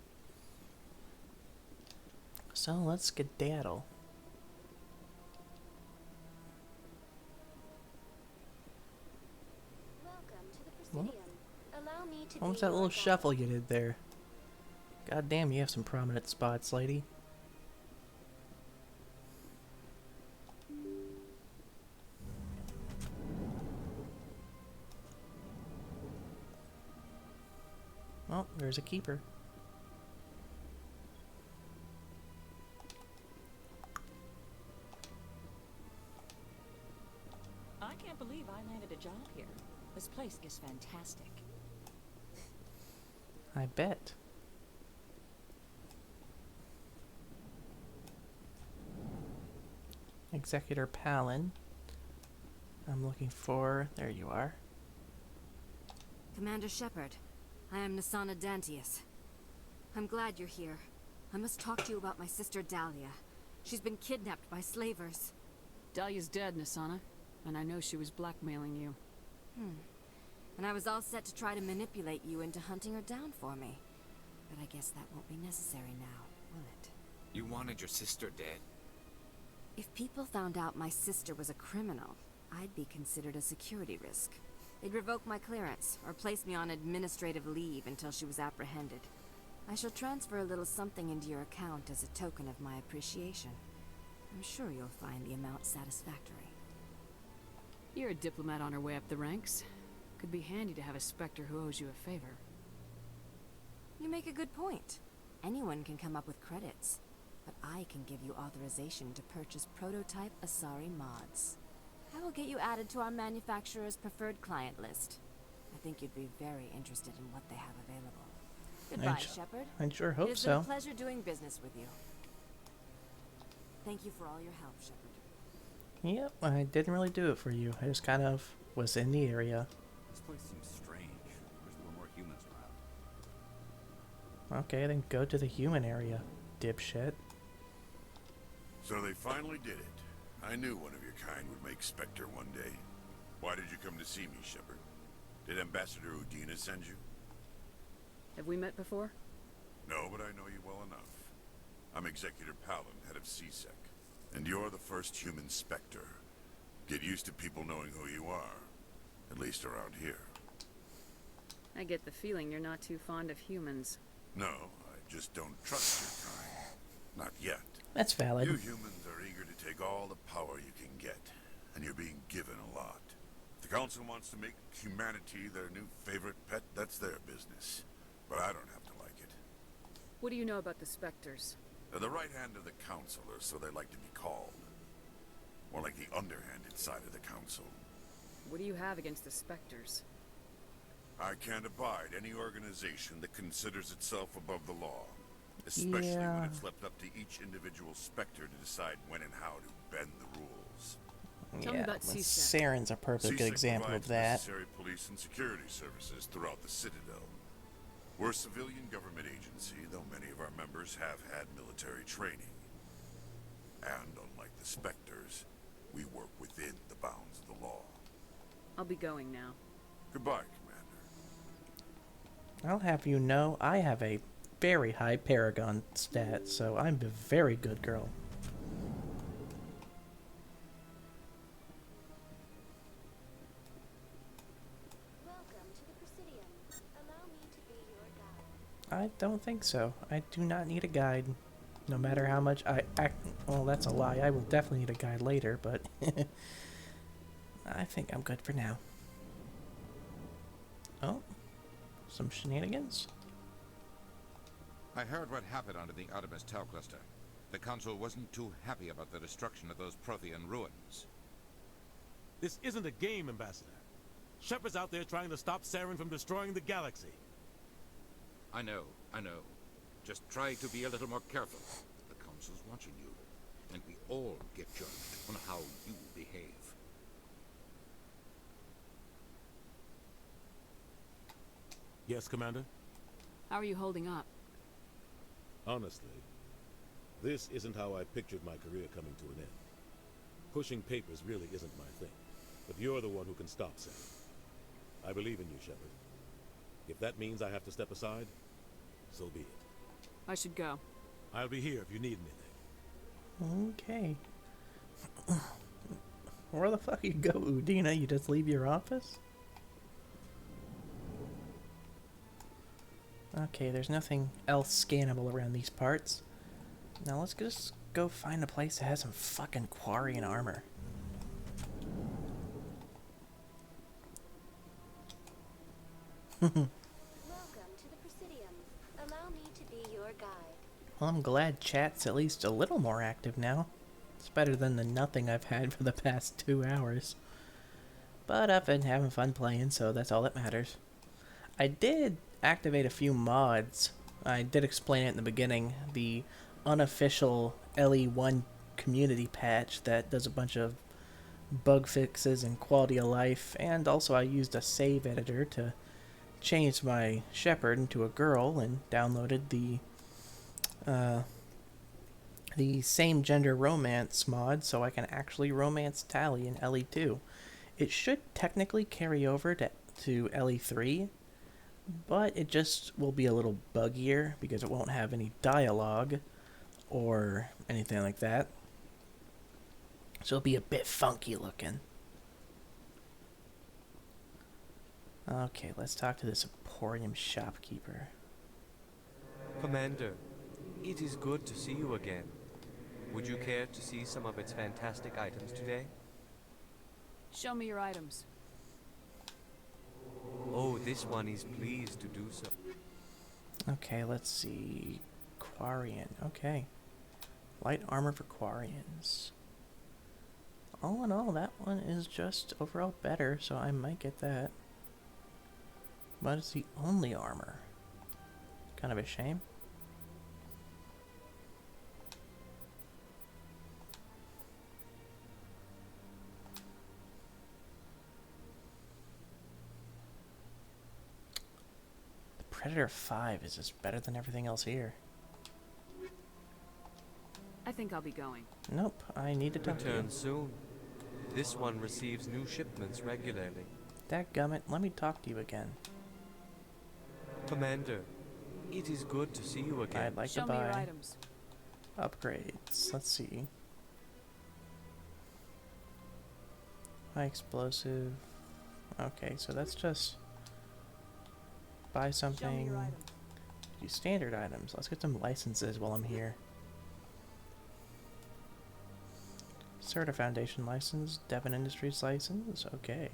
So let's skedaddle. me to What was be that your little guide. shuffle you did there? God damn, you have some prominent spots, lady. Well, there's a keeper. I can't believe I landed a job here. This place is fantastic. I bet. Executor Palin. I'm looking for... There you are. Commander Shepard, I am Nasana Dantius. I'm glad you're here. I must talk to you about my sister Dahlia. She's been kidnapped by slavers. Dahlia's dead, Nasana. And I know she was blackmailing you. And I was all set to try to manipulate you into hunting her down for me. But I guess that won't be necessary now, will it? You wanted your sister dead? If people found out my sister was a criminal, I'd be considered a security risk. They'd revoke my clearance, or place me on administrative leave until she was apprehended. I shall transfer a little something into your account as a token of my appreciation. I'm sure you'll find the amount satisfactory. You're a diplomat on her way up the ranks. Could be handy to have a Spectre who owes you a favor. You make a good point. Anyone can come up with credits, but I can give you authorization to purchase prototype Asari mods. I will get you added to our manufacturer's preferred client list. I think you'd be very interested in what they have available. Goodbye, Shepard. I sure hope It has so. been a pleasure doing business with you. Thank you for all your help, Shepard. Yep, I didn't really do it for you. I just kind of was in the area. This place seems strange. Wish there were more humans around. Okay, then go to the human area, dipshit. So they finally did it. I knew one of your kind would make Spectre one day. Why did you come to see me, Shepard? Did Ambassador Udina send you? Have we met before? No, but I know you well enough. I'm Executor Palin, head of CSEC. And you're the first human Spectre. Get used to people knowing who you are. At least around here. I get the feeling you're not too fond of humans. No, I just don't trust your kind. Not yet. That's valid. You humans are eager to take all the power you can get. And you're being given a lot. If the Council wants to make humanity their new favorite pet, that's their business. But I don't have to like it. What do you know about the Spectres? They're the right hand of the Council, or so they like to be called. More like the underhanded side of the Council. What do you have against the Spectres? I can't abide any organization that considers itself above the law. Especially when it's left up to each individual Spectre to decide when and how to bend the rules. Tell me Yeah, about well, CSEC. Saren's a perfect good CSEC example of provides that. necessary police and security services throughout the Citadel. We're a civilian government agency, though many of our members have had military training. And unlike the Spectres, we work within the bounds of the law. I'll be going now. Goodbye, Commander. I'll have you know, I have a very high Paragon stat, so I'm a very good girl. Welcome to the Presidium. Allow me to be your guide. I don't think so. I do not need a guide. No matter how much I act... Well, that's a lie. I will definitely need a guide later, but... I think I'm good for now. Oh. Some shenanigans? I heard what happened under the Artemis Tau cluster. The Council wasn't too happy about the destruction of those Prothean ruins. This isn't a game, Ambassador. Shepard's out there trying to stop Saren from destroying the galaxy. I know. Just try to be a little more careful. The Council's watching you, and we all get judged on how you behave. Yes, Commander? How are you holding up? Honestly, this isn't how I pictured my career coming to an end. Pushing papers really isn't my thing, but you're the one who can stop Saren. I believe in you, Shepard. If that means I have to step aside, so be it. I should go. I'll be here if you need anything. Okay. Where the fuck you go, Udina? You just leave your office? Okay, there's nothing else scannable around these parts. Now let's just go find a place that has some fucking Quarian armor. Welcome to the Presidium. Allow me to be your guide. Well, I'm glad chat's at least a little more active now. It's better than the nothing I've had for the past 2 hours. But I've been having fun playing, so that's all that matters. I did activate a few mods. I did explain it in the beginning. The unofficial LE1 community patch that does a bunch of bug fixes and quality of life, and also I used a save editor to change my Shepard into a girl and downloaded the same gender romance mod so I can actually romance Tally in LE2. It should technically carry over to LE3, but it just will be a little buggier because it won't have any dialogue or anything like that. So it'll be a bit funky looking. Okay, let's talk to this Emporium shopkeeper. Commander, it is good to see you again. Would you care to see some of its fantastic items today? Show me your items. Oh, this one is pleased to do so. Okay, let's see. Quarian. Okay. Light armor for Quarians. All in all, that one is just overall better, so I might get that. But it's the only armor. Kind of a shame. The Predator 5 is just better than everything else here. I think I'll be going. Nope, I need to talk to you. Return soon. This one receives new shipments regularly. Dadgummit, let me talk to you again. Commander, it is good to see you again. I'd like Show to me your buy items. upgrades. Let's see. High explosive. Okay, so that's just buy Show me something. your items. Use standard items. Let's get some licenses while I'm here. Certa Foundation license, Devon Industries license. Okay.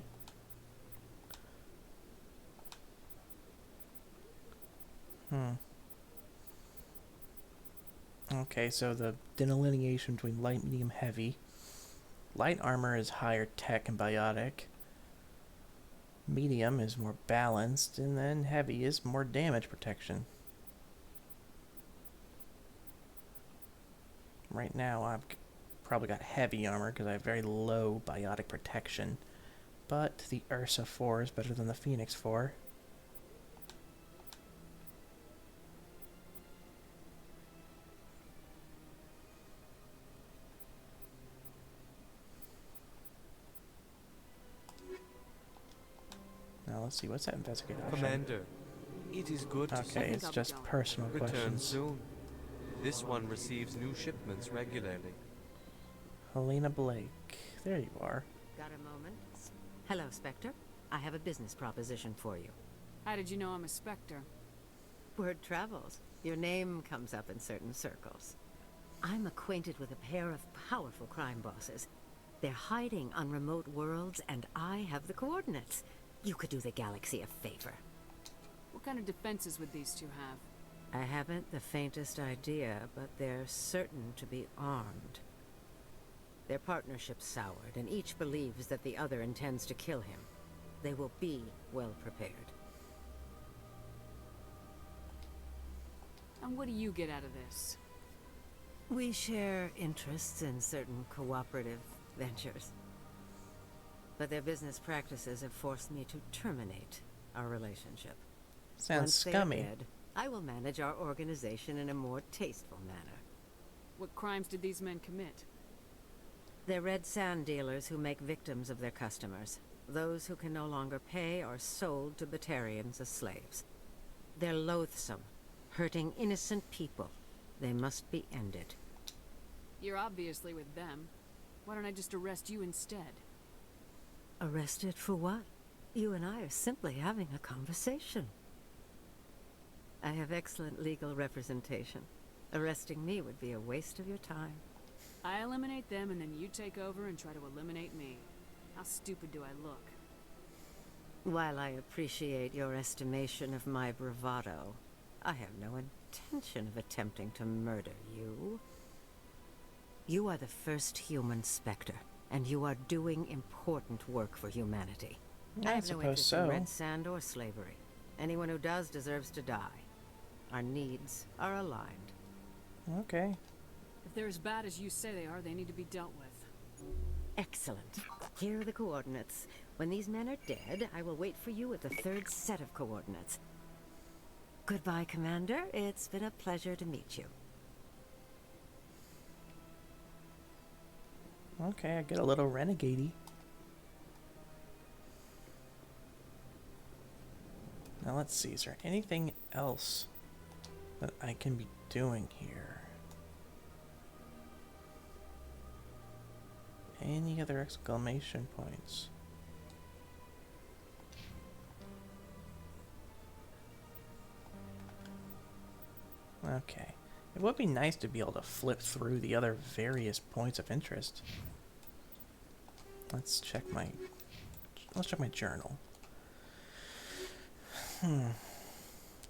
Okay, so the delineation between light, medium, heavy. Light armor is higher tech and biotic. Medium is more balanced, and then heavy is more damage protection. Right now, I've probably got heavy armor because I have very low biotic protection. But the Ursa 4 is better than the Phoenix 4. Now let's see, what's that investigate option? Commander, it is good to see you. Okay, it's just personal Return questions. soon. This one receives new shipments regularly. Helena Blake. There you are. Got a moment? Hello, Spectre. I have a business proposition for you. How did you know I'm a Spectre? Word travels. Your name comes up in certain circles. I'm acquainted with a pair of powerful crime bosses. They're hiding on remote worlds, and I have the coordinates. You could do the galaxy a favor. What kind of defenses would these two have? I haven't the faintest idea, but they're certain to be armed. Their partnership's soured, and each believes that the other intends to kill him. They will be well prepared. And what do you get out of this? We share interests in certain cooperative ventures. But their business practices have forced me to terminate our relationship. Sounds Once they are scummy. dead, I will manage our organization in a more tasteful manner. What crimes did these men commit? They're red sand dealers who make victims of their customers. Those who can no longer pay are sold to Batarians as slaves. They're loathsome, hurting innocent people. They must be ended. You're obviously with them. Why don't I just arrest you instead? Arrested for what? You and I are simply having a conversation. I have excellent legal representation. Arresting me would be a waste of your time. I eliminate them and then you take over and try to eliminate me. How stupid do I look? While I appreciate your estimation of my bravado, I have no intention of attempting to murder you. You are the first human Spectre, and you are doing important work for humanity. I have no interest in red sand or slavery. Anyone who does deserves to die. Our needs are aligned. Okay. If they're as bad as you say they are, they need to be dealt with. Excellent. Here are the coordinates. When these men are dead, I will wait for you at the third set of coordinates. Goodbye, Commander. It's been a pleasure to meet you. Okay, I get a little renegade-y. Now let's see, is there anything else that I can be doing here? Any other exclamation points? Okay. It would be nice to be able to flip through the other various points of interest. Let's check my journal.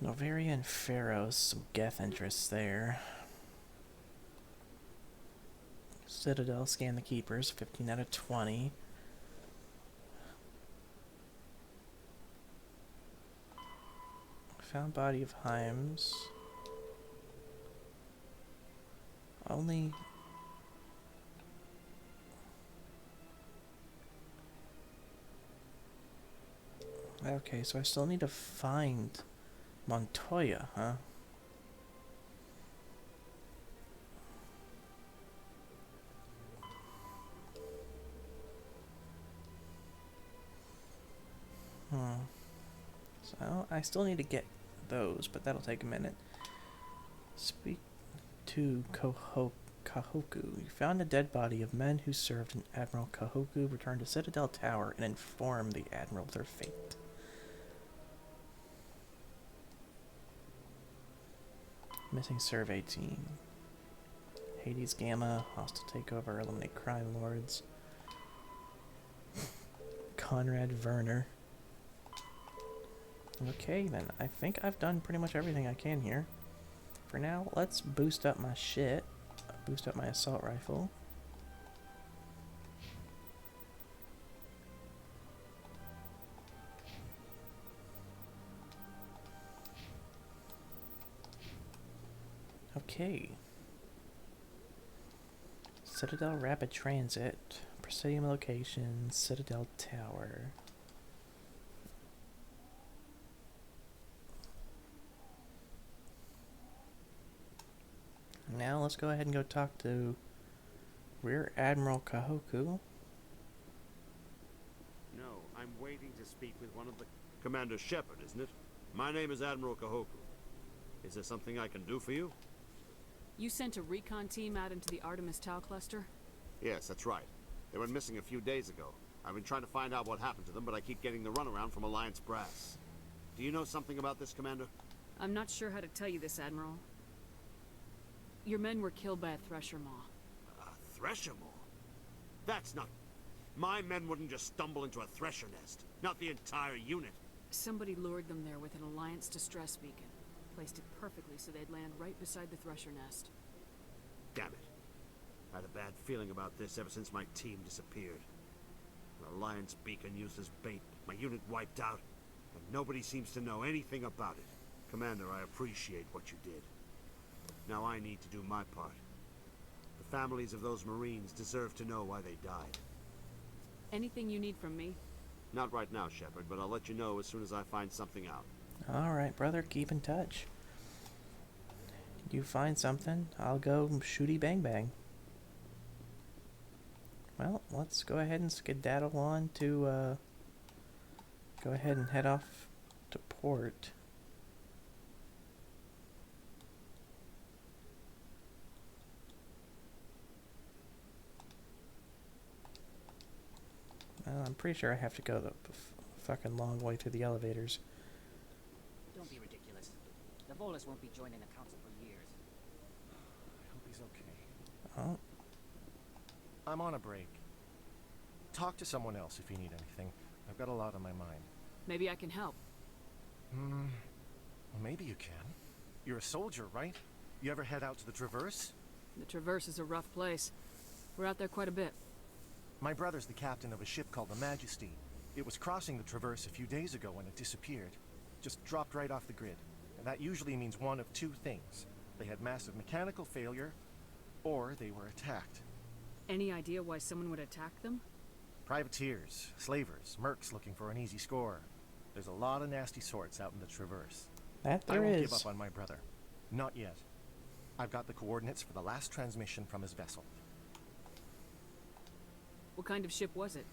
Novaria and Pharaohs, some Geth interests there. Citadel, scan the keepers, 15 out of 20. Found body of Hymes. Only... Okay, so I still need to find Montoya, huh? So I still need to get those, but that'll take a minute. Speak to Kahoku. You found a dead body of men who served in Admiral Kahoku. Return to Citadel Tower and inform the Admiral of their fate. Missing survey team. Hades Gamma, hostile takeover, eliminate crime lords. Conrad Werner. Okay, then I think I've done pretty much everything I can here. For now, let's boost up my shit. Boost up my assault rifle. Okay. Citadel Rapid Transit. Presidium location. Citadel Tower. Now let's go ahead and go talk to Rear Admiral Kahoku. No, I'm waiting to speak with one of the... Commander Shepard, isn't it? My name is Admiral Kahoku. Is there something I can do for you? You sent a recon team out into the Artemis Tau cluster? Yes, that's right. They went missing a few days ago. I've been trying to find out what happened to them, but I keep getting the runaround from Alliance brass. Do you know something about this, Commander? I'm not sure how to tell you this, Admiral. Your men were killed by a Thresher Maw. A Thresher Maw? That's not... My men wouldn't just stumble into a Thresher nest. Not the entire unit. Somebody lured them there with an Alliance distress beacon. Placed it perfectly so they'd land right beside the Thresher nest. Damn it. I had a bad feeling about this ever since my team disappeared. An Alliance beacon used as bait, my unit wiped out, and nobody seems to know anything about it. Commander, I appreciate what you did. Now I need to do my part. The families of those Marines deserve to know why they died. Anything you need from me? Not right now, Shepard, but I'll let you know as soon as I find something out. Alright, brother, keep in touch. You find something, I'll go shooty bang bang. Well, let's go ahead and skedaddle on to, go ahead and head off to port. Well, I'm pretty sure I have to go the fucking long way through the elevators. Don't be ridiculous. The Volus won't be joining the council for years. I hope he's okay. Oh. I'm on a break. Talk to someone else if you need anything. I've got a lot on my mind. Maybe I can help. Well, maybe you can. You're a soldier, right? You ever head out to the Traverse? The Traverse is a rough place. We're out there quite a bit. My brother's the captain of a ship called the Majesty. It was crossing the Traverse a few days ago when it disappeared. Just dropped right off the grid. And that usually means one of two things. They had massive mechanical failure, or they were attacked. Any idea why someone would attack them? Privateers, slavers, mercs looking for an easy score. There's a lot of nasty sorts out in the Traverse. That I there won't is. give up on my brother. Not yet. I've got the coordinates for the last transmission from his vessel. What kind of ship was it?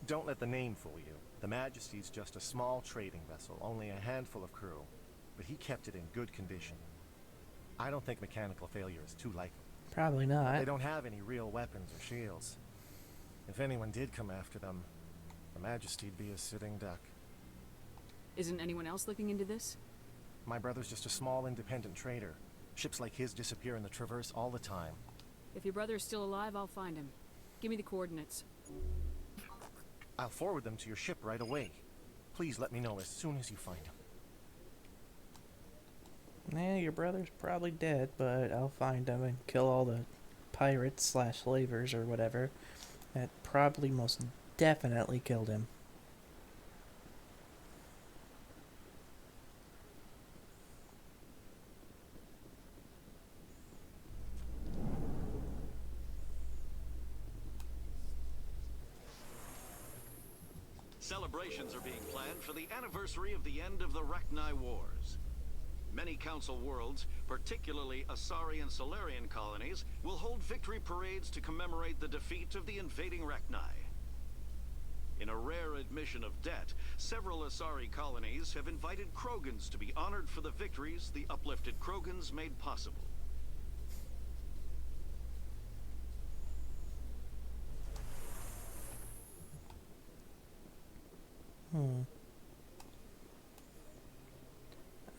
Don't let the name fool you. The Majesty's just a small trading vessel, only a handful of crew. But he kept it in good condition. I don't think mechanical failure is too likely. Probably not. They don't have any real weapons or shields. If anyone did come after them, the Majesty'd be a sitting duck. Isn't anyone else looking into this? My brother's just a small independent trader. Ships like his disappear in the Traverse all the time. If your brother is still alive, I'll find him. Give me the coordinates. I'll forward them to your ship right away. Please let me know as soon as you find him. Yeah, your brother's probably dead, but I'll find him and kill all the pirates slash slavers or whatever that probably most definitely killed him. Celebrations are being planned for the anniversary of the end of the Rachni Wars. Many Council worlds, particularly Asari and Solarian colonies, will hold victory parades to commemorate the defeat of the invading Rachni. In a rare admission of debt, several Asari colonies have invited Krogans to be honored for the victories the uplifted Krogans made possible.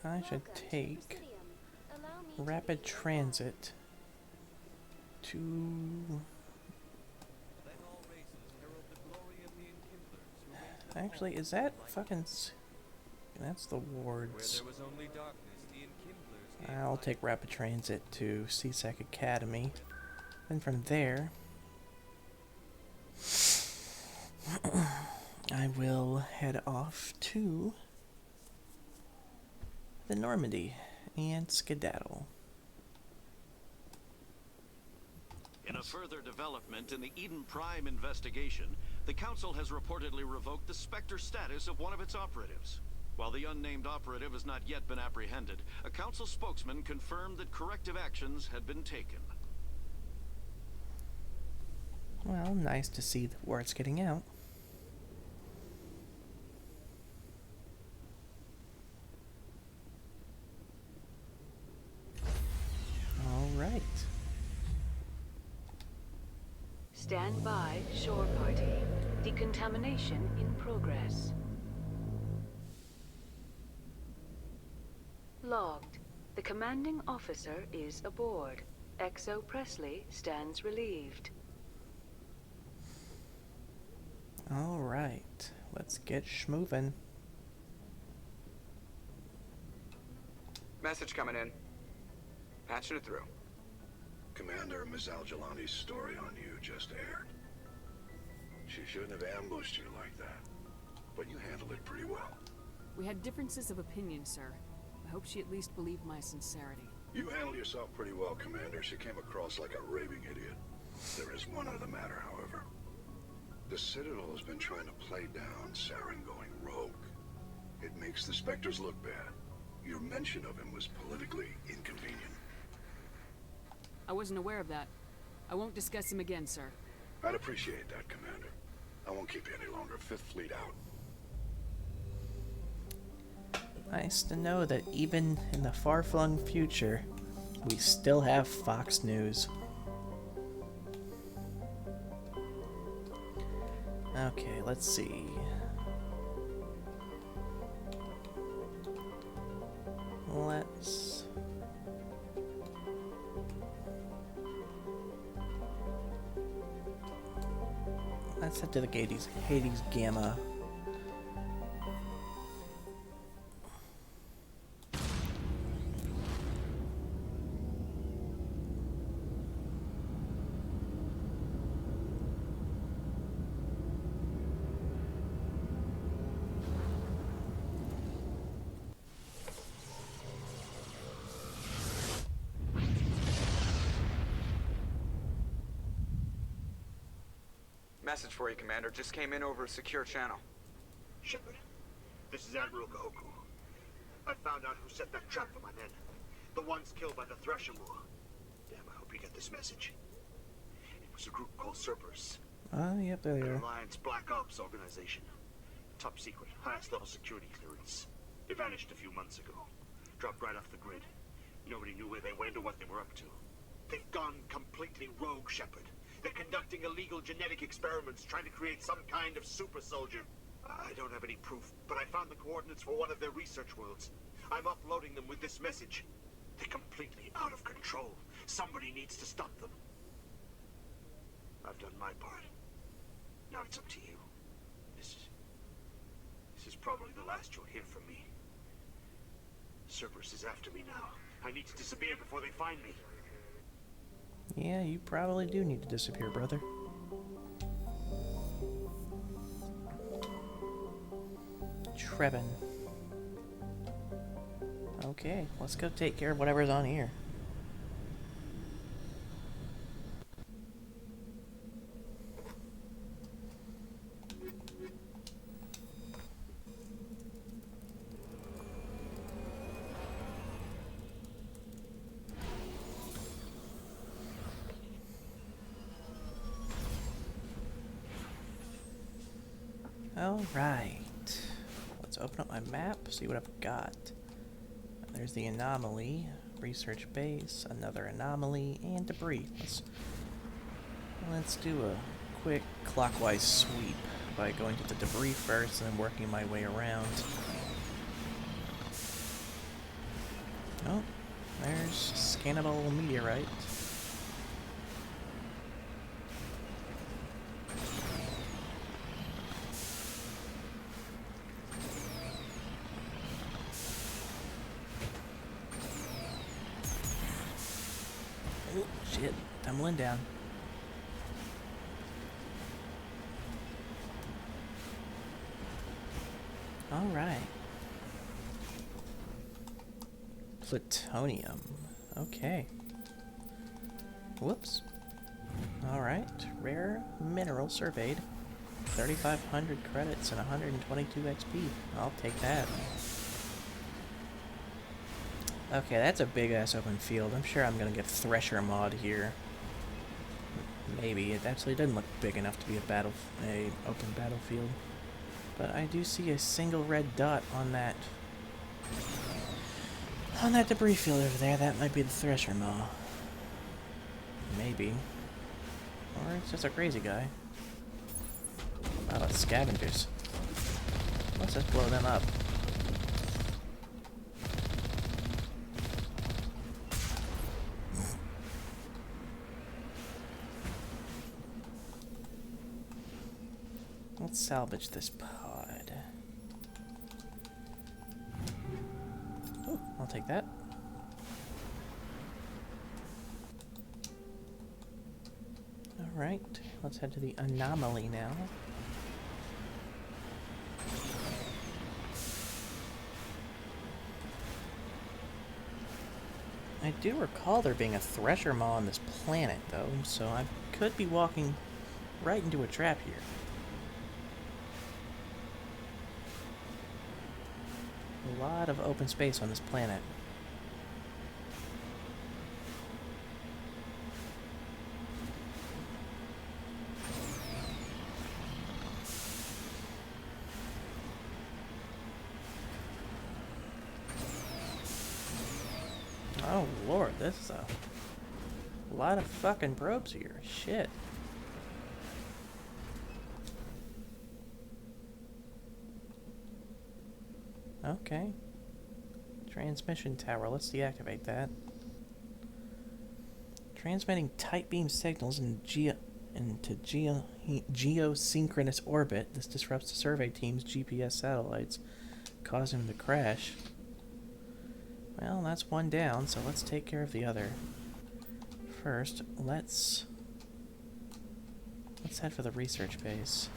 I should take rapid transit to... Actually, is that fucking... That's the wards. I'll take rapid transit to CSEC Academy. Then from there... I will head off to the Normandy and skedaddle. In a further development in the Eden Prime investigation, the Council has reportedly revoked the Spectre status of one of its operatives. While the unnamed operative has not yet been apprehended, a Council spokesman confirmed that corrective actions had been taken. Well, nice to see the word's getting out. Alright. Stand by, shore party. Decontamination in progress. Logged. The commanding officer is aboard. Exo Presley stands relieved. Alright. Let's get schmovin'. Message coming in. Patching it through. Commander, Ms. Al-Jalani's story on you just aired. She shouldn't have ambushed you like that, but you handled it pretty well. We had differences of opinion, sir. I hope she at least believed my sincerity. You handled yourself pretty well, Commander. She came across like a raving idiot. There is one other matter, however. The Citadel has been trying to play down Saren going rogue. It makes the Spectres look bad. Your mention of him was politically inconvenient. I wasn't aware of that. I won't discuss him again, sir. I'd appreciate that, Commander. I won't keep you any longer. Fifth Fleet out. Nice to know that even in the far-flung future, we still have Fox News. Okay, let's see. Let's head to the Hades Gamma. Message for you, Commander. Just came in over a secure channel. Shepard, this is Admiral Kahoku. I found out who set that trap for my men. The ones killed by the Thresher Moor. Damn, I hope you get this message. It was a group called Cerberus. Ah, yep, there they An are. Alliance Black Ops organization. Top secret, highest level security clearance. They vanished a few months ago. Dropped right off the grid. Nobody knew where they went or what they were up to. They've gone completely rogue, Shepard. They're conducting illegal genetic experiments, trying to create some kind of super soldier. I don't have any proof, but I found the coordinates for one of their research worlds. I'm uploading them with this message. They're completely out of control. Somebody needs to stop them. I've done my part. Now it's up to you. This is probably the last you'll hear from me. Cerberus is after me now. I need to disappear before they find me. Yeah, you probably do need to disappear, brother. Trebin. Okay, let's go take care of whatever's on here. Alright, let's open up my map, see what I've got. There's the anomaly, research base, another anomaly, and debris. Let's do a quick clockwise sweep by going to the debris first and then working my way around. Oh, there's scannable meteorite. Oh, shit. Tumbling down. Alright. Plutonium. Okay. Whoops. Alright. Rare mineral surveyed. 3,500 credits and 122 XP. I'll take that. Okay, that's a big-ass open field. I'm sure I'm gonna get Thresher mod here. Maybe. It actually doesn't look big enough to be a open battlefield. But I do see a single red dot on that debris field over there. That might be the Thresher maw. Maybe. Or it's just a crazy guy. Oh, it's scavengers. Let's just blow them up. Let's salvage this pod. Oh, I'll take that. Alright, let's head to the anomaly now. I do recall there being a Thresher maw on this planet, though, so I could be walking right into a trap here. A lot of open space on this planet. Oh lord, this is a lot of fucking probes here. Shit. Okay. Transmission tower, let's deactivate that. Transmitting tight beam signals in into geosynchronous orbit. This disrupts the survey team's GPS satellites, causing them to crash. Well, that's one down, so let's take care of the other. First, let's head for the research base.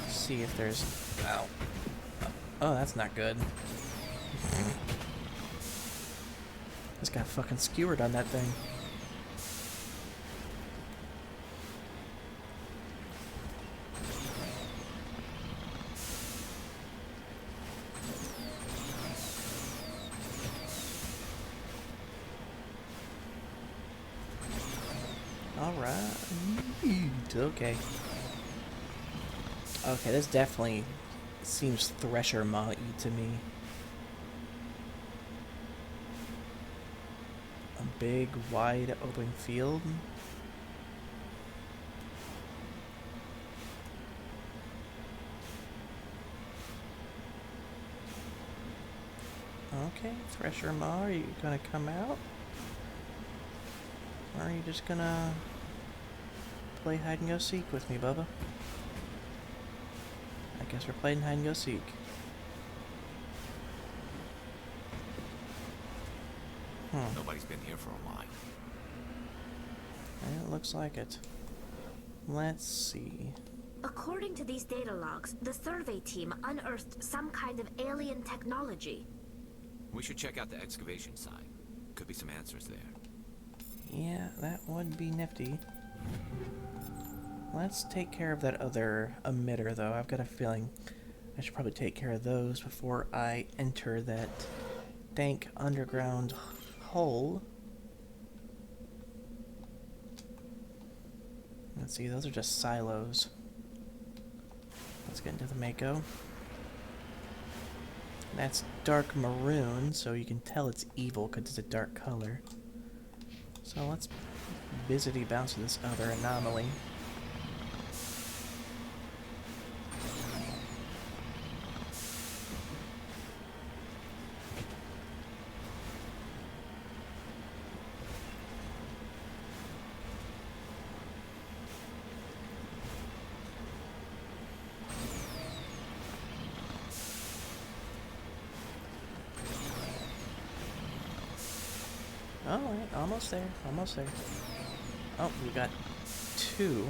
See if there's... Ow. Oh, that's not good. Just got fucking skewered on that thing. Alright. Okay. Okay, this definitely seems Thresher Maw-y to me. A big, wide, open field. Okay, Thresher Maw, are you gonna come out? Or are you just gonna play hide and go seek with me, Bubba? I guess we're playing hide and go seek. Nobody's been here for a while. It looks like it. Let's see. According to these data logs, the survey team unearthed some kind of alien technology. We should check out the excavation site. Could be some answers there. Yeah, that would be nifty. Let's take care of that other emitter, though. I've got a feeling I should probably take care of those before I enter that dank underground hole. Let's see, those are just silos. Let's get into the Mako. That's dark maroon, so you can tell it's evil because it's a dark color. So let's busy bounce this other anomaly. Alright, almost there, almost there. Oh, we got two.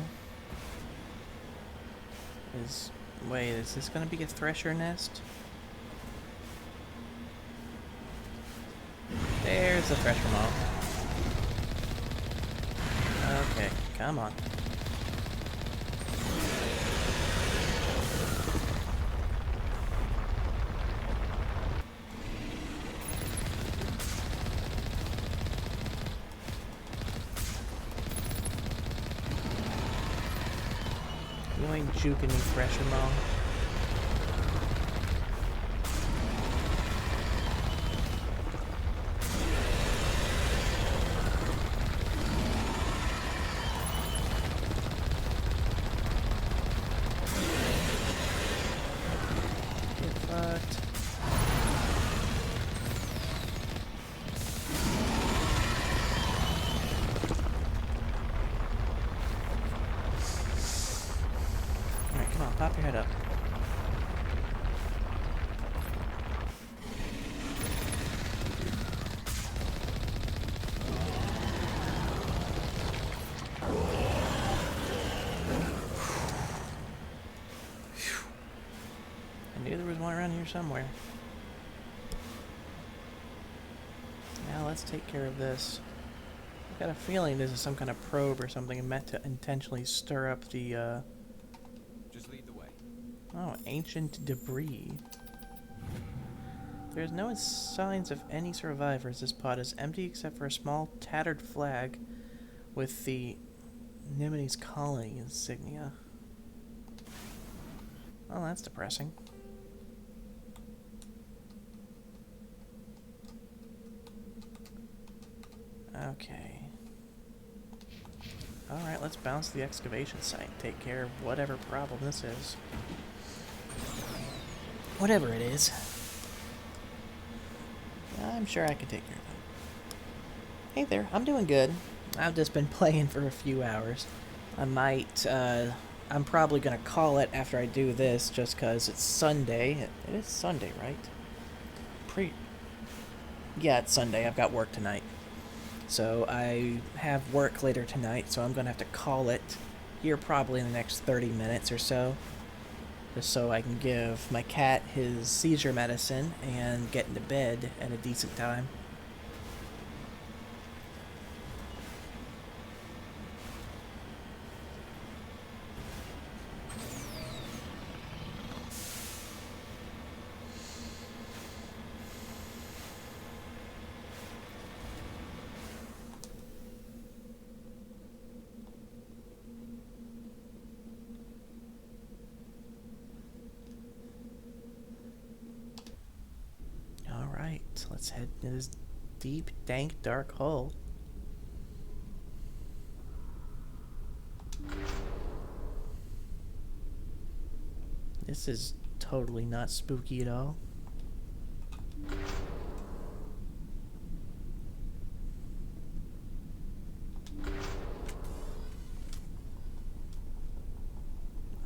Wait, is this gonna be a Thresher nest? There's the Thresher Maw. Okay, come on. You ain't juking me, Thresher Maw. Get fucked. Alright, come on, pop your head up. I knew there was one around here somewhere. Now let's take care of this. I've got a feeling this is some kind of probe or something meant to intentionally stir up the, Just lead the way. Oh, ancient debris. There's no signs of any survivors. This pod is empty except for a small tattered flag with the Nimity's colony insignia. Well, that's depressing. Okay. Alright, let's bounce to the excavation site. Take care of whatever problem this is. Whatever it is. I'm sure I can take care of it. Hey there, I'm doing good. I've just been playing for a few hours. I might, I'm probably gonna call it after I do this, just cause it's Sunday. It is Sunday, right? Yeah, it's Sunday. I've got work tonight. So I have work later tonight, so I'm gonna have to call it here probably in the next 30 minutes or so. Just so I can give my cat his seizure medicine and get into bed at a decent time. Alright, let's head to this deep, dank, dark hole. This is totally not spooky at all.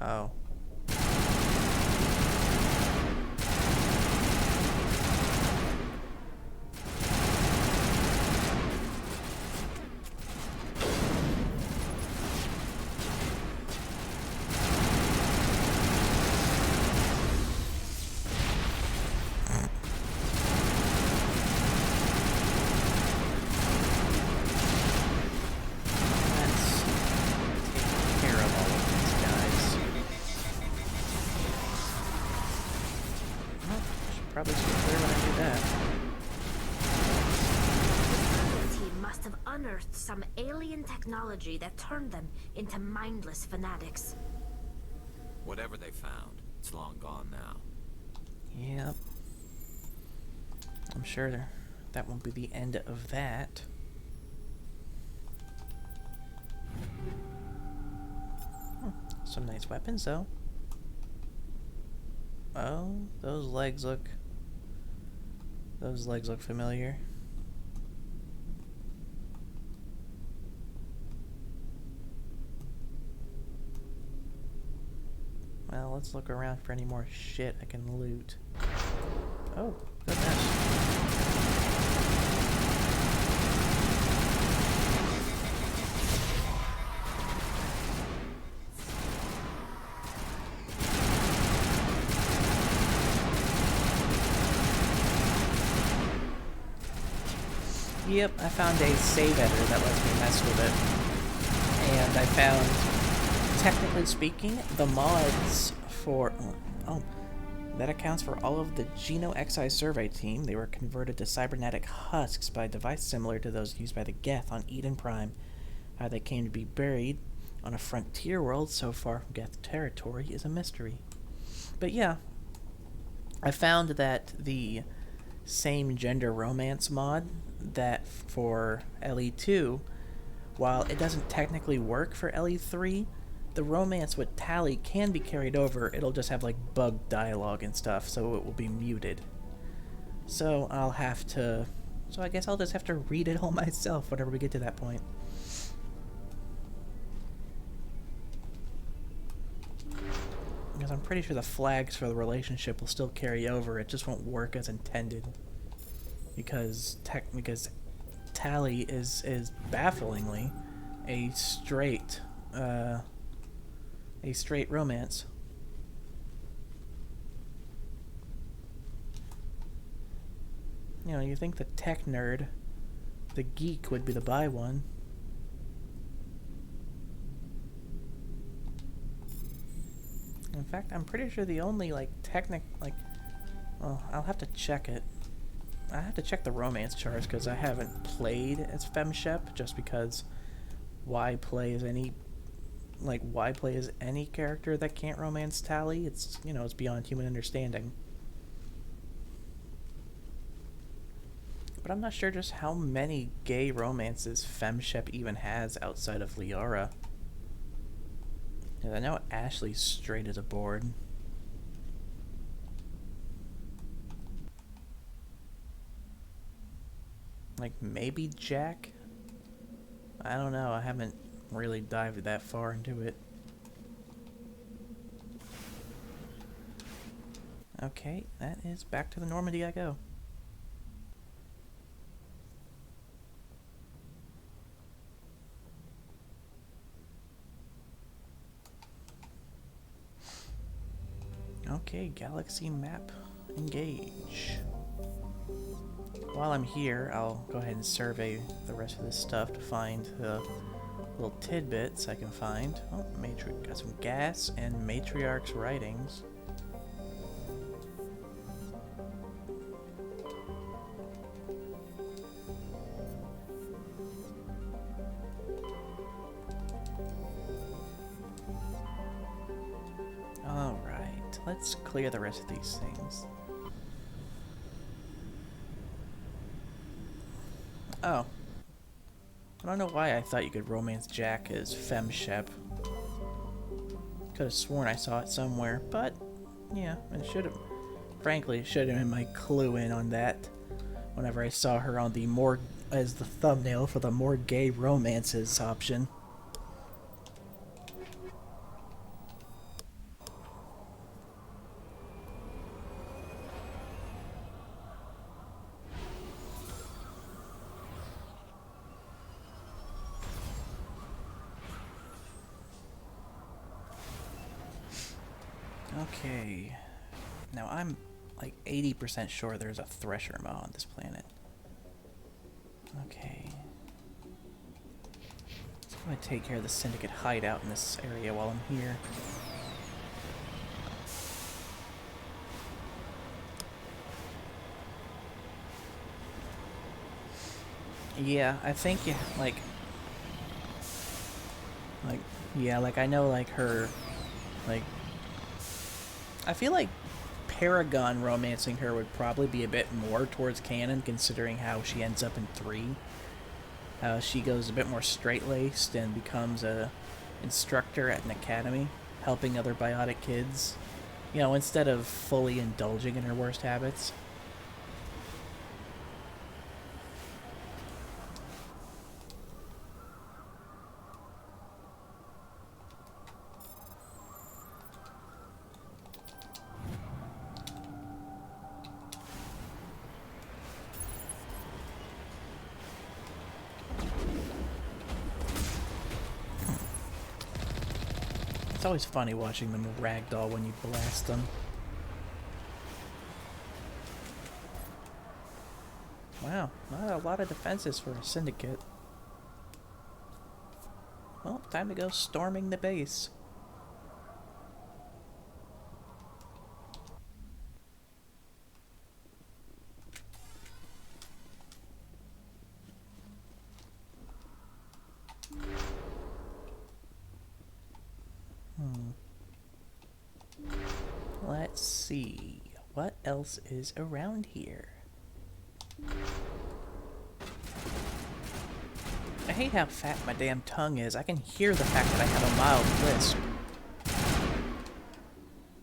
Oh. Probably should clear when I do that. The team must have unearthed some alien technology that turned them into mindless fanatics. Whatever they found, it's long gone now. Yep. I'm sure that won't be the end of that. Some nice weapons, though. Oh, those legs look familiar. Well, let's look around for any more shit I can loot. Oh, goodness. Yep, I found a save editor that lets me mess with it. And I found, technically speaking, the mods for... Oh, that accounts for all of the Geno Xi survey team. They were converted to cybernetic husks by a device similar to those used by the Geth on Eden Prime. How they came to be buried on a frontier world so far from Geth territory is a mystery. But yeah, I found that the same gender romance mod that for LE2, while it doesn't technically work for LE3, the romance with Tally can be carried over. It'll just have like bugged dialogue and stuff, so it will be muted. So I guess I'll just have to read it all myself whenever we get to that point. Because I'm pretty sure the flags for the relationship will still carry over, it just won't work as intended. Because Tally is bafflingly a straight romance. You know, you think the tech nerd, the geek, would be the bi one. In fact, I'm pretty sure the only well, I'll have to check it. I have to check the romance charts because I haven't played as FemShep, just because why play as any character that can't romance Tally? It's, you know, it's beyond human understanding. But I'm not sure just how many gay romances FemShep even has outside of Liara. I know Ashley's straight as a board. Like, maybe Jack? I don't know. I haven't really dived that far into it. Okay, that is back to the Normandy I go. Okay, galaxy map, engage. While I'm here, I'll go ahead and survey the rest of this stuff to find the little tidbits I can find. Oh, got some gas and Matriarch's writings. Alright, let's clear the rest of these things. Oh. I don't know why I thought you could romance Jack as Fem Shep. Could have sworn I saw it somewhere, but yeah, it should have. Frankly, it should have been my clue in on that. Whenever I saw her on the more as the thumbnail for the more gay romances option. Okay, now I'm like 80% sure there's a Thresher Maw on this planet. Okay. I'm gonna take care of the Syndicate hideout in this area while I'm here. Yeah, I think, yeah, yeah, like, I know, like, her, like, I feel like Paragon romancing her would probably be a bit more towards canon, considering how she ends up in 3. How she goes a bit more straight-laced and becomes a instructor at an academy, helping other biotic kids, you know, instead of fully indulging in her worst habits. It's always funny watching them ragdoll when you blast them. Wow, not a lot of defenses for a syndicate. Well, time to go storming the base. Let's see. What else is around here? I hate how fat my damn tongue is. I can hear the fact that I have a mild lisp.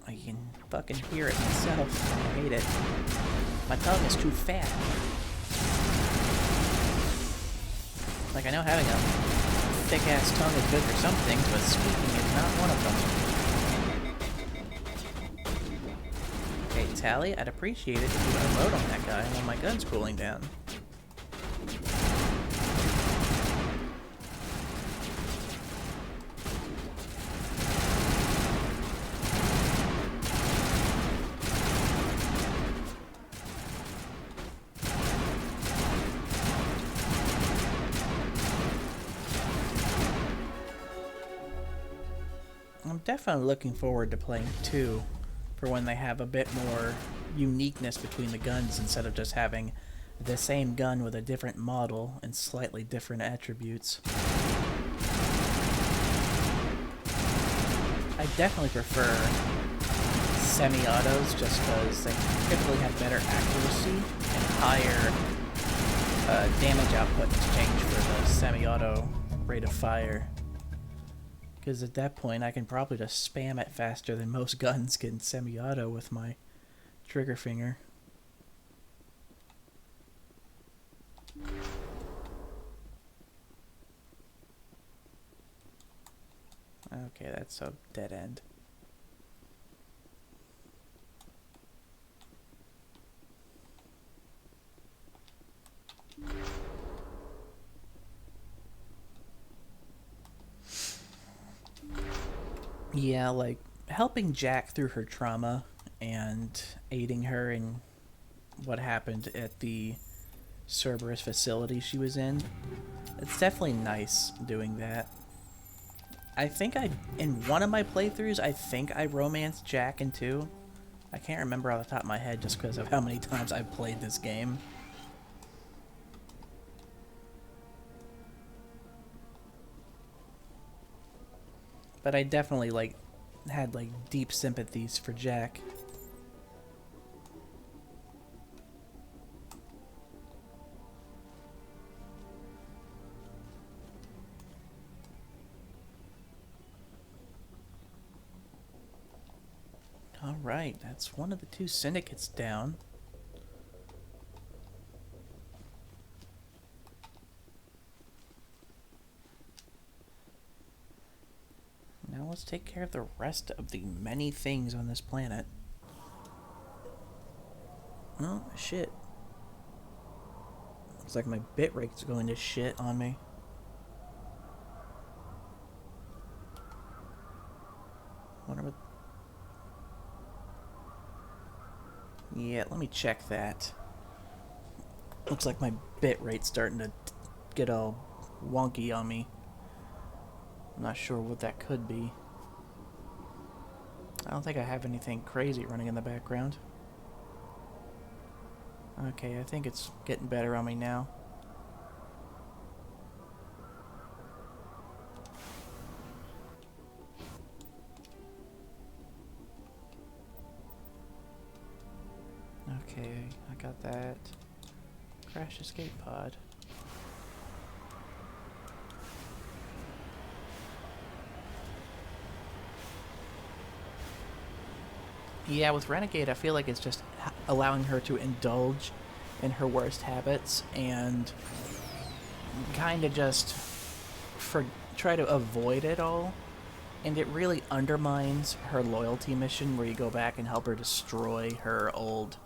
I can fucking hear it myself. I hate it. My tongue is too fat. Like, I know having a thick-ass tongue is good for some things, but speaking is not one of them. Hey, Tally, I'd appreciate it if you would unload on that guy while my gun's cooling down. I'm definitely looking forward to playing 2 for when they have a bit more uniqueness between the guns instead of just having the same gun with a different model and slightly different attributes. I definitely prefer semi-autos just because they typically have better accuracy and higher damage output in exchange for the semi-auto rate of fire. Because at that point, I can probably just spam it faster than most guns can semi-auto with my trigger finger. Okay, that's a dead end. Yeah, like, helping Jack through her trauma and aiding her in what happened at the Cerberus facility she was in. It's definitely nice doing that. I think in one of my playthroughs, I think I romanced Jack in 2. I can't remember off the top of my head just because of how many times I've played this game. But I definitely, like, had, like, deep sympathies for Jack. Alright, that's one of the 2 syndicates down. Now let's take care of the rest of the many things on this planet. Oh, shit. Looks like my bitrate's going to shit on me. Wonder what... Yeah, let me check that. Looks like my bitrate's starting to get all wonky on me. I'm not sure what that could be. I don't think I have anything crazy running in the background. Okay, I think it's getting better on me now. Okay, I got that. Crash escape pod. Yeah, with Renegade, I feel like it's just allowing her to indulge in her worst habits and kind of just try to avoid it all. And it really undermines her loyalty mission where you go back and help her destroy her old,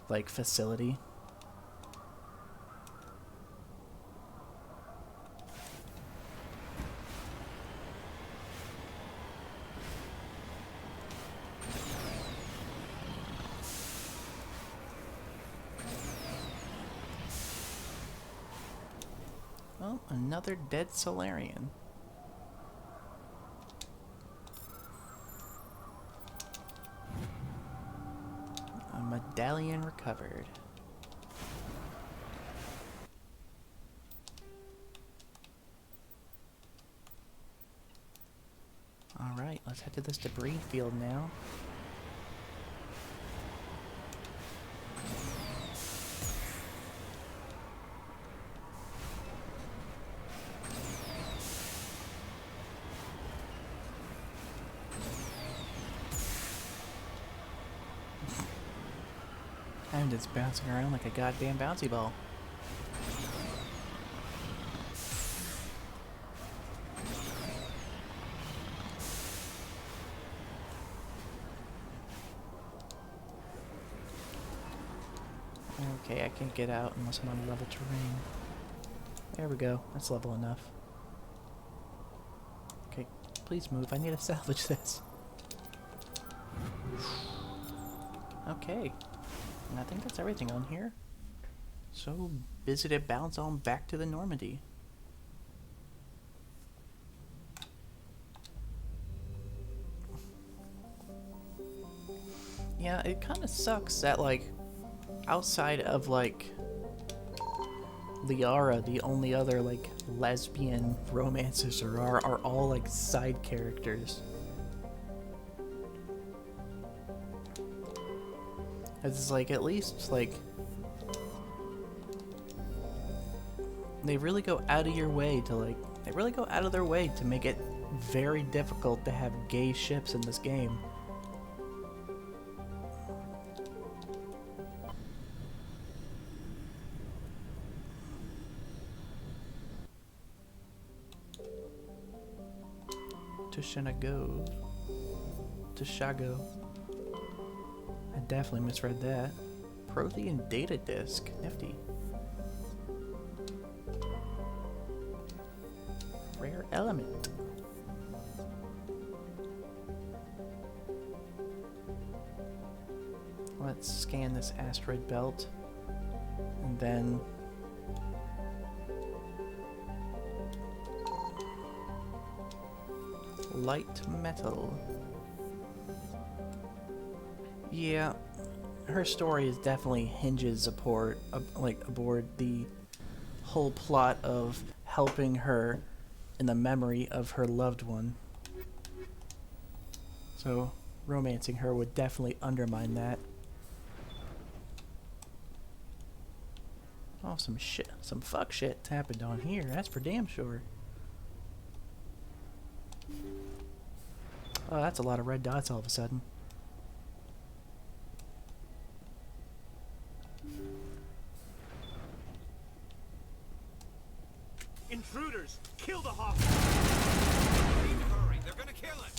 like, facility. Well, another dead Solarian. A medallion recovered. Alright, let's head to this debris field now. I'm just bouncing around like a goddamn bouncy ball. Okay, I can't get out unless I'm on level terrain. There we go. That's level enough. Okay, please move. I need to salvage this. Okay. And I think that's everything on here. So busy to bounce on back to the Normandy. Yeah, it kind of sucks that, like, outside of, like, Liara, the only other, like, lesbian romances there are all, like, side characters. It's like, at least, like, they really go out of your way to, like, they really go out of their way to make it very difficult to have gay ships in this game. Tishago. Tishago. I definitely misread that. Prothean data disk. Nifty. Rare element. Let's scan this asteroid belt. And then light metal. Yeah, her story is definitely hinges aboard the whole plot of helping her in the memory of her loved one. So romancing her would definitely undermine that. Oh, some fuck shit happened on here. That's for damn sure. Oh, that's a lot of red dots all of a sudden. Intruders! Kill the hawk! We need to hurry. They're gonna kill us.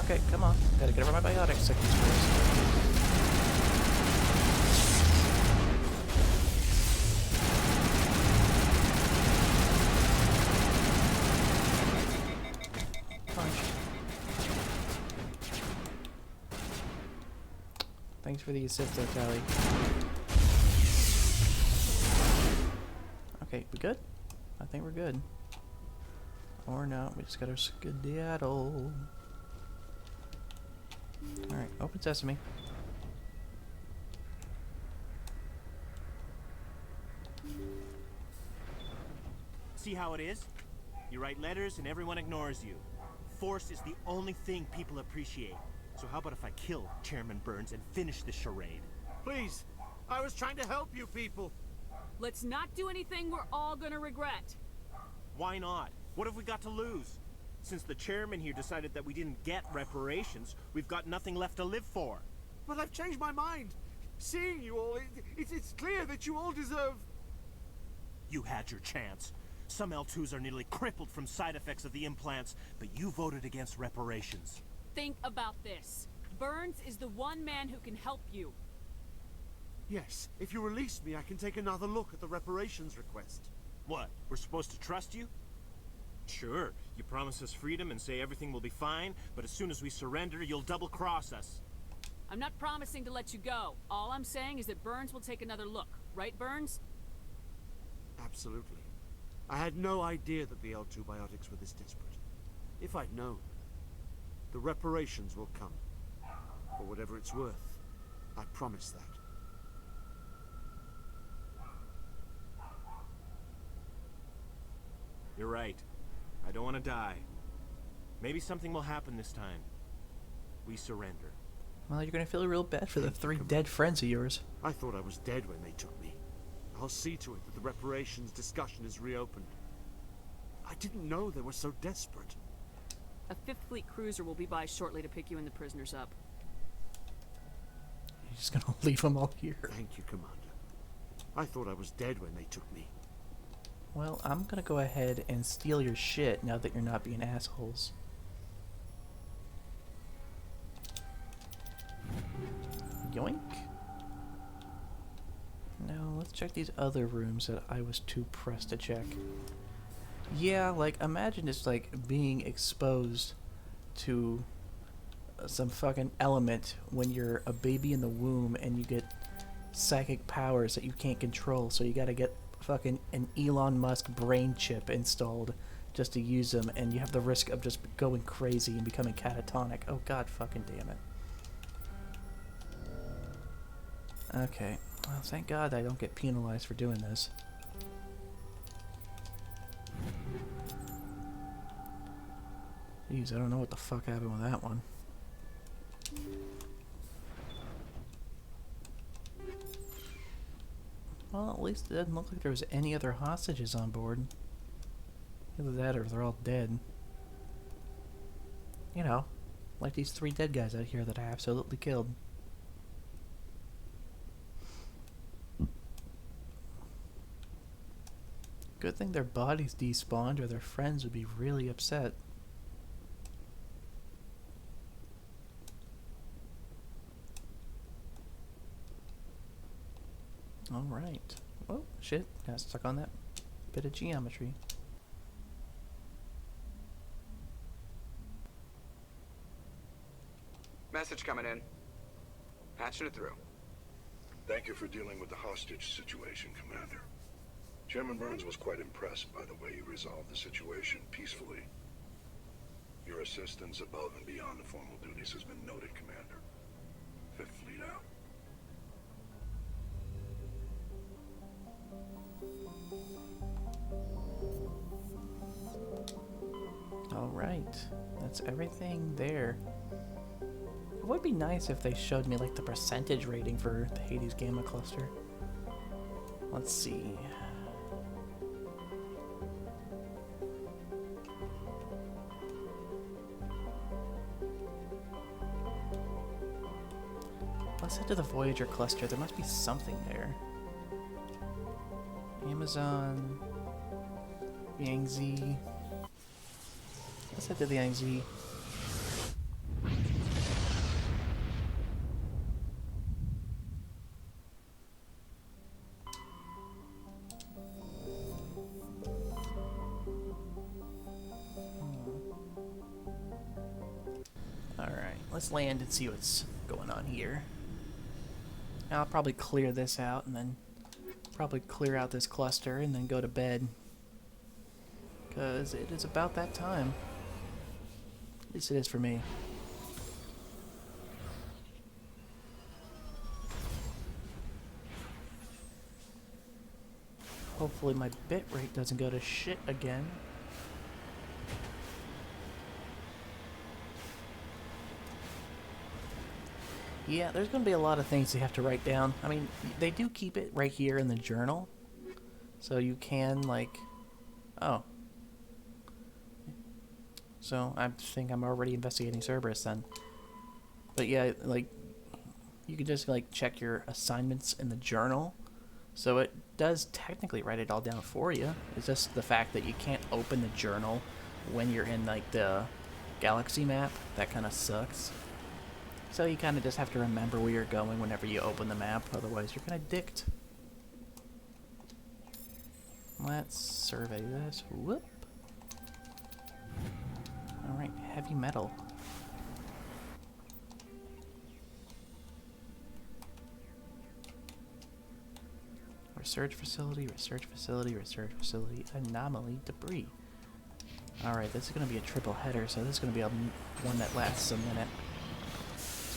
Okay, come on. Gotta get over my biotic sickness first. Thanks for the assist there, Tally. Okay, we good? I think we're good. Or no, we just gotta skedaddle. Alright, open sesame. See how it is? You write letters and everyone ignores you. Force is the only thing people appreciate. So how about if I kill Chairman Burns and finish this charade? Please! I was trying to help you people! Let's not do anything we're all gonna regret. Why not? What have we got to lose? Since the chairman here decided that we didn't get reparations, we've got nothing left to live for. But I've changed my mind. Seeing you all, it's clear that you all deserve... You had your chance. Some L2s are nearly crippled from side effects of the implants, but you voted against reparations. Think about this. Burns is the one man who can help you. Yes, if you release me, I can take another look at the reparations request. What, we're supposed to trust you? Sure, you promise us freedom and say everything will be fine, but as soon as we surrender, you'll double-cross us. I'm not promising to let you go. All I'm saying is that Burns will take another look. Right, Burns? Absolutely. I had no idea that the L2 biotics were this desperate. If I'd known, the reparations will come. For whatever it's worth, I promise that. You're right. I don't want to die. Maybe something will happen this time. We surrender. Well, you're gonna feel real bad for the 3 dead friends of yours. I thought I was dead when they took me. I'll see to it that the reparations discussion is reopened. I didn't know they were so desperate. A 5th Fleet cruiser will be by shortly to pick you and the prisoners up. You're just gonna leave them all here. Thank you, Commander. I thought I was dead when they took me. Well, I'm gonna go ahead and steal your shit now that you're not being assholes. Yoink. Now, let's check these other rooms that I was too pressed to check. Yeah, like, imagine just, like, being exposed to some fucking element when you're a baby in the womb and you get psychic powers that you can't control, so you gotta get fucking an Elon Musk brain chip installed just to use them, and you have the risk of just going crazy and becoming catatonic. Oh god fucking damn it. Okay, well thank god I don't get penalized for doing this. Jeez, I don't know what the fuck happened with that one. Well, at least it doesn't look like there was any other hostages on board. Either that or they're all dead. You know, like these 3 dead guys out here that I absolutely killed. Good thing their bodies despawned or their friends would be really upset. Alright. Oh, shit. Got stuck on that bit of geometry. Message coming in. Patching it through. Thank you for dealing with the hostage situation, Commander. Chairman Burns was quite impressed by the way you resolved the situation peacefully. Your assistance above and beyond the formal duties has been noted, Commander. Fifth Fleet out. Alright. That's everything there. It would be nice if they showed me like the percentage rating for the Hades Gamma Cluster. Let's see. Let's head to the Voyager cluster. There must be something there. Amazon. Yangtze. Let's head to the Yangtze. Alright, let's land and see what's going on here. I'll probably clear this out and then probably clear out this cluster and then go to bed. Because it is about that time. At least it is for me. Hopefully my bitrate doesn't go to shit again. Yeah, there's going to be a lot of things you have to write down. I mean, they do keep it right here in the journal. So you can, like... Oh. So I think I'm already investigating Cerberus then. But yeah, like... You can just, like, check your assignments in the journal. So it does technically write it all down for you. It's just the fact that you can't open the journal when you're in, like, the galaxy map. That kind of sucks. So you kind of just have to remember where you're going whenever you open the map, otherwise you're gonna dict. Let's survey this. Whoop. Alright, heavy metal. Research facility, research facility, research facility, anomaly, debris. Alright, this is gonna be a triple header, so this is gonna be one that lasts a minute.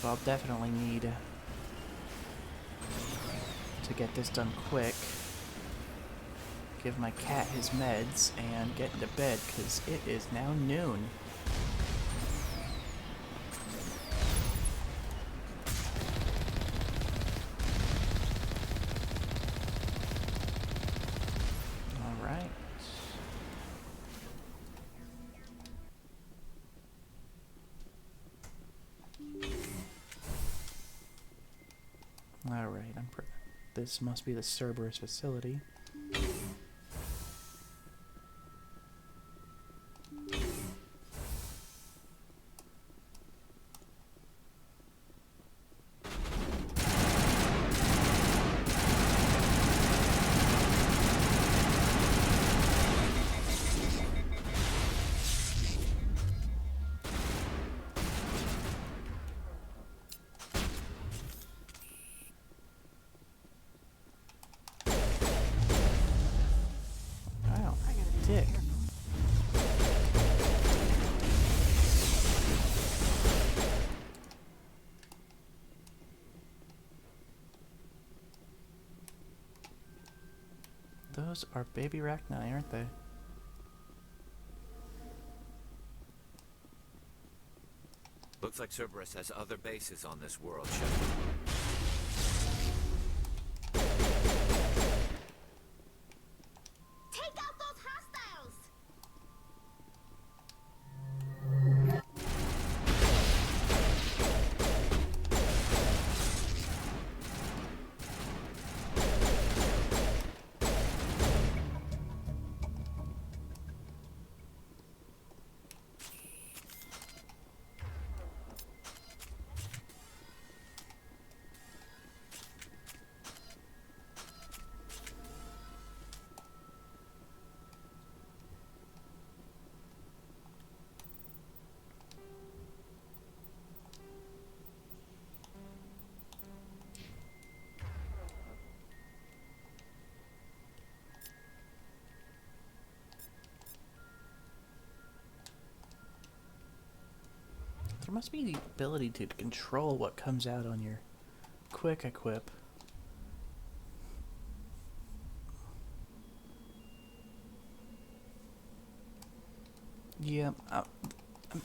So I'll definitely need to get this done quick. Give my cat his meds and get into bed because it is now noon. Alright. Alright, this must be the Cerberus facility. Dick. Those are baby Rachni, aren't they? Looks like Cerberus has other bases on this world, Shepard. Take out those hostiles! must be the ability to control what comes out on your quick equip. Yeah,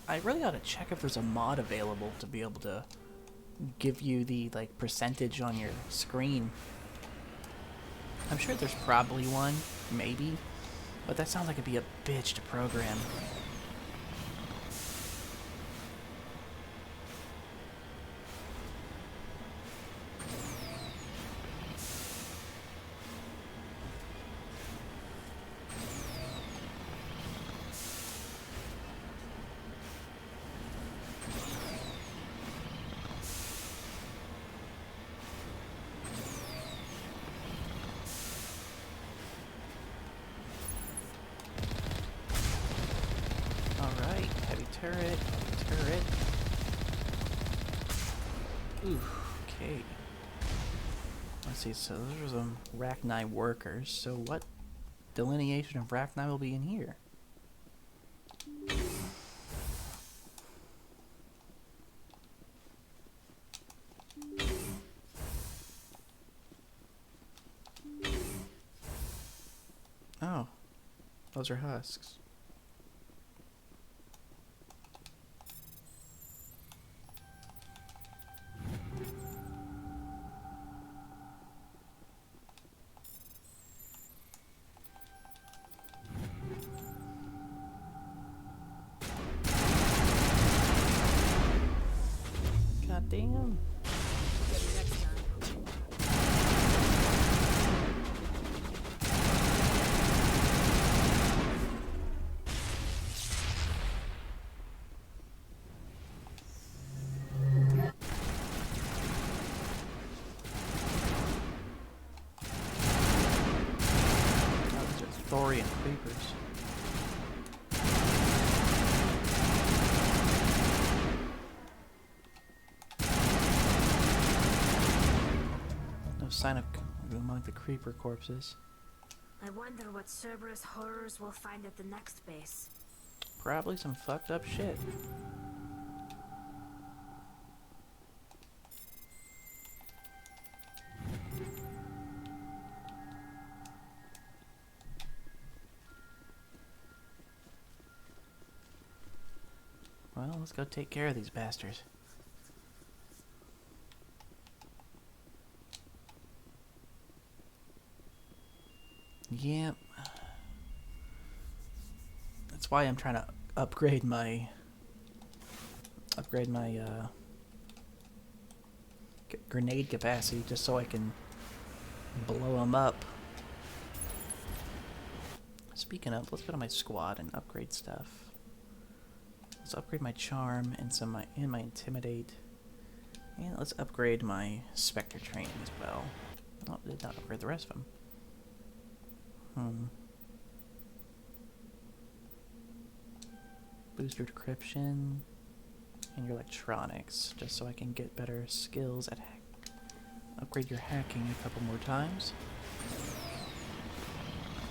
I really ought to check if there's a mod available to be able to give you the like percentage on your screen. I'm sure there's probably one, maybe, but that sounds like it'd be a bitch to program. Turret. Ooh, okay. Let's see, so those are some Rachni workers. So what delineation of Rachni will be in here? Oh, those are husks. Damn. Those are Thorian creepers. Sign of among the creeper corpses. I wonder what Cerberus horrors we'll find at the next base. Probably some fucked up shit. Well, let's go take care of these bastards. Yep. That's why I'm trying to upgrade my grenade capacity, just so I can blow them up. Speaking of, let's go to my squad and upgrade stuff. Let's upgrade my charm and my intimidate, and let's upgrade my spectre training as well. Oh, did not upgrade the rest of them. Boost your decryption and your electronics, just so I can get better skills at upgrade your hacking a couple more times.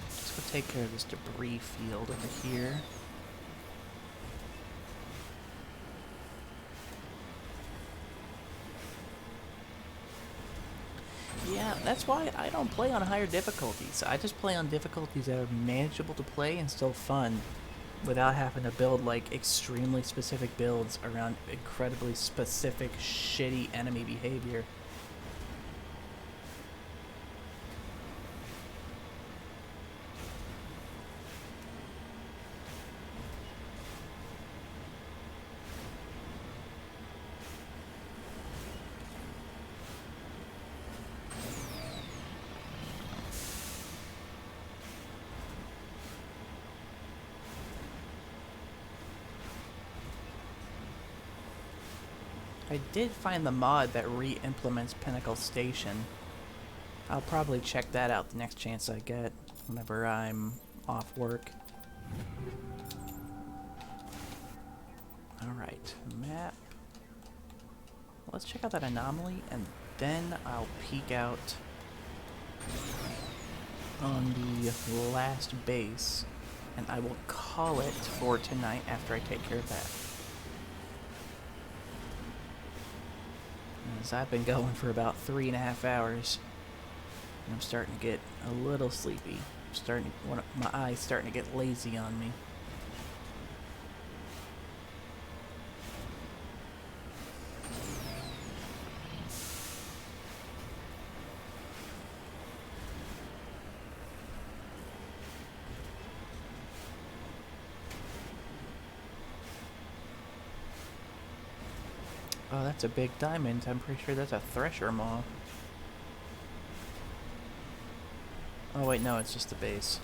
Let's go take care of this debris field over here. Yeah, that's why I don't play on higher difficulties. I just play on difficulties that are manageable to play and still fun, without having to build like extremely specific builds around incredibly specific shitty enemy behavior. I did find the mod that re-implements Pinnacle Station. I'll probably check that out the next chance I get, whenever I'm off work. Alright, map. Let's check out that anomaly, and then I'll peek out on the last base, and I will call it for tonight after I take care of that. Because I've been going for about 3.5 hours. And I'm starting to get a little sleepy. My eyes starting to get lazy on me. Oh, that's a big diamond. I'm pretty sure that's a thresher maw. Oh wait, no, it's just the base.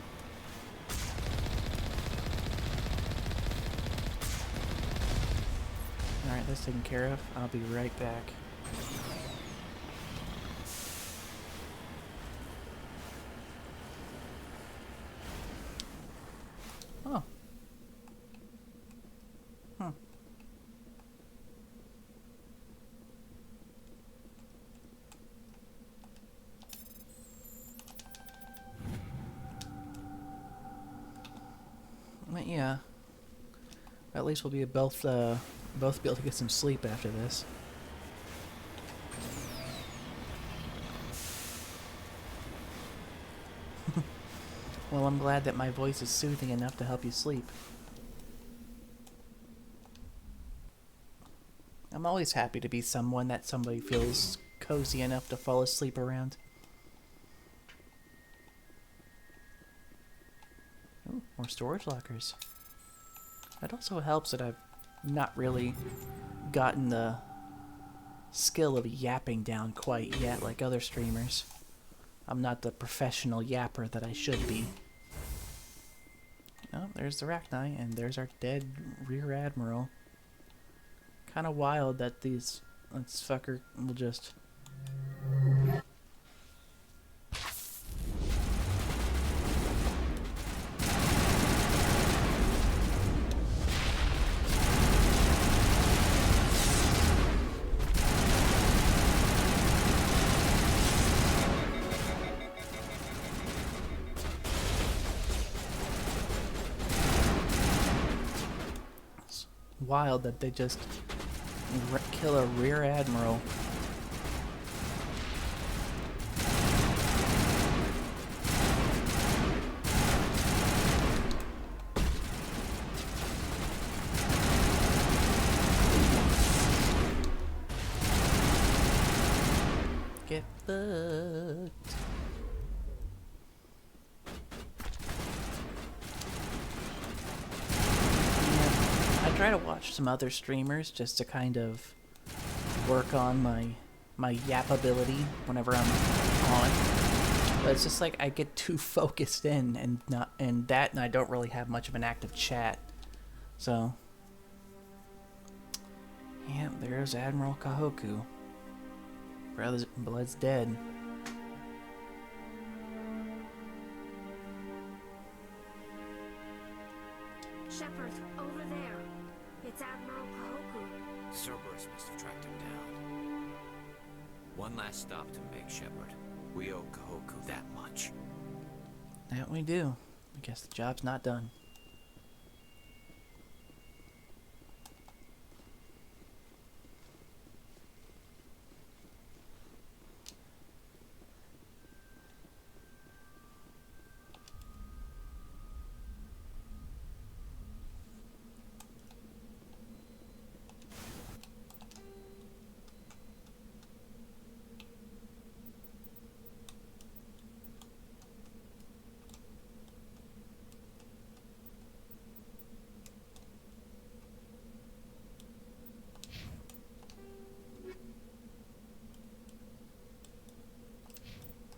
Alright, that's taken care of. I'll be right back. Oh. Huh. But yeah. At least we'll be both be able to get some sleep after this. Well, I'm glad that my voice is soothing enough to help you sleep. I'm always happy to be someone that somebody feels cozy enough to fall asleep around. Ooh, more storage lockers. It also helps that I've not really gotten the skill of yapping down quite yet like other streamers. I'm not the professional yapper that I should be. Oh, there's the Rachni, and there's our dead Rear Admiral. Kind of wild that this fucker will just... wild that they just kill a Rear Admiral. Get fucked. I try to watch some other streamers just to kind of work on my yap ability whenever I'm on. But it's just like I get too focused in and I don't really have much of an active chat. So yeah, there's Admiral Kahoku. Brother's blood's dead. Shepard, over there. It's Admiral Kahoku. Cerberus must have tracked him down. One last stop to make, Shepard. We owe Kahoku that much. That we do. I guess the job's not done.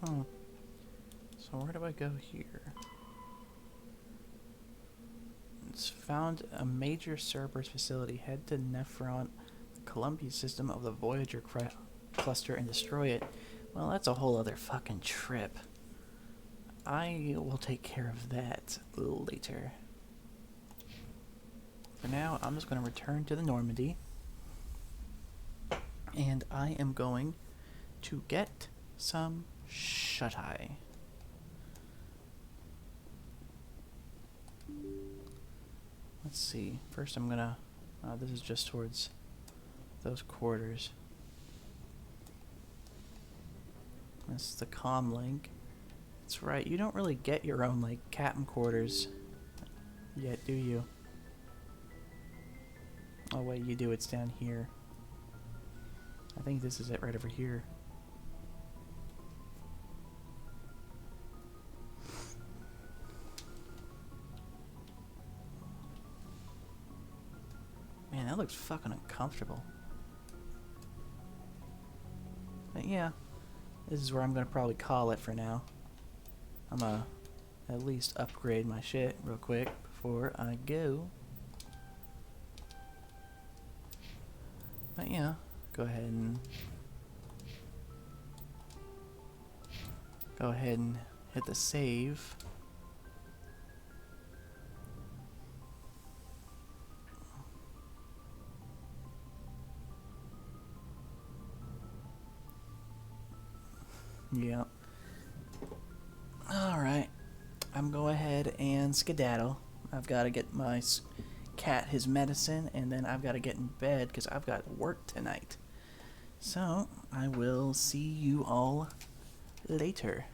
Huh. So where do I go here? It's found a major Cerberus facility. Head to Nephron, the Columbia system of the Voyager cluster, and destroy it. Well, that's a whole other fucking trip. I will take care of that later. For now, I'm just going to return to the Normandy. And I am going to get some shut-eye. Let's see. First I'm gonna... this is just towards those quarters. That's the comm link. That's right, you don't really get your own, like, captain quarters yet, do you? Oh wait, you do, it's down here. I think this is it right over here. Man, that looks fucking uncomfortable. But yeah, this is where I'm gonna probably call it for now. I'm gonna at least upgrade my shit real quick before I go. But yeah, go ahead and hit the save. Yeah. Alright. I'm go ahead and skedaddle. I've got to get my cat his medicine, and then I've got to get in bed because I've got work tonight. So, I will see you all later.